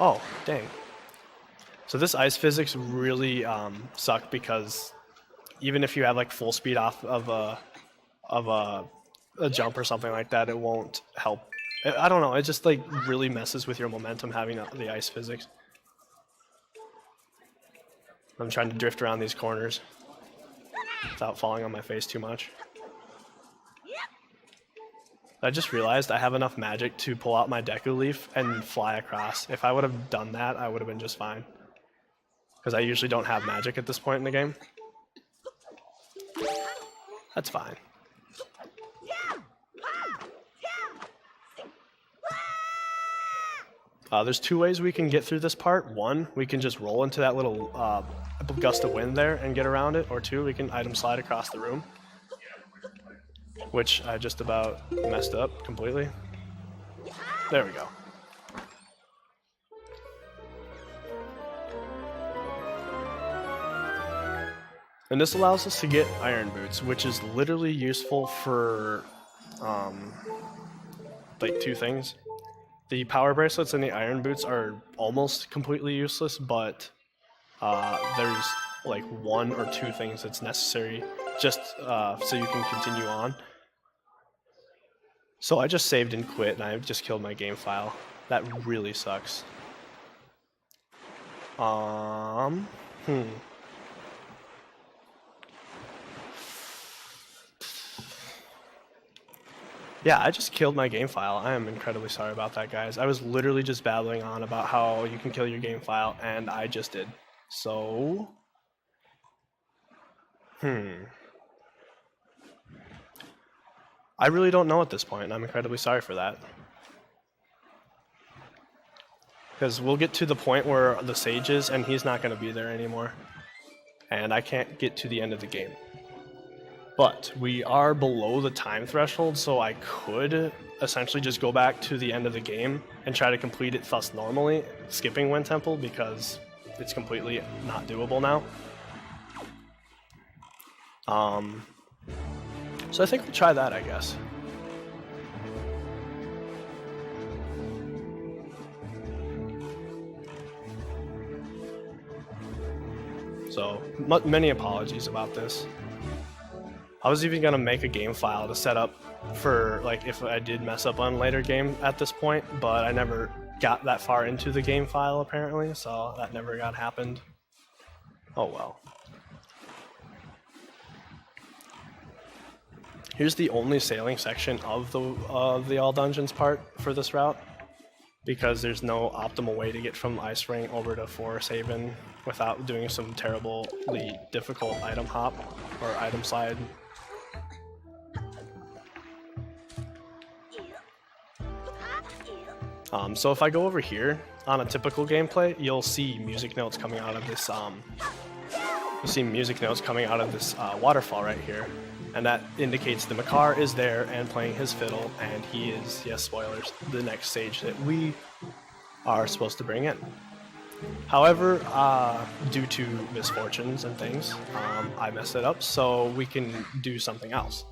Oh, dang. So this ice physics really sucked because even if you have like full speed off of a jump or something like that, it won't help. I don't know, it just like really messes with your momentum having the ice physics. I'm trying to drift around these corners without falling on my face too much. I just realized I have enough magic to pull out my Deku Leaf and fly across. If I would have done that, I would have been just fine. Because I usually don't have magic at this point in the game. That's fine. There's 2 ways we can get through this part. 1, we can just roll into that little gust of wind there and get around it. Or 2, we can item slide across the room. Which I just about messed up completely. There we go. And this allows us to get Iron Boots, which is literally useful for like 2 things. The power bracelets and the Iron Boots are almost completely useless, but there's like 1 or 2 things that's necessary just so you can continue on. So I just saved and quit, and I just killed my game file. That really sucks. Yeah, I just killed my game file. I am incredibly sorry about that, guys. I was literally just babbling on about how you can kill your game file, and I just did. So... I really don't know at this point, and I'm incredibly sorry for that. Because we'll get to the point where the sage is, and he's not going to be there anymore. And I can't get to the end of the game. But we are below the time threshold, so I could essentially just go back to the end of the game and try to complete it thus normally, skipping Wind Temple, because it's completely not doable now. So I think we'll try that, I guess. So, many apologies about this. I was even gonna make a game file to set up for, like, if I did mess up on a later game at this point, but I never got that far into the game file, apparently, so that never happened. Oh well. Here's the only sailing section of the all dungeons part for this route, because there's no optimal way to get from Ice Ring over to Forest Haven without doing some terribly difficult item hop or item slide. So if I go over here on a typical gameplay, you'll see music notes coming out of this. Waterfall right here. And that indicates the Makar is there and playing his fiddle, and he is, yes, spoilers, the next sage that we are supposed to bring in. However, due to misfortunes and things, I messed it up, so we can do something else.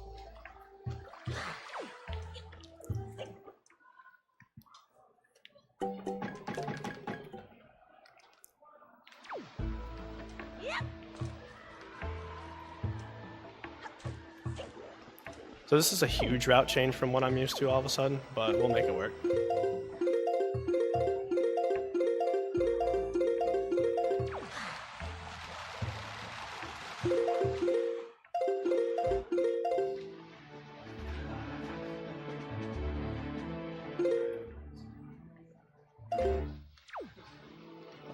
So this is a huge route change from what I'm used to all of a sudden, but we'll make it work.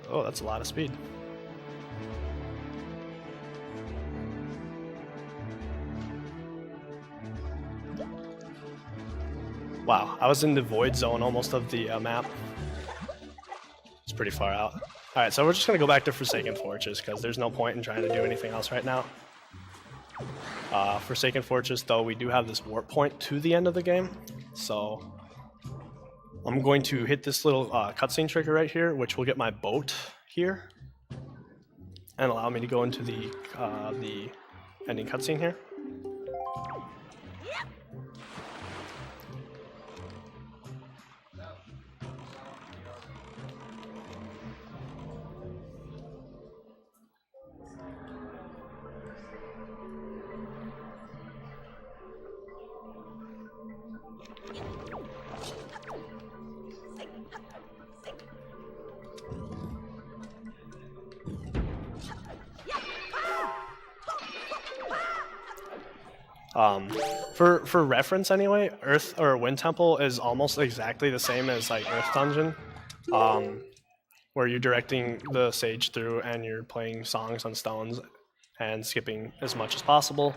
Oh, that's a lot of speed. Wow, I was in the void zone almost of the map. It's pretty far out. Alright, so we're just going to go back to Forsaken Fortress, because there's no point in trying to do anything else right now. Forsaken Fortress, though, we do have this warp point to the end of the game, so I'm going to hit this little cutscene trigger right here, which will get my boat here, and allow me to go into the ending cutscene here. For reference anyway, Earth or Wind Temple is almost exactly the same as like Earth Dungeon, where you're directing the sage through and you're playing songs on stones and skipping as much as possible.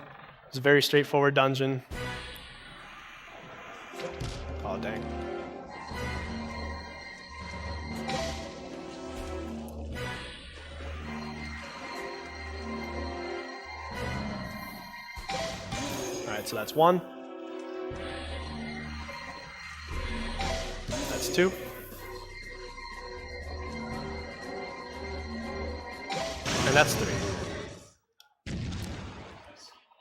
It's a very straightforward dungeon. Oh dang. Alright, so that's 1. That's 2. And that's 3.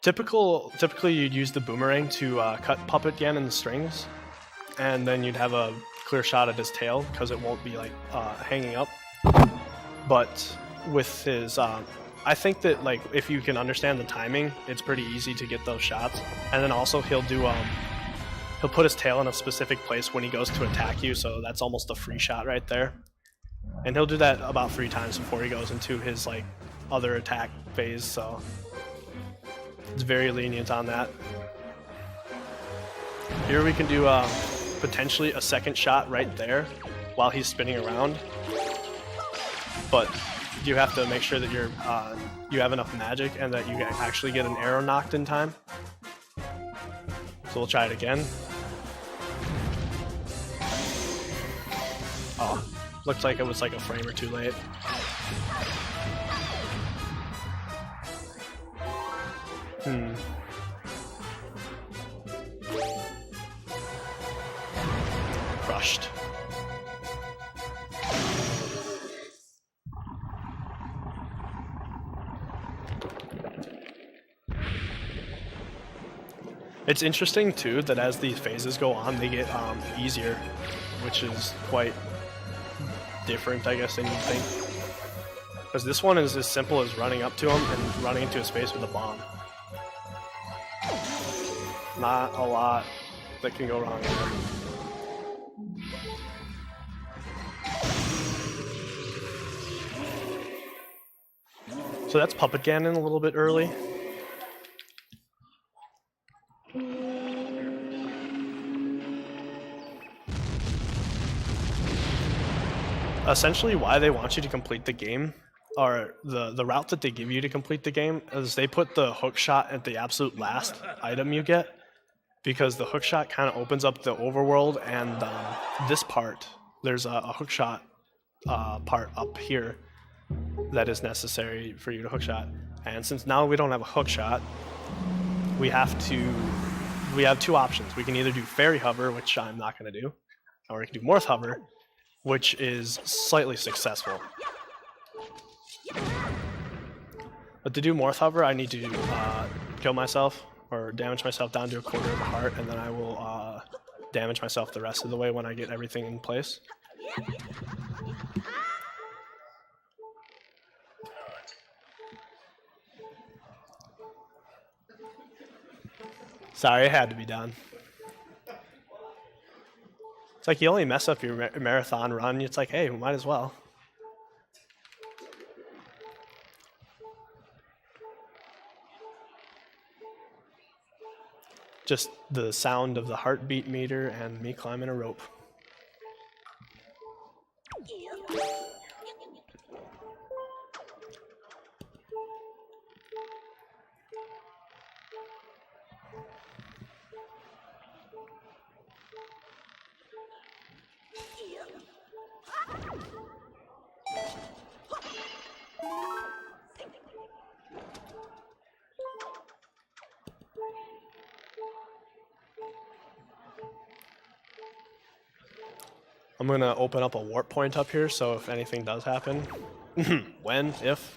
Typically you'd use the boomerang to cut Puppet Gan in the strings, and then you'd have a clear shot at his tail because it won't be like hanging up. But with his. I think that like if you can understand the timing, it's pretty easy to get those shots. And then also he'll do he'll put his tail in a specific place when he goes to attack you, so that's almost a free shot right there. And he'll do that about 3 times before he goes into his like other attack phase, so it's very lenient on that. Here we can do potentially a second shot right there while he's spinning around, but you have to make sure that you have enough magic and that you actually get an arrow knocked in time. So we'll try it again. Oh, looks like it was like a frame or two late. Crushed. It's interesting too that as these phases go on, they get easier, which is quite different, I guess, than you'd think. Because this one is as simple as running up to him and running into a space with a bomb. Not a lot that can go wrong here. So that's Puppet Ganon a little bit early. Essentially why they want you to complete the game, or the route that they give you to complete the game, is they put the hook shot at the absolute last item you get, because the hook shot kind of opens up the overworld, and this part, there's a hook shot part up here that is necessary for you to hook shot. And since now we don't have a hook shot, we have 2 options. We can either do Fairy Hover, which I'm not going to do, or we can do Morph Hover, which is slightly successful. But to do Morph Hover, I need to kill myself, or damage myself down to 1/4 of a heart, and then I will damage myself the rest of the way when I get everything in place. Sorry, it had to be done. It's like you only mess up your marathon run, it's like, hey, we might as well. Just the sound of the heartbeat meter and me climbing a rope. I'm gonna open up a warp point up here, so if anything does happen, if,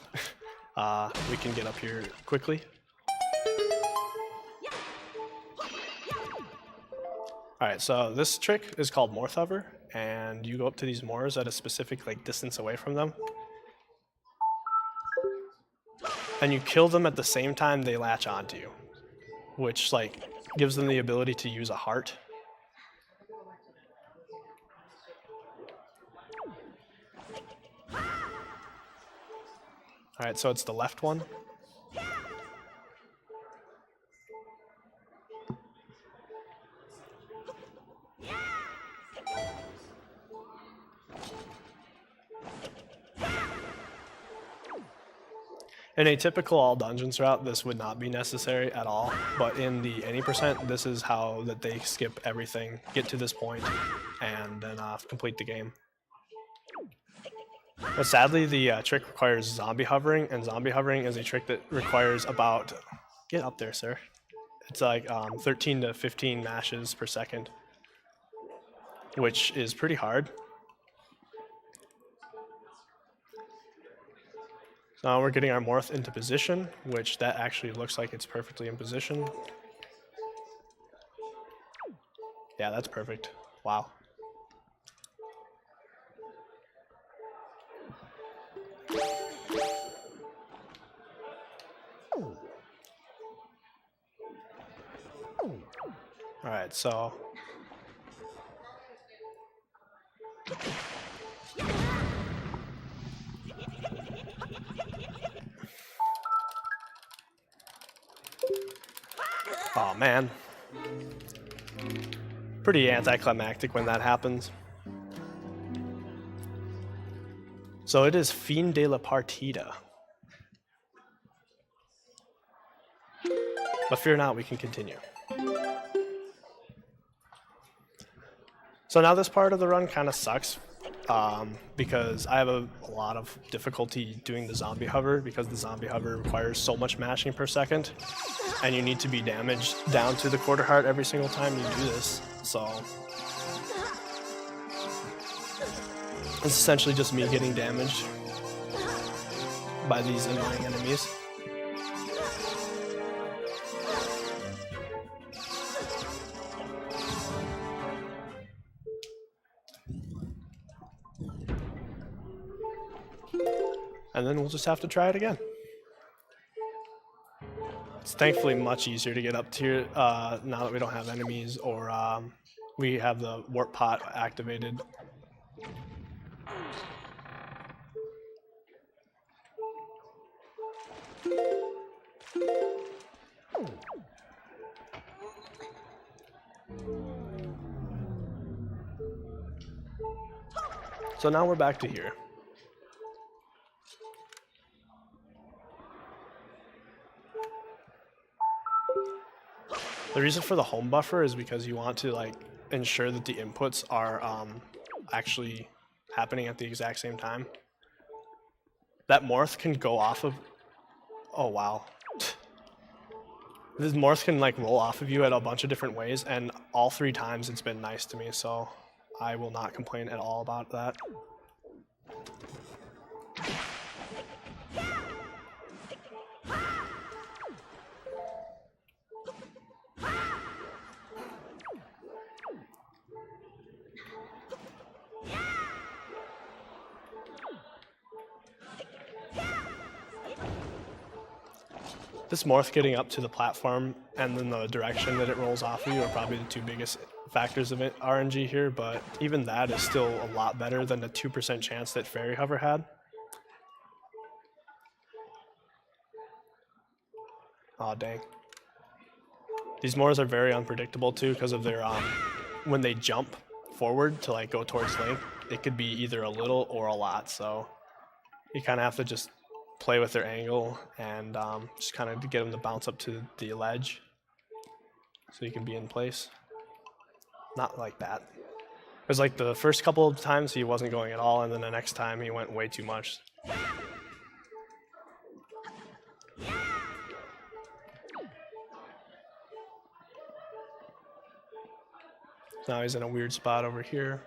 we can get up here quickly. Alright, so this trick is called Morph Hover, and you go up to these Moors at a specific distance away from them. And you kill them at the same time they latch onto you, which gives them the ability to use a heart. Alright, so it's the left one. In a typical all dungeons route, this would not be necessary at all, but in the any %, this is how that they skip everything, get to this point, and then complete the game. But sadly, the trick requires zombie hovering, and zombie hovering is a trick that requires about, get up there, sir. It's 13 to 15 mashes per second, which is pretty hard. So now we're getting our Morph into position, which that actually looks like it's perfectly in position. Yeah, that's perfect. Wow. Alright, so... Oh man. Pretty anticlimactic when that happens. So it is Fin de la Partida. But fear not, we can continue. So now this part of the run kind of sucks because I have a lot of difficulty doing the zombie hover because the zombie hover requires so much mashing per second and you need to be damaged down to the quarter heart every single time you do this. So it's essentially just me getting damaged by these annoying enemies. And then we'll just have to try it again. It's thankfully much easier to get up to now that we don't have enemies or we have the warp pot activated. So now we're back to here. The reason for the home buffer is because you want to like ensure that the inputs are actually happening at the exact same time. That morph can go off of... Oh wow. This morph can like roll off of you at a bunch of different ways, and all 3 times it's been nice to me, so I will not complain at all about that. This morph getting up to the platform and then the direction that it rolls off of you are probably the 2 biggest factors of it, RNG here, but even that is still a lot better than the 2% chance that Fairy Hover had. Aw, dang. These Moors are very unpredictable too because of their, when they jump forward to like go towards Link, it could be either a little or a lot, so you kind of have to just play with their angle and just kind of get them to bounce up to the ledge so you can be in place. Not like that. It was like the first couple of times he wasn't going at all, and then the next time he went way too much. Now he's in a weird spot over here.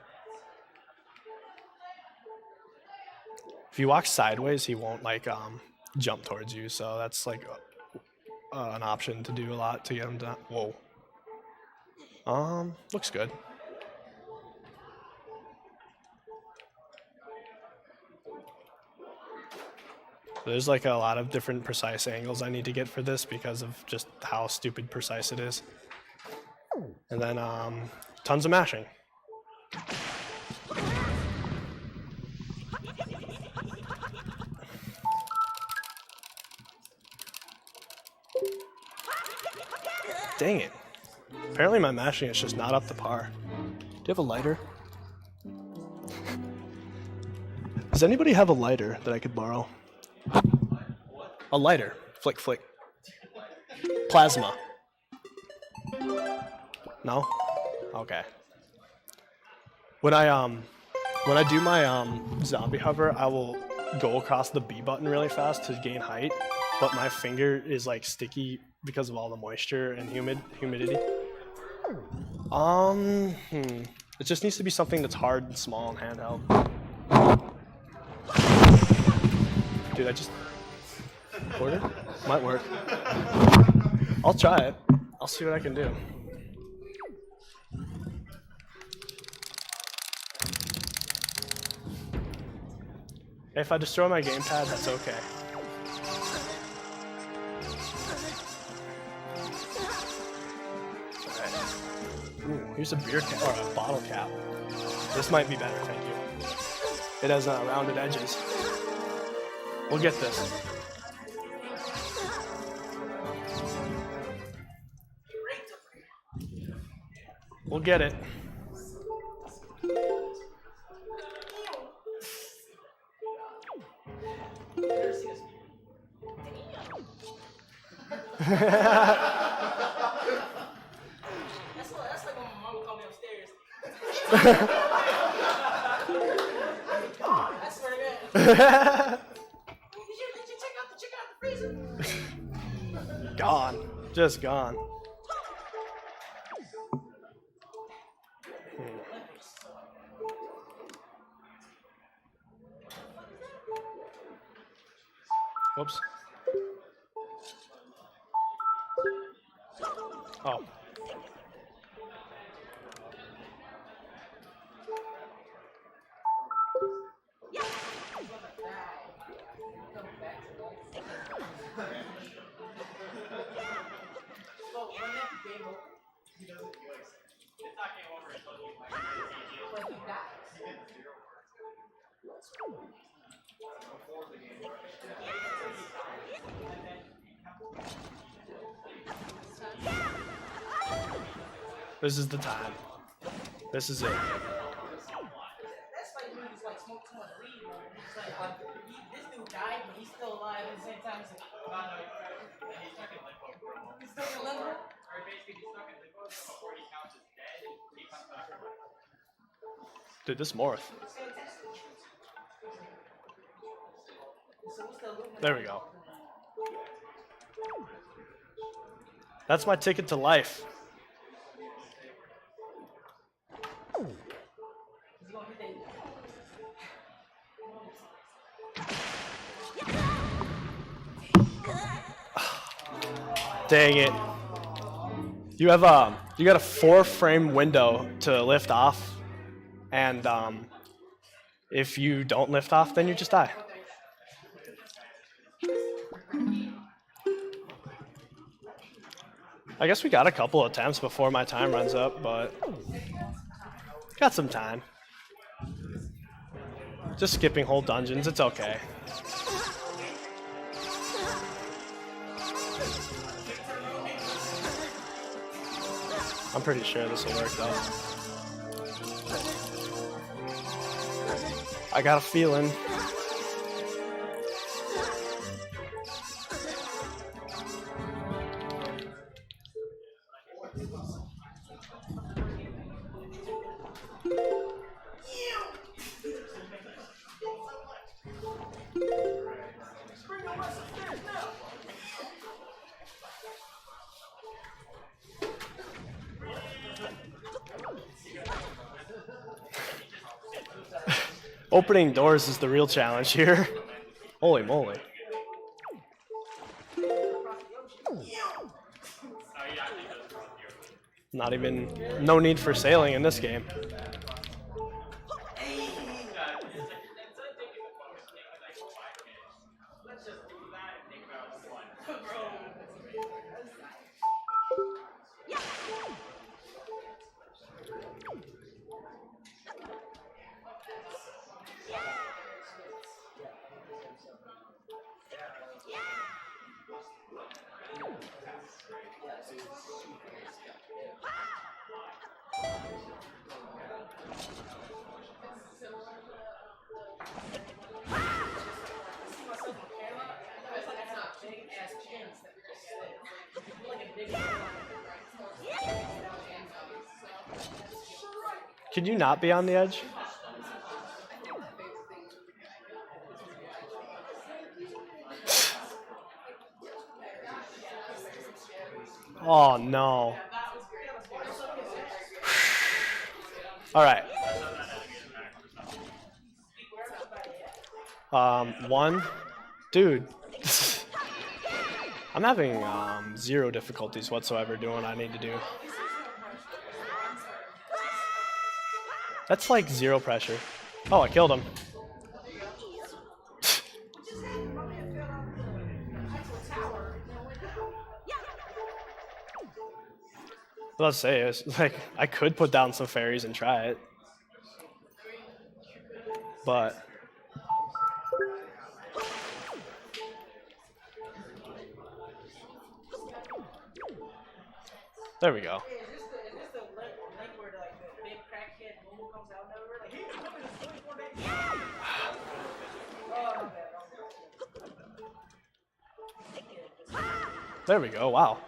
If you walk sideways, he won't like jump towards you, so that's like an option to do a lot to get him to. Whoa. Looks good. There's like a lot of different precise angles I need to get for this because of just how stupid precise it is. And then tons of mashing. Dang it. Apparently my mashing is just not up to par. Do you have a lighter? Does anybody have a lighter that I could borrow? A lighter. Flick, flick. Plasma. No? Okay. When I do my zombie hover, I will go across the B button really fast to gain height, but my finger is like sticky because of all the moisture and humidity. It just needs to be something that's hard and small and handheld. Dude, I just ordered? Might work. I'll try it. I'll see what I can do. If I destroy my gamepad, that's okay. Here's a beer cap or a bottle cap. This might be better, thank you. It has rounded edges. We'll get this. We'll get it. That's like when my mom would call me upstairs. I swear to God. Did you check out the freezer? Gone. Just gone. Whoops. Oh. This is the time. This is it. That's like when he's like smoke too much weed, bro. It's like, this dude died, but he's still alive at the same time. It's like, he's stuck in limbo, bro. He's stuck in limbo? Or basically, he's stuck in limbo before he counts as dead, he comes back from it. Dude, this morph. There we go. That's my ticket to life. Dang it. You got a 4-frame window to lift off, and if you don't lift off, then you just die. I guess we got a couple attempts before my time runs up, but got some time. Just skipping whole dungeons, it's okay. I'm pretty sure this will work though. I got a feeling. Opening doors is the real challenge here. Holy moly. Not even, no need for sailing in this game. Can you not be on the edge? Oh no. All right. One, dude. I'm having 0 difficulties whatsoever doing what I need to do. That's like 0 pressure. Oh, I killed him. Let's say it's like I could put down some fairies and try it, but there we go. Is this the link where like the big crackhead Momo comes out nowhere? Like, hey, I'm coming to 24 days. Oh, my bad. There we go. Wow.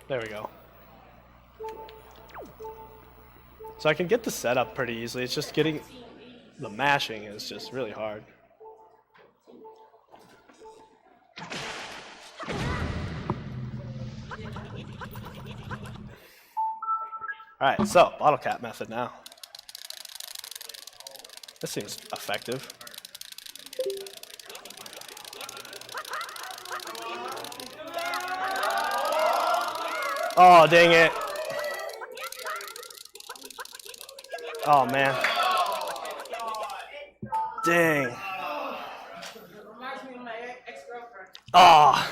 There we go. So I can get the setup pretty easily. It's just getting the mashing is just really hard. Alright, so bottle cap method now. This seems effective. Oh, dang it. Oh, man. Dang. Reminds me of my ex-girlfriend. Ah.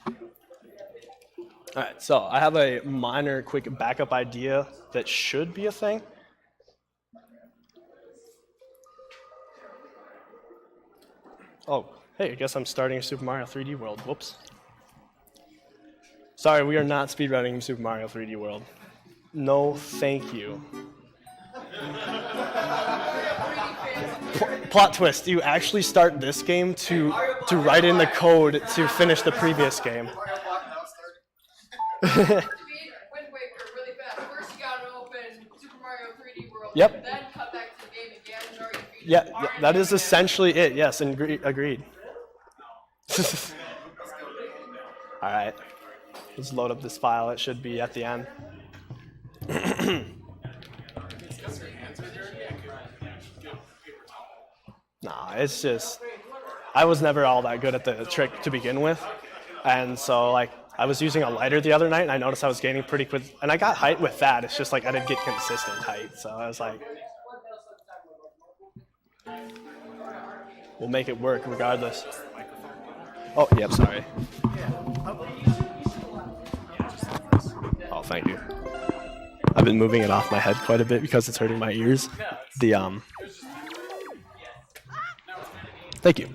All right, so I have a minor quick backup idea that should be a thing. Oh, hey, I guess I'm starting Super Mario 3D World. Whoops. Sorry, we are not speedrunning Super Mario 3D World. No, thank you. Plot twist, you actually start this game to write in the code to finish the previous game. Wind Waker really fast. First you gotta open Super Mario 3D World, Yep. then cut back to the game again and already beat Yeah, Mario that is again. essentially it. Yes, agreed. All right, let's load up this file. It should be at the end. Nah, it's just I was never all that good at the trick to begin with, and so like I was using a lighter the other night, and I noticed I was gaining pretty quick, and I got height with that. It's just like I didn't get consistent height, so I was like, we'll make it work regardless. Oh, yep, sorry. Oh, thank you. I've been moving it off my head quite a bit because it's hurting my ears. Thank you.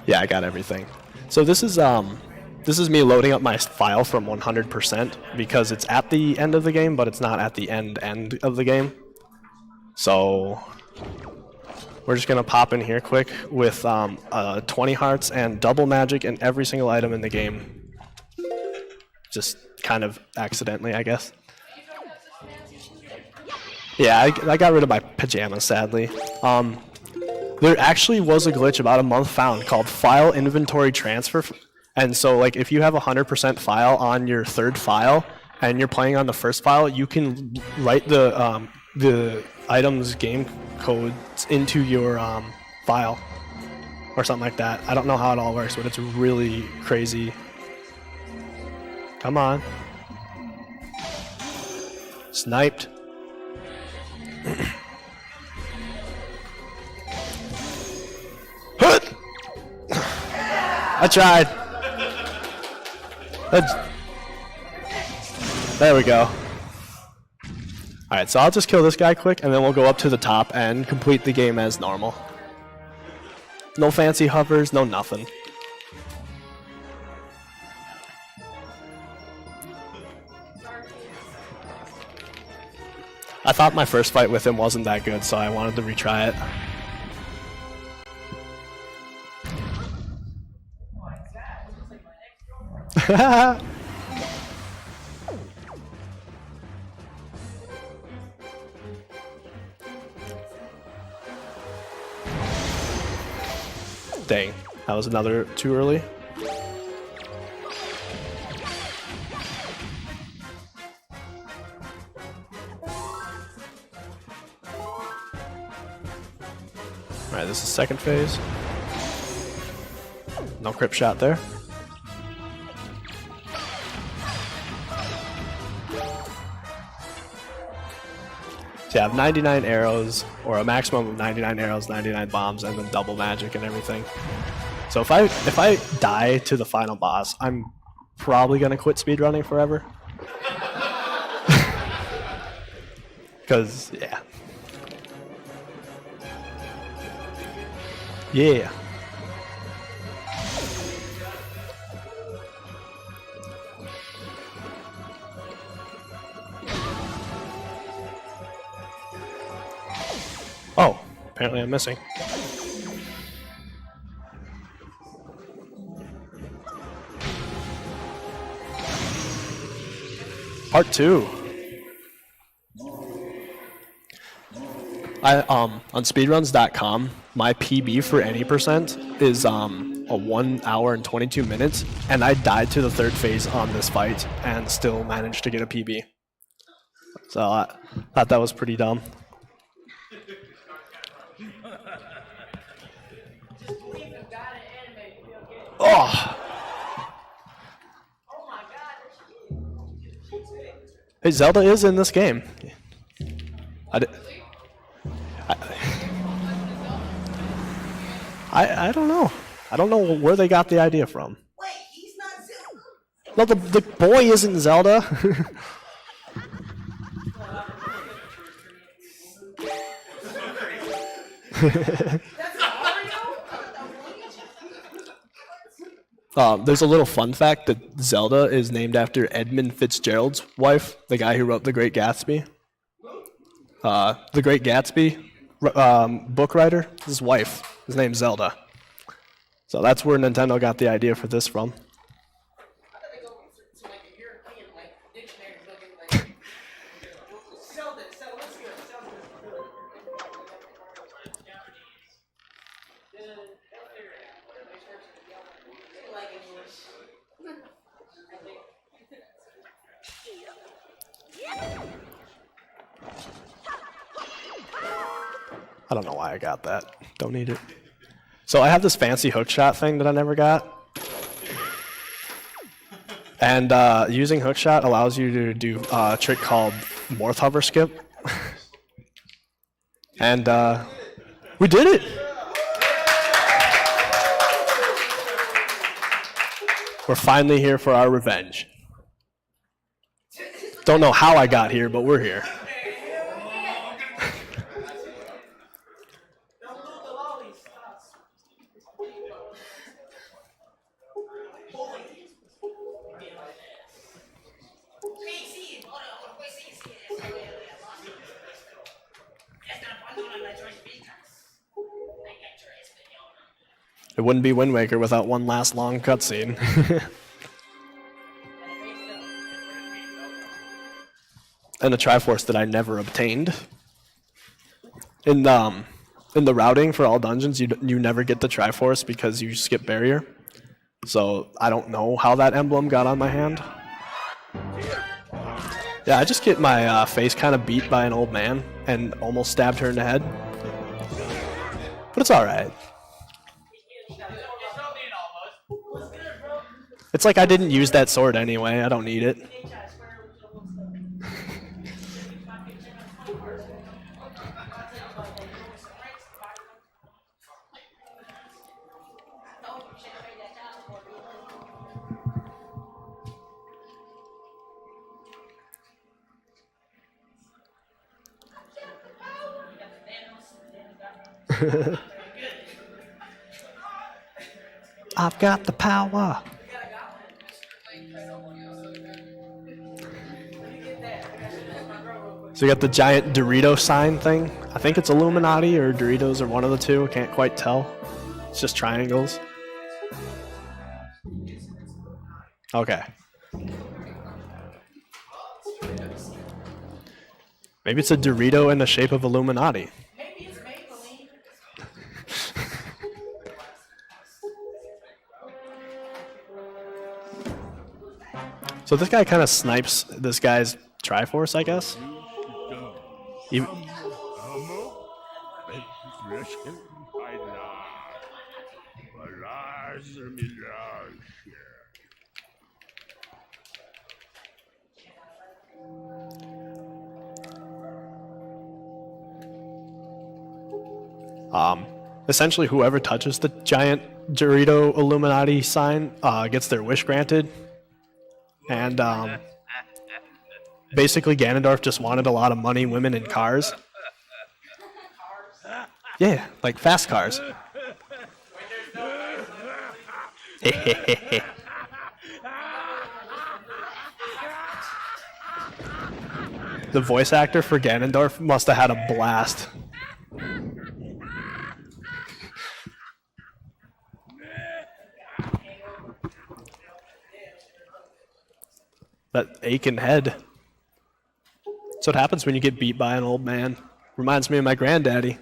Yeah, I got everything. So this is me loading up my file from 100% because it's at the end of the game, but it's not at the end of the game. So we're just gonna pop in here quick with 20 hearts and double magic and every single item in the game. Just kind of accidentally, I guess. Yeah, I got rid of my pajamas, sadly. There actually was a glitch about a month found called file inventory transfer. And so like if you have 100% file on your third file and you're playing on the first file, you can write the item's game codes into your file or something like that. I don't know how it all works, but it's really crazy. Come on. Sniped. I tried. There we go. Alright, so I'll just kill this guy quick, and then we'll go up to the top and complete the game as normal. No fancy hovers, no nothing. I thought my first fight with him wasn't that good, so I wanted to retry it. Dang. That was another too early. Alright, this is second phase. No crypt shot there. So you have 99 arrows, or a maximum of 99 arrows, 99 bombs, and then double magic and everything. So if I die to the final boss, I'm probably gonna quit speedrunning forever. Cause yeah. Yeah. Oh, apparently I'm missing. Part 2. On speedruns.com, my PB for any percent is a 1 hour and 22 minutes, and I died to the third phase on this fight and still managed to get a PB. So I thought that was pretty dumb. Oh! Hey, Zelda is in this game. I don't know. I don't know where they got the idea from. Wait, he's not Zelda. No, the boy isn't Zelda. There's a little fun fact that Zelda is named after Edmund Fitzgerald's wife, the guy who wrote The Great Gatsby. The Great Gatsby book writer, his wife, his name's Zelda. So that's where Nintendo got the idea for this from. I don't know why I got that. Don't need it. So I have this fancy hookshot thing that I never got. And using hookshot allows you to do a trick called Morph Hover Skip. And we did it! We're finally here for our revenge. Don't know how I got here, but we're here. It wouldn't be Wind Waker without one last long cutscene. And a Triforce that I never obtained. In the routing for all dungeons, you never get the Triforce because you skip barrier. So I don't know how that emblem got on my hand. Yeah, I just get my face kind of beat by an old man and almost stabbed her in the head. But it's alright. It's like I didn't use that sword anyway, I don't need it. I've got the power. So you got the giant Dorito sign thing. I think it's Illuminati or Doritos or one of the two. Can't quite tell. It's just triangles. Okay. Maybe it's a Dorito in the shape of Illuminati. Maybe it's Maybelline. So this guy kind of snipes this guy's Triforce, I guess. Even, essentially, whoever touches the giant Dorito Illuminati sign gets their wish granted. And basically, Ganondorf just wanted a lot of money, women, and cars. Yeah, like fast cars. The voice actor for Ganondorf must have had a blast. That aching head. That's what happens when you get beat by an old man. Reminds me of my granddaddy.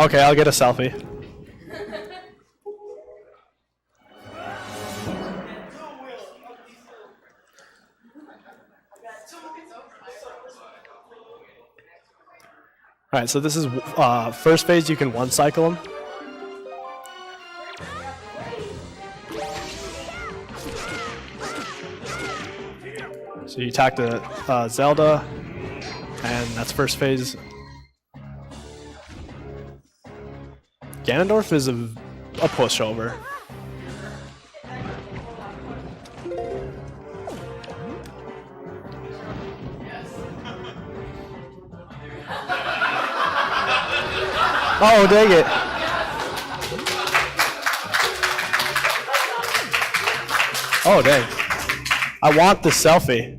Okay, I'll get a selfie. Alright, so this is first phase, you can one cycle them. So you talk to Zelda, and that's first phase. Ganondorf is a pushover. Oh, dang it. Oh, dang. I want the selfie.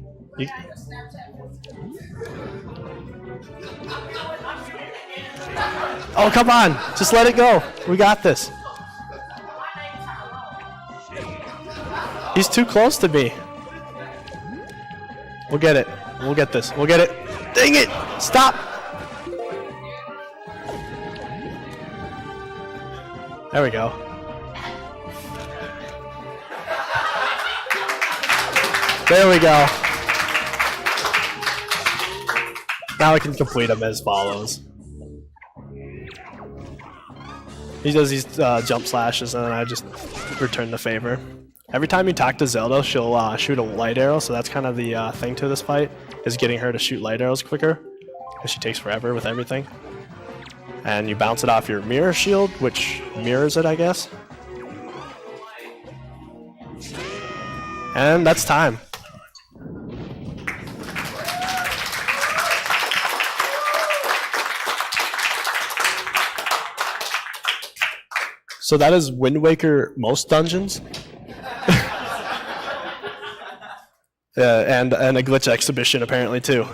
Oh, come on. Just let it go. We got this. He's too close to me. We'll get it. We'll get this. We'll get it. Dang it. Stop. There we go. There we go. Now I can complete them as follows. He does these jump slashes, and then I just return the favor. Every time you talk to Zelda, she'll shoot a light arrow, so that's kind of the thing to this fight, is getting her to shoot light arrows quicker, because she takes forever with everything. And you bounce it off your mirror shield, which mirrors it, I guess. And that's time. So that is Wind Waker most dungeons. And a glitch exhibition apparently too.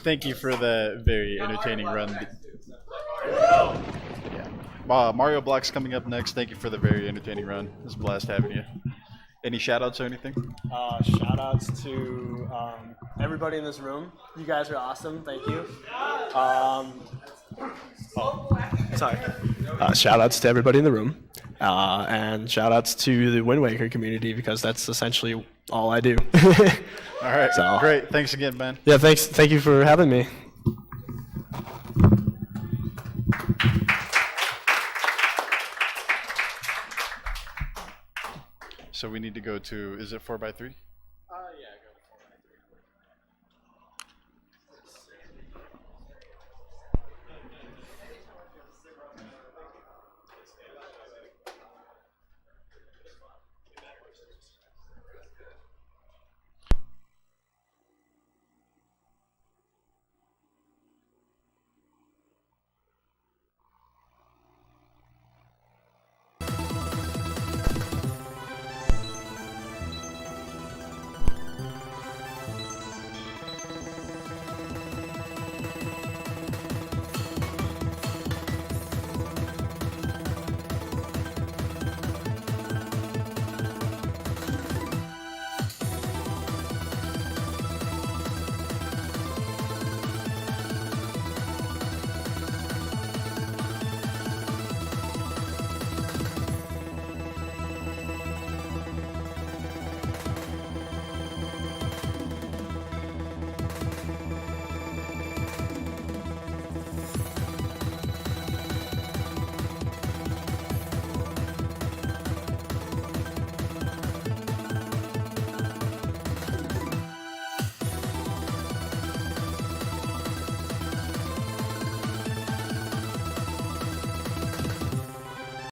Thank you for the very entertaining run. Mario Block's coming up next. Thank you for the very entertaining run. It was a blast having you. Any shout-outs or anything? Shout-outs to everybody in this room. You guys are awesome. Thank you. Sorry. Shout-outs to everybody in the room. And shout-outs to the Wind Waker community, because that's essentially all I do. All right. So, great. Thanks again, man. Yeah, thanks. Thank you for having me. So we need to go to, is it 4x3?